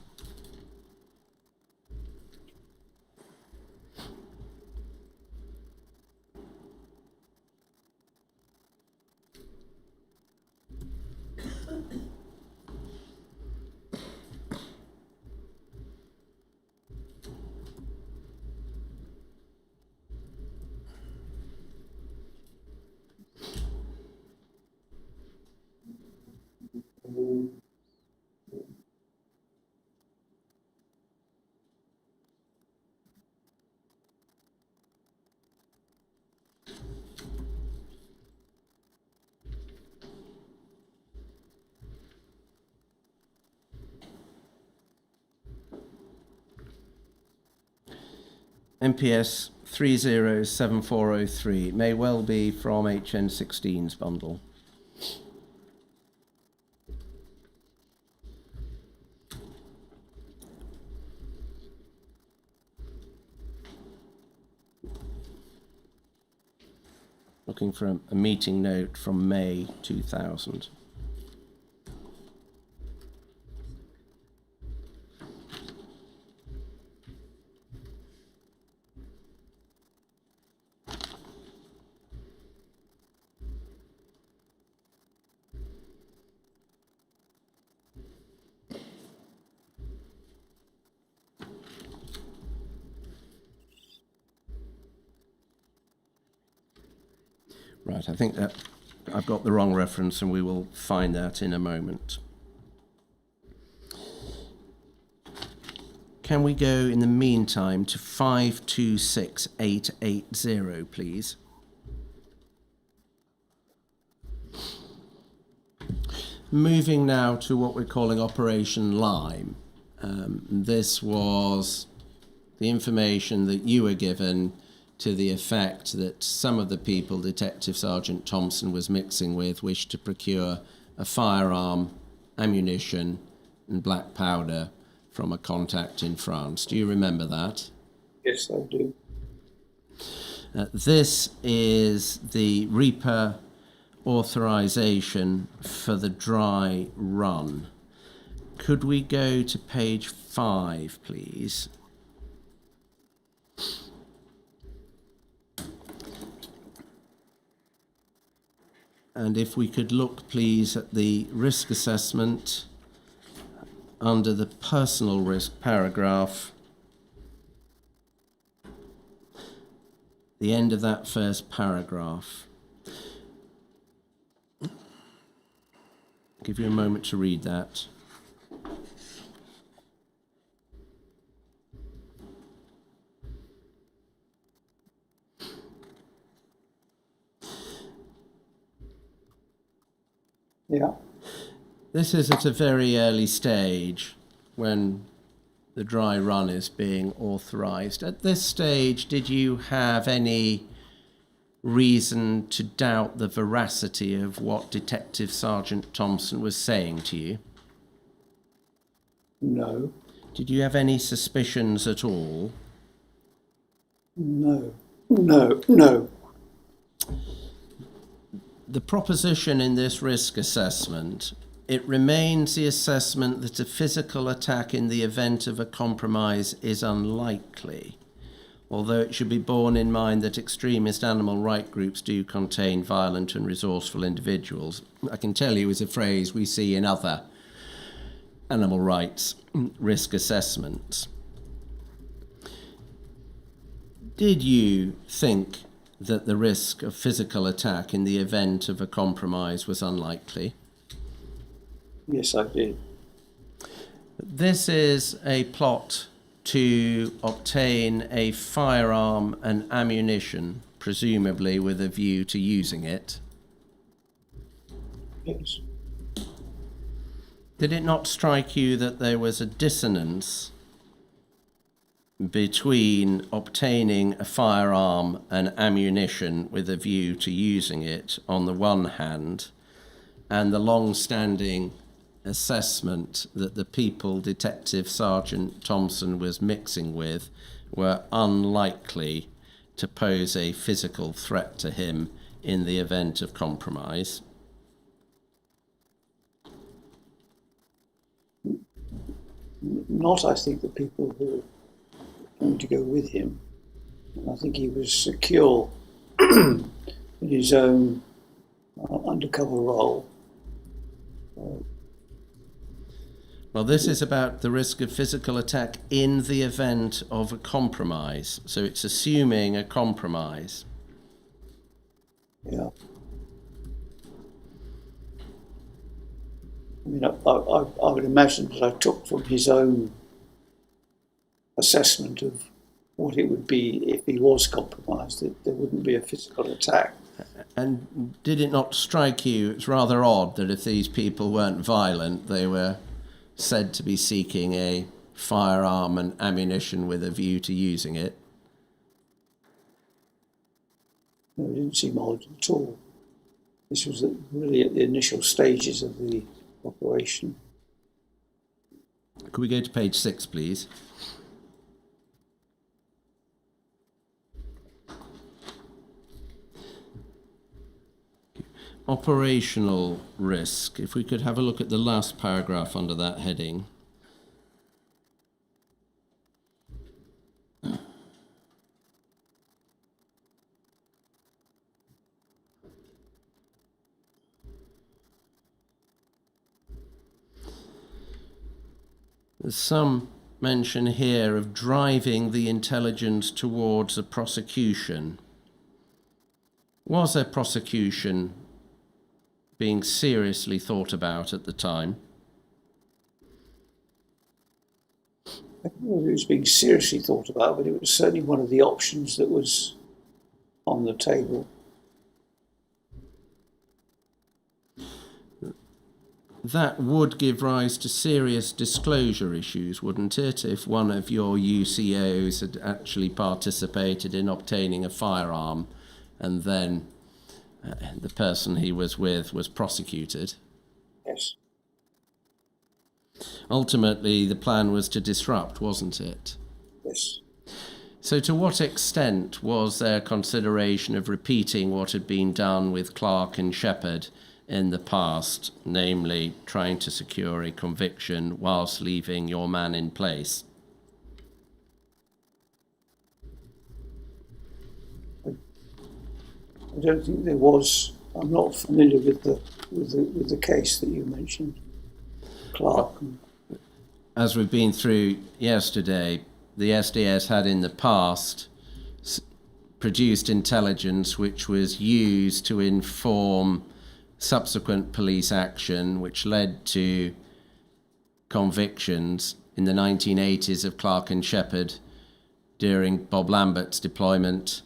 MPS 307403 may well be from HN16's bundle. Looking for a meeting note from May 2000. Right, I think that I've got the wrong reference, and we will find that in a moment. Can we go in the meantime to 526880, please? Moving now to what we're calling Operation Lime. This was the information that you were given to the effect that some of the people Detective Sergeant Thompson was mixing with wished to procure a firearm, ammunition, and black powder from a contact in France. Do you remember that? Yes, I do. This is the Reaper authorization for the dry run. Could we go to page 5, please? And if we could look, please, at the risk assessment under the personal risk paragraph, the end of that first paragraph. I'll give you a moment to read that. Yeah. This is at a very early stage when the dry run is being authorized. At this stage, did you have any reason to doubt the veracity of what Detective Sergeant Thompson was saying to you? No. Did you have any suspicions at all? No. The proposition in this risk assessment, it remains the assessment that a physical attack in the event of a compromise is unlikely. although it should be borne in mind that extremist animal rights groups do contain violent and resourceful individuals. I can tell you is a phrase we see in other animal rights risk assessments. Did you think that the risk of physical attack in the event of a compromise was unlikely? Yes, I did. This is a plot to obtain a firearm and ammunition, presumably with a view to using it. Yes. Did it not strike you that there was a dissonance between obtaining a firearm and ammunition with a view to using it on the one hand, and the long-standing assessment that the people Detective Sergeant Thompson was mixing with were unlikely to pose a physical threat to him in the event of compromise? Not, I think, the people who were going to go with him. I think he was secure in his own undercover role. Well, this is about the risk of physical attack in the event of a compromise. So it's assuming a compromise. Yeah. I mean, I would imagine that I took from his own assessment of what it would be if he was compromised, that there wouldn't be a physical attack. And did it not strike you, it's rather odd that if these people weren't violent, they were said to be seeking a firearm and ammunition with a view to using it? No, it didn't seem odd at all. This was really at the initial stages of the operation. Could we go to page 6, please? Operational risk. If we could have a look at the last paragraph under that heading. There's some mention here of driving the intelligence towards a prosecution. Was a prosecution being seriously thought about at the time? I don't know if it was being seriously thought about, but it was certainly one of the options that was on the table. That would give rise to serious disclosure issues, wouldn't it, if one of your UCOs had actually participated in obtaining a firearm and then the person he was with was prosecuted? Yes. Ultimately, the plan was to disrupt, wasn't it? Yes. So to what extent was there consideration of repeating what had been done with Clark and Shepherd in the past, namely trying to secure a conviction whilst leaving your man in place? I don't think there was. I'm not familiar with the case that you mentioned, Clark. As we've been through yesterday, the SDS had in the past produced intelligence which was used to inform subsequent police action, which led to convictions in the 1980s of Clark and Shepherd during Bob Lambert's deployment,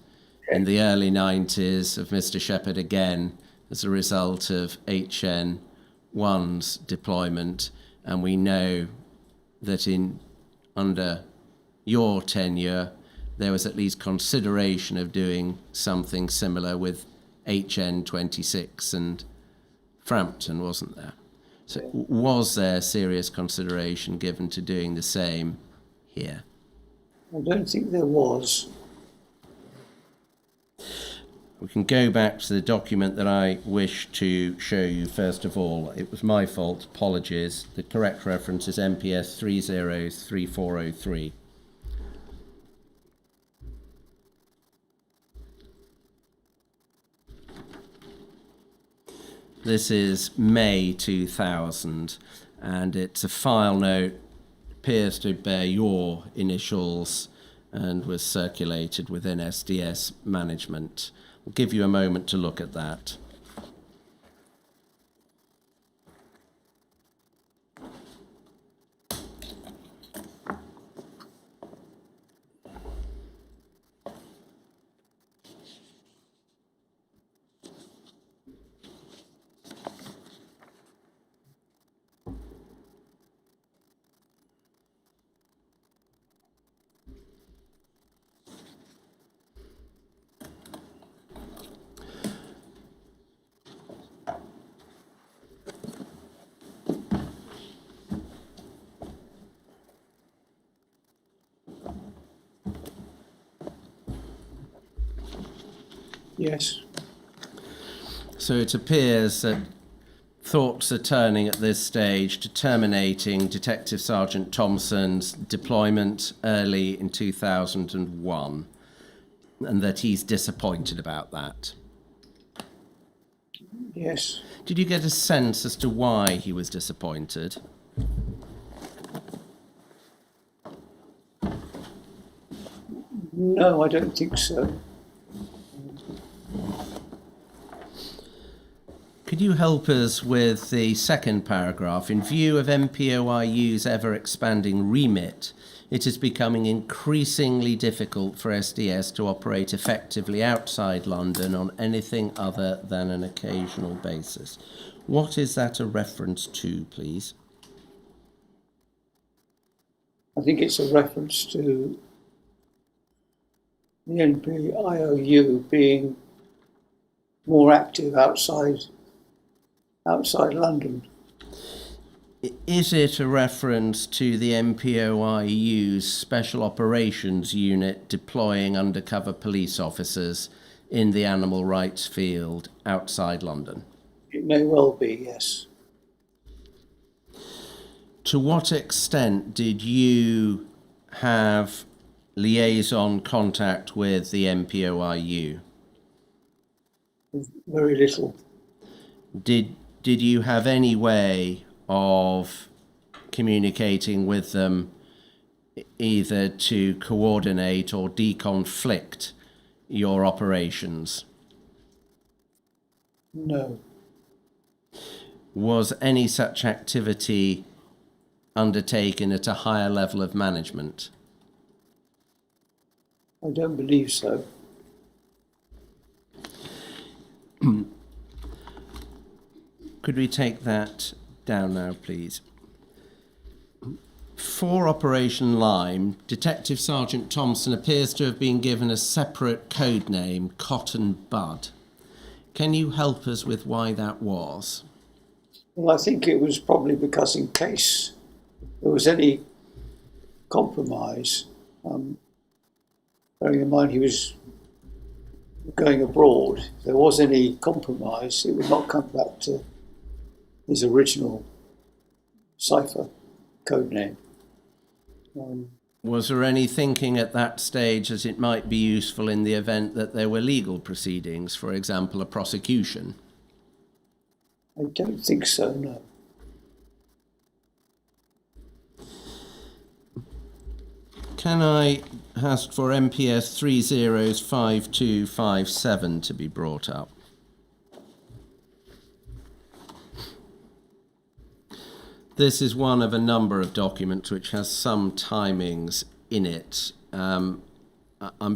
in the early 90s of Mr. Shepherd again as a result of HN1's deployment. And we know that under your tenure, there was at least consideration of doing something similar with HN26 and Frampton, wasn't there? So was there serious consideration given to doing the same here? I don't think there was. We can go back to the document that I wish to show you first of all. It was my fault, apologies. The correct reference is MPS 303403. This is May 2000, and it's a file note, appears to bear your initials and was circulated within SDS management. I'll give you a moment to look at that. Yes. So it appears that thoughts are turning at this stage to terminating Detective Sergeant Thompson's deployment early in 2001, and that he's disappointed about that. Yes. Did you get a sense as to why he was disappointed? No, I don't think so. Could you help us with the second paragraph? In view of MPOIU's ever-expanding remit, it is becoming increasingly difficult for SDS to operate effectively outside London on anything other than an occasional basis. What is that a reference to, please? I think it's a reference to the NPIOU being more active outside London. Is it a reference to the MPOIU's Special Operations Unit deploying undercover police officers in the animal rights field outside London? It may well be, yes. To what extent did you have liaison contact with the MPOIU? Very little. Did you have any way of communicating with them either to coordinate or deconflict your operations? No. Was any such activity undertaken at a higher level of management? I don't believe so. Could we take that down now, please? For Operation Lime, Detective Sergeant Thompson appears to have been given a separate code name, Cotton Bud. Can you help us with why that was? Well, I think it was probably because in case there was any compromise, bearing in mind he was going abroad, if there was any compromise, it would not come back to his original cipher code name. Was there any thinking at that stage as it might be useful in the event that there were legal proceedings, for example, a prosecution? I don't think so, no. Can I ask for MPS 305257 to be brought up? This is one of a number of documents which has some timings in it. I'm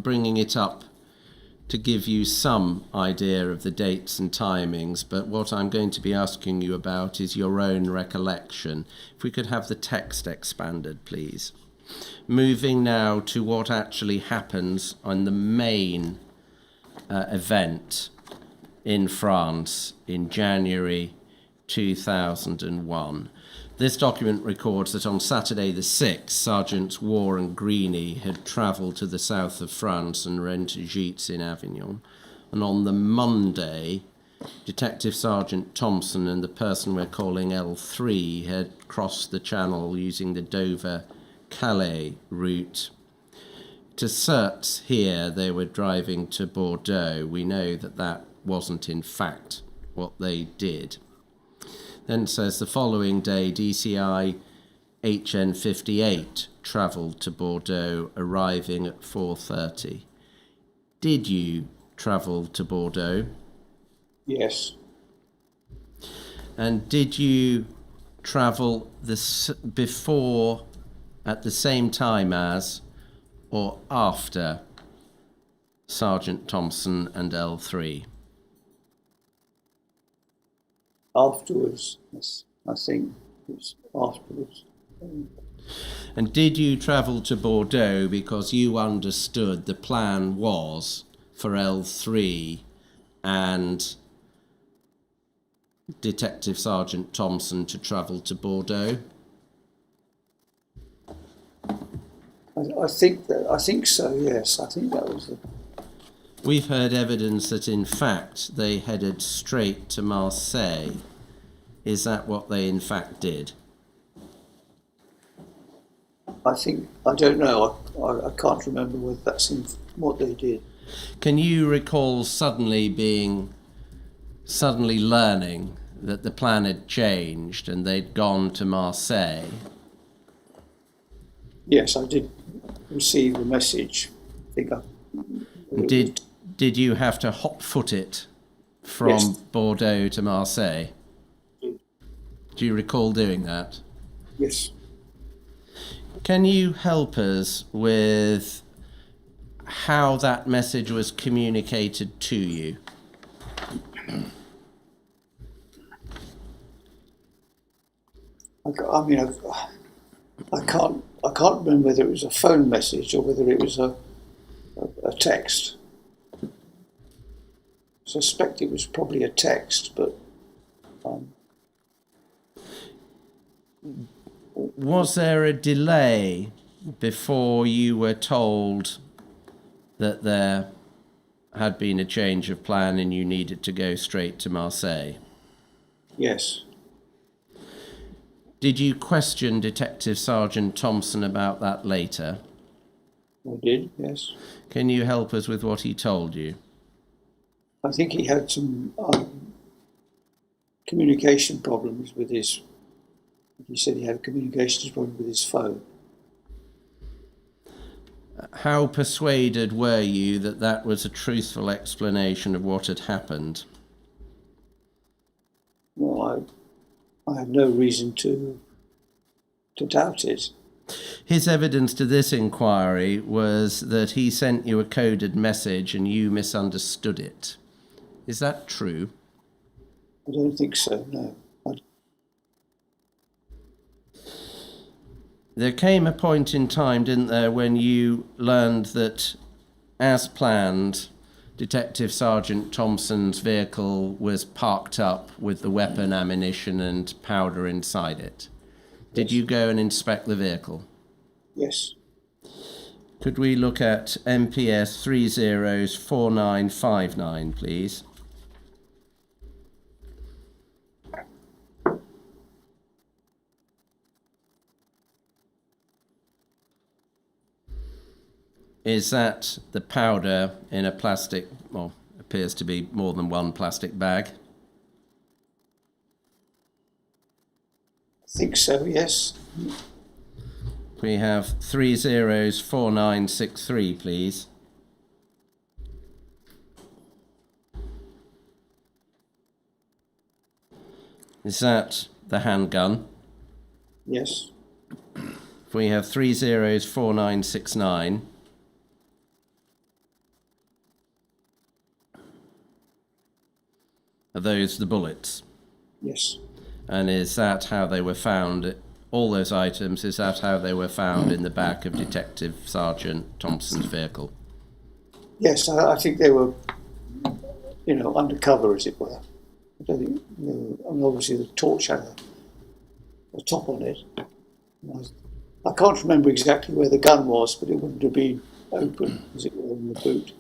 bringing it up to give you some idea of the dates and timings, but what I'm going to be asking you about is your own recollection. If we could have the text expanded, please. Moving now to what actually happens on the main event in France in January 2001. This document records that on Saturday the 6th, Sergeants War and Greeny had travelled to the south of France and rented gîtes in Avignon. And on the Monday, Detective Sergeant Thompson and the person we're calling L3 had crossed the channel using the Dover-Calais route. To Certes here, they were driving to Bordeaux. We know that that wasn't in fact what they did. Then it says the following day, DCI HN58 travelled to Bordeaux, arriving at 4:30. Did you travel to Bordeaux? Yes. And did you travel before, at the same time as, or after Sergeant Thompson and L3? Afterwards, yes, I think it was afterwards. And did you travel to Bordeaux because you understood the plan was for L3 and Detective Sergeant Thompson to travel to Bordeaux? I think so. Yes, I think that was the. We've heard evidence that in fact they headed straight to Marseille. Is that what they in fact did? I don't know. I can't remember whether that's what they did. Can you recall suddenly learning that the plan had changed and they'd gone to Marseille? Yes, I did receive a message. I think Did you have to hot-foot it from Yes. Bordeaux to Marseille? Do you recall doing that? Yes. Can you help us with how that message was communicated to you? I can't remember whether it was a phone message or whether it was a text. I suspect it was probably a text, but Was there a delay before you were told that there had been a change of plan and you needed to go straight to Marseille? yes. Did you question Detective Sergeant Thompson about that later? I did, yes. Can you help us with what he told you? I think he had some communication problems with his. He said he had a communications problem with his phone. How persuaded were you that that was a truthful explanation of what had happened? Well, I had no reason to doubt it. His evidence to this inquiry was that he sent you a coded message and you misunderstood it. Is that true? I don't think so, no. There came a point in time, didn't there, when you learned that, as planned, Detective Sergeant Thompson's vehicle was parked up with the weapon, ammunition and powder inside it. Did you go and inspect the vehicle? Yes. Could we look at MPS 304959, please? Is that the powder in a plastic, well, appears to be more than one plastic bag? I think so, yes. We have 304963, please. Is that the handgun? Yes. We have 304969. Are those the bullets? Yes. And is that how they were found? All those items, is that how they were found in the back of Detective Sergeant Thompson's vehicle? Yes, I think they were, undercover, as it were. I don't think they were, obviously the torch had a top on it. I can't remember exactly where the gun was, but it wouldn't have been open, as it were, in the boot.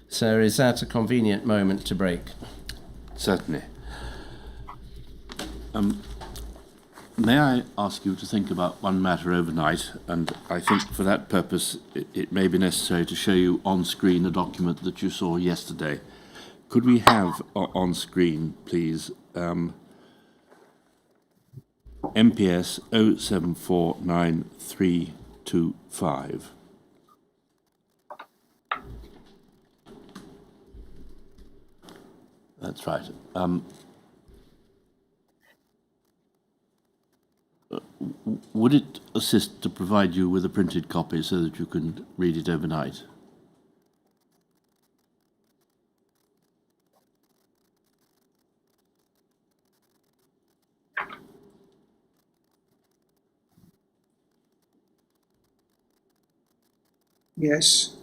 So is that a convenient moment to break? Certainly. May I ask you to think about one matter overnight, and I think for that purpose it may be necessary to show you on screen a document that you saw yesterday Could we have on screen, please, MPS 07493325? That's right. Would it assist to provide you with a printed copy so that you can read it overnight? Yes.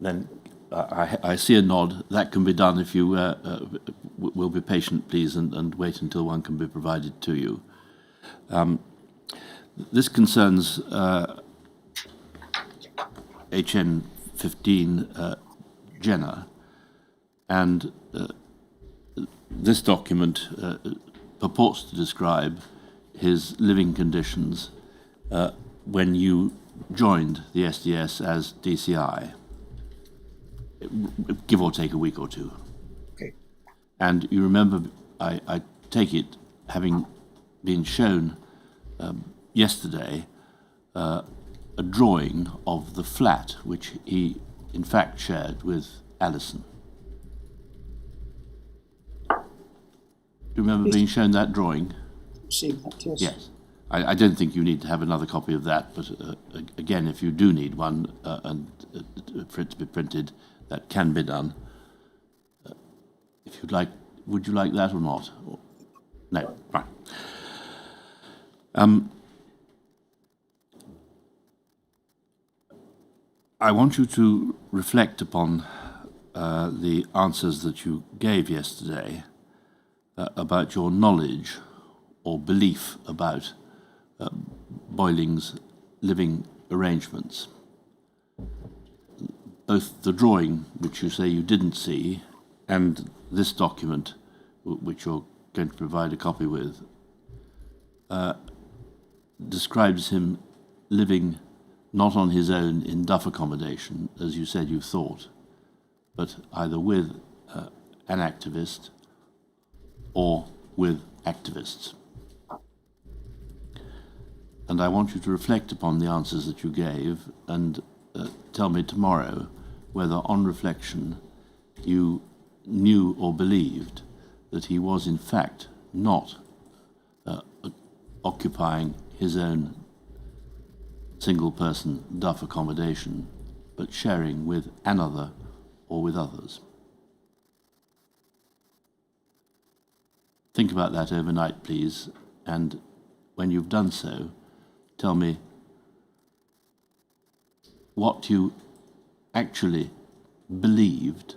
Then I see a nod. That can be done if you will be patient, please, and wait until one can be provided to you. This concerns HN 15 Jenner, and this document purports to describe his living conditions when you joined the SDS as DCI, give or take a week or two. Okay. And you remember, I take it, having been shown yesterday a drawing of the flat which he in fact shared with Alison. Do you remember being shown that drawing? Seen that, yes. Yes. I don't think you need to have another copy of that, but again, if you do need one and for it to be printed, that can be done. If you'd like, would you like that or not? No, right. I want you to reflect upon the answers that you gave yesterday about your knowledge or belief about Boyling's living arrangements. Both the drawing, which you say you didn't see, and this document, which you're going to provide a copy with, describes him living not on his own in duff accommodation, as you said you thought, but either with an activist or with activists. And I want you to reflect upon the answers that you gave and tell me tomorrow whether, on reflection, you knew or believed that he was in fact not occupying his own single-person duff accommodation, but sharing with another or with others. Think about that overnight, please, and when you've done so, tell me what you actually believed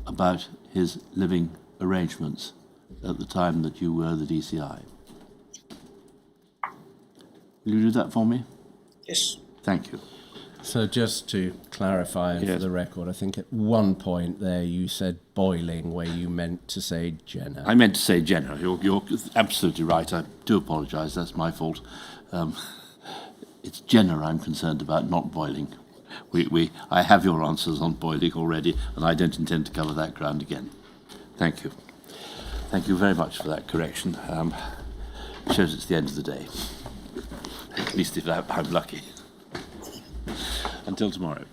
about his living arrangements at the time that you were the DCI. Will you do that for me? Yes. Thank you. So just to clarify and for the record, I think at one point there you said Boiling where you meant to say Jenner. I meant to say Jenner. You're absolutely right. I do apologise. That's my fault. It's Jenner I'm concerned about, not Boiling. I have your answers on Boiling already, and I don't intend to cover that ground again. Thank you. Thank you very much for that correction. Shows it's the end of the day. At least if I'm lucky. Until tomorrow.